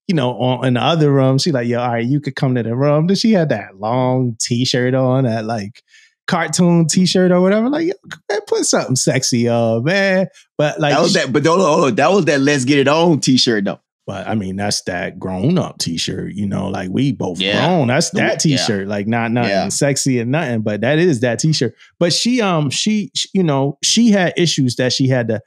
in the other room. She like, yo, all right, you could come to the room. Then she had that long t-shirt on, that like cartoon t-shirt or whatever. Like, yo, man, put something sexy on, man. But like that was that, but hold on, that was that Let's Get It On t-shirt though. But I mean, that's that grown up t-shirt, like we both grown. That's that t-shirt, like not nothing sexy and nothing, but that is that t-shirt. But she had issues that she had to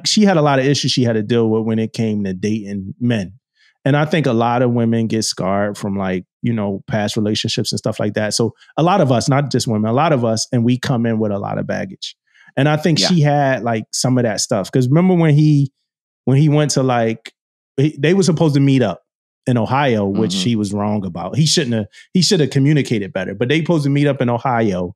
she had a lot of issues she had to deal with when it came to dating men. And I think a lot of women get scarred from past relationships and stuff like that. So a lot of us, not just women, a lot of us, and we come in with a lot of baggage. And I think she had like some of that stuff. Because remember when he went to they were supposed to meet up in Ohio, which he was wrong about. He should have communicated better, but they supposed to meet up in Ohio.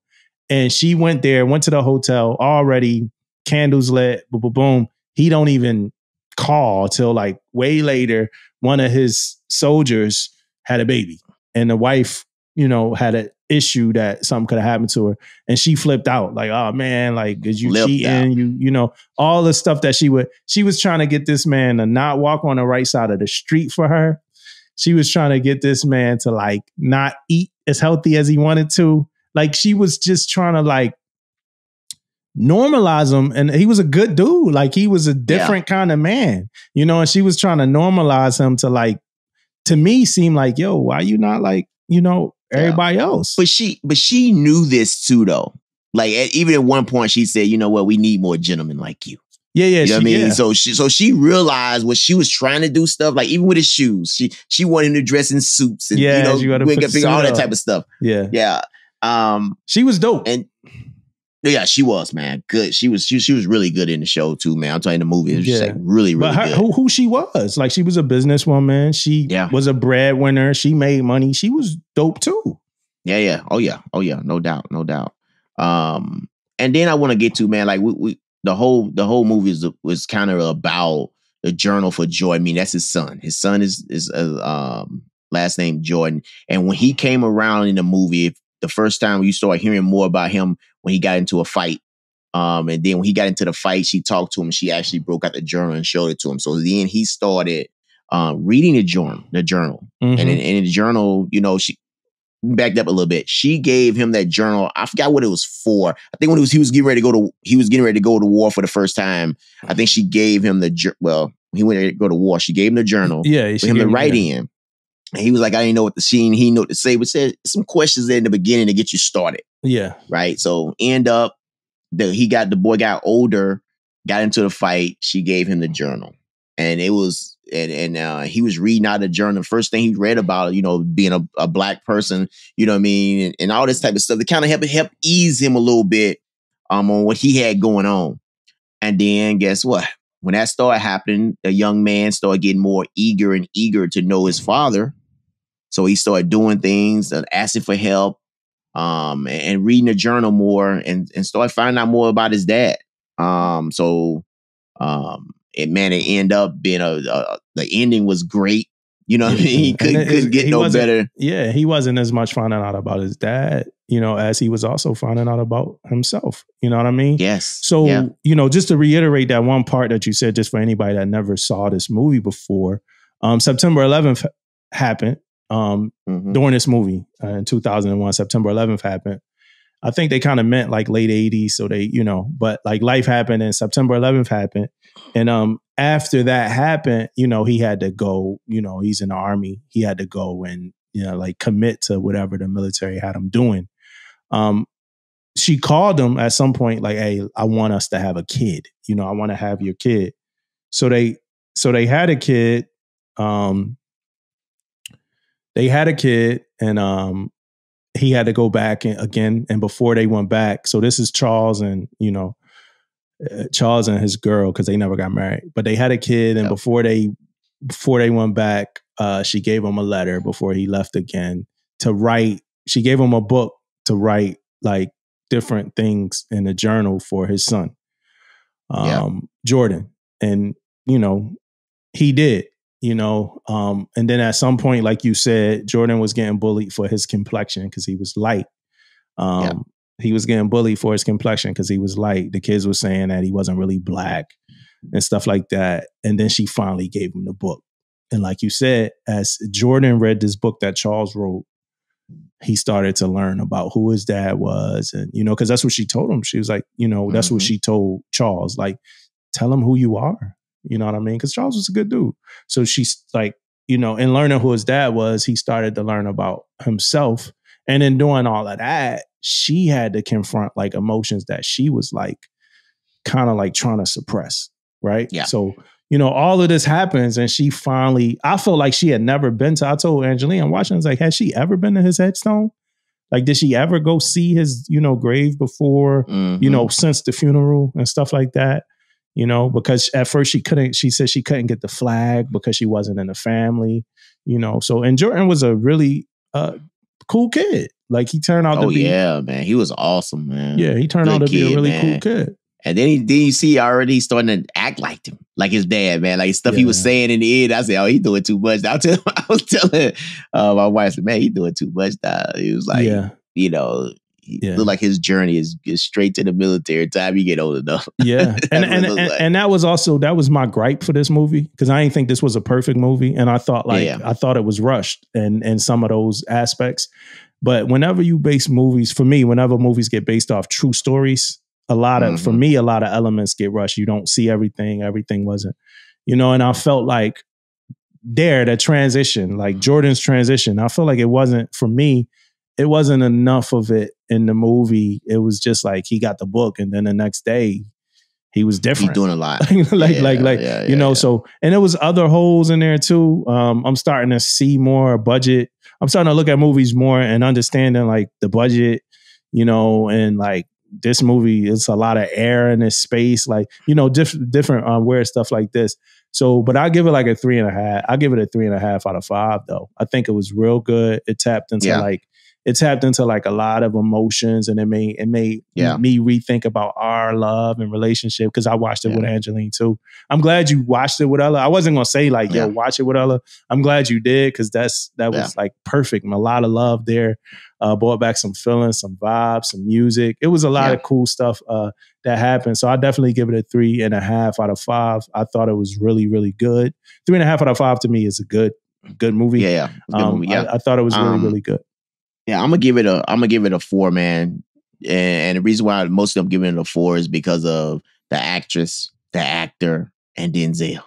And she went to the hotel already, candles lit, boom, boom, boom. He don't even call till like way later. One of his soldiers had a baby and the wife, had an issue that something could have happened to her. And she flipped out like, oh man, like, is you cheating? All the stuff that she was trying to get this man to not walk on the right side of the street for her. She was trying to get this man to like not eat as healthy as he wanted to. Like she was just trying to like normalize him. And he was a good dude. Like he was a different kind of man, and she was trying to normalize him to like, to me seem like, yo, why you not like, everybody else? But she knew this too though. Like even at one point she said, you know what, we need more gentlemen like you. Yeah. You know what I mean? So she realized what she was trying to do stuff, like even with his shoes, she wanted him to dress in suits and all that type of stuff. Yeah. Yeah. She was dope. And yeah, she was, man. Good. She was really good in the show too, man. I'm telling you, the movie is just like really, really good. Who she was. Like she was a businesswoman. She was a breadwinner. She made money. She was dope too. Yeah. Oh yeah. No doubt. And then I want to get to, man, like the whole movie was kind of about the journal for Joy. I mean, that's his son. His son is last name Jordan. And when he came around in the movie, the first time you start hearing more about him when he got into a fight. And then when he got into the fight, she talked to him. She actually broke out the journal and showed it to him. So then he started reading the journal. Mm-hmm. And in the journal, she backed up a little bit. She gave him that journal. I forgot what it was for. I think when he was getting ready to go to war for the first time. I think she gave him he went to go to war. She gave him the journal for him to write in. And he was like, I didn't know what to see, and he didn't know what to say, but said some questions there in the beginning to get you started. Yeah. Right. So the boy got older, got into the fight. She gave him the journal. And it was, and he was reading out of the journal. The first thing he read about, being a black person, you know what I mean? And all this type of stuff to kind of help ease him a little bit on what he had going on. And then guess what? When that started happening, the young man started getting more eager to know his father. So he started doing things, asking for help, and reading the journal more and started finding out more about his dad. It ended up being the ending was great. You know what I mean? He couldn't get no better. Yeah, he wasn't as much finding out about his dad, as he was also finding out about himself. You know what I mean? Yes. So, just to reiterate that one part that you said, just for anybody that never saw this movie before, September 11th happened during this movie in 2001. September 11th happened. I think they kind of meant like late 80s. So they, but like life happened and September 11th happened. And after that happened, he had to go, he's in the army. He had to go and, like commit to whatever the military had him doing. She called him at some point like, hey, I want us to have a kid. I want to have your kid. So they had a kid. They had a kid and he had to go back again. And before they went back, so this is Charles and, Charles and his girl, because they never got married, but they had a kid. And before they went back, she gave him a letter before he left again to write. She gave him a book to write like different things in a journal for his son, Jordan. And, he did. And then at some point, like you said, Jordan was getting bullied for his complexion because he was light. He was getting bullied for his complexion because he was light. The kids were saying that he wasn't really black and stuff like that. And then she finally gave him the book. And like you said, as Jordan read this book that Charles wrote, he started to learn about who his dad was. And, because that's what she told him. She was like, that's what she told Charles. Like, tell him who you are. You know what I mean? Because Charles was a good dude. So she's like, in learning who his dad was, he started to learn about himself. And in doing all of that, she had to confront like emotions that she was like kind of like trying to suppress. Right. Yeah. So, all of this happens and she finally, I feel like she had never been to, I told Angelina, I'm watching, I was like, has she ever been to his headstone? Like, did she ever go see his, grave before, since the funeral and stuff like that? Because at first she said she couldn't get the flag because she wasn't in the family, So, and Jordan was a really cool kid. Like he turned out to be. Oh, yeah, man. He was awesome, man. Yeah, he turned out to be a really cool kid. And then you see already starting to act like him, like his dad, man. Like stuff he was saying in the end. I said, oh, he doing too much. I was telling my wife, man, he doing too much. He was like, he looked like his journey is straight to the military time you get old enough. Yeah. and that was my gripe for this movie, because I didn't think this was a perfect movie. And I thought I thought it was rushed in some of those aspects. But whenever you base movies, for me, whenever movies get based off true stories, a lot of elements get rushed. You don't see everything. Everything wasn't, and I felt like the transition, like Jordan's transition, I feel like it wasn't, for me, it wasn't enough of it in the movie. It was just like he got the book and then the next day he was different. He's doing a lot. So, and there was other holes in there too. I'm starting to see more budget. I'm starting to look at movies more and understanding like the budget, and like, this movie, it's a lot of air in this space, like, different weird stuff like this. So, but I give it like a 3.5. I give it a 3.5 out of 5 though. I think it was real good. It tapped into like a lot of emotions, and it made me rethink about our love and relationship, because I watched it with Angeline too. I'm glad you watched it with Ella. I wasn't gonna say like, yo, watch it with Ella. I'm glad you did, because that was like perfect. A lot of love there. Brought back some feelings, some vibes, some music. It was a lot of cool stuff that happened. So I definitely give it a 3.5 out of 5. I thought it was really, really good. 3.5 out of 5 to me is a good movie. Yeah. Good movie. Yeah. I thought it was really, really good. Yeah, I'm gonna give it a 4, man. And the reason why most of them giving it a 4 is because of the actress, the actor, and Denzel.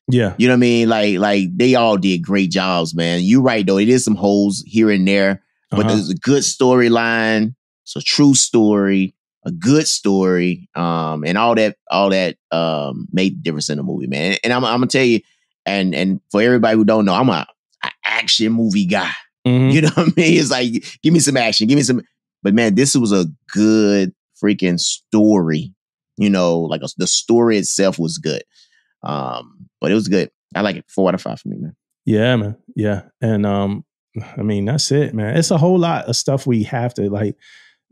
Yeah. You know what I mean? Like they all did great jobs, man. You're right though. It is some holes here and there, but there's a good storyline. It's a true story, a good story. And all that made the difference in the movie, man. And I'm gonna tell you, and for everybody who don't know, I'm an action movie guy. You know what I mean? It's like, give me some action, but man, this was a good freaking story. Like the story itself was good. But it was good. I like it. 4 out of 5 for me, man. Yeah, man. Yeah. And I mean, that's it, man. It's a whole lot of stuff we have to like,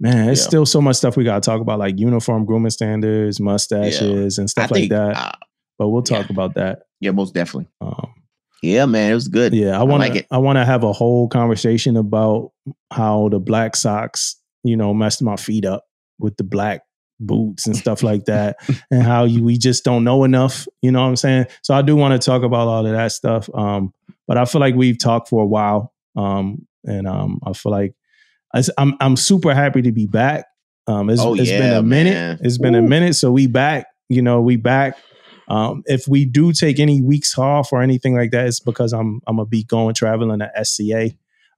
man, it's still so much stuff we got to talk about, like uniform grooming standards, mustaches, and stuff like that. But we'll talk about that. Yeah, most definitely. Yeah, man, it was good. Yeah, I want to have a whole conversation about how the black socks, messed my feet up with the black boots and stuff like that, and how we just don't know enough. You know what I'm saying? So I do want to talk about all of that stuff. But I feel like we've talked for a while, and I feel like I'm super happy to be back. It's been a minute. Man. It's been a minute, so we back. We back. If we do take any weeks off or anything like that, it's because I'm gonna be traveling to SCA.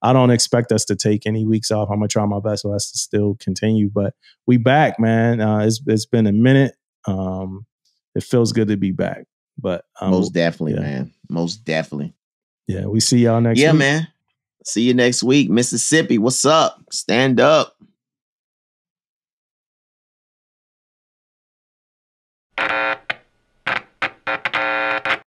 I don't expect us to take any weeks off. I'm gonna try my best for us to still continue, but we back, man. It's been a minute. It feels good to be back, but most definitely, man. Most definitely. Yeah, we see y'all next week. Yeah, man. See you next week. Mississippi, what's up? Stand up.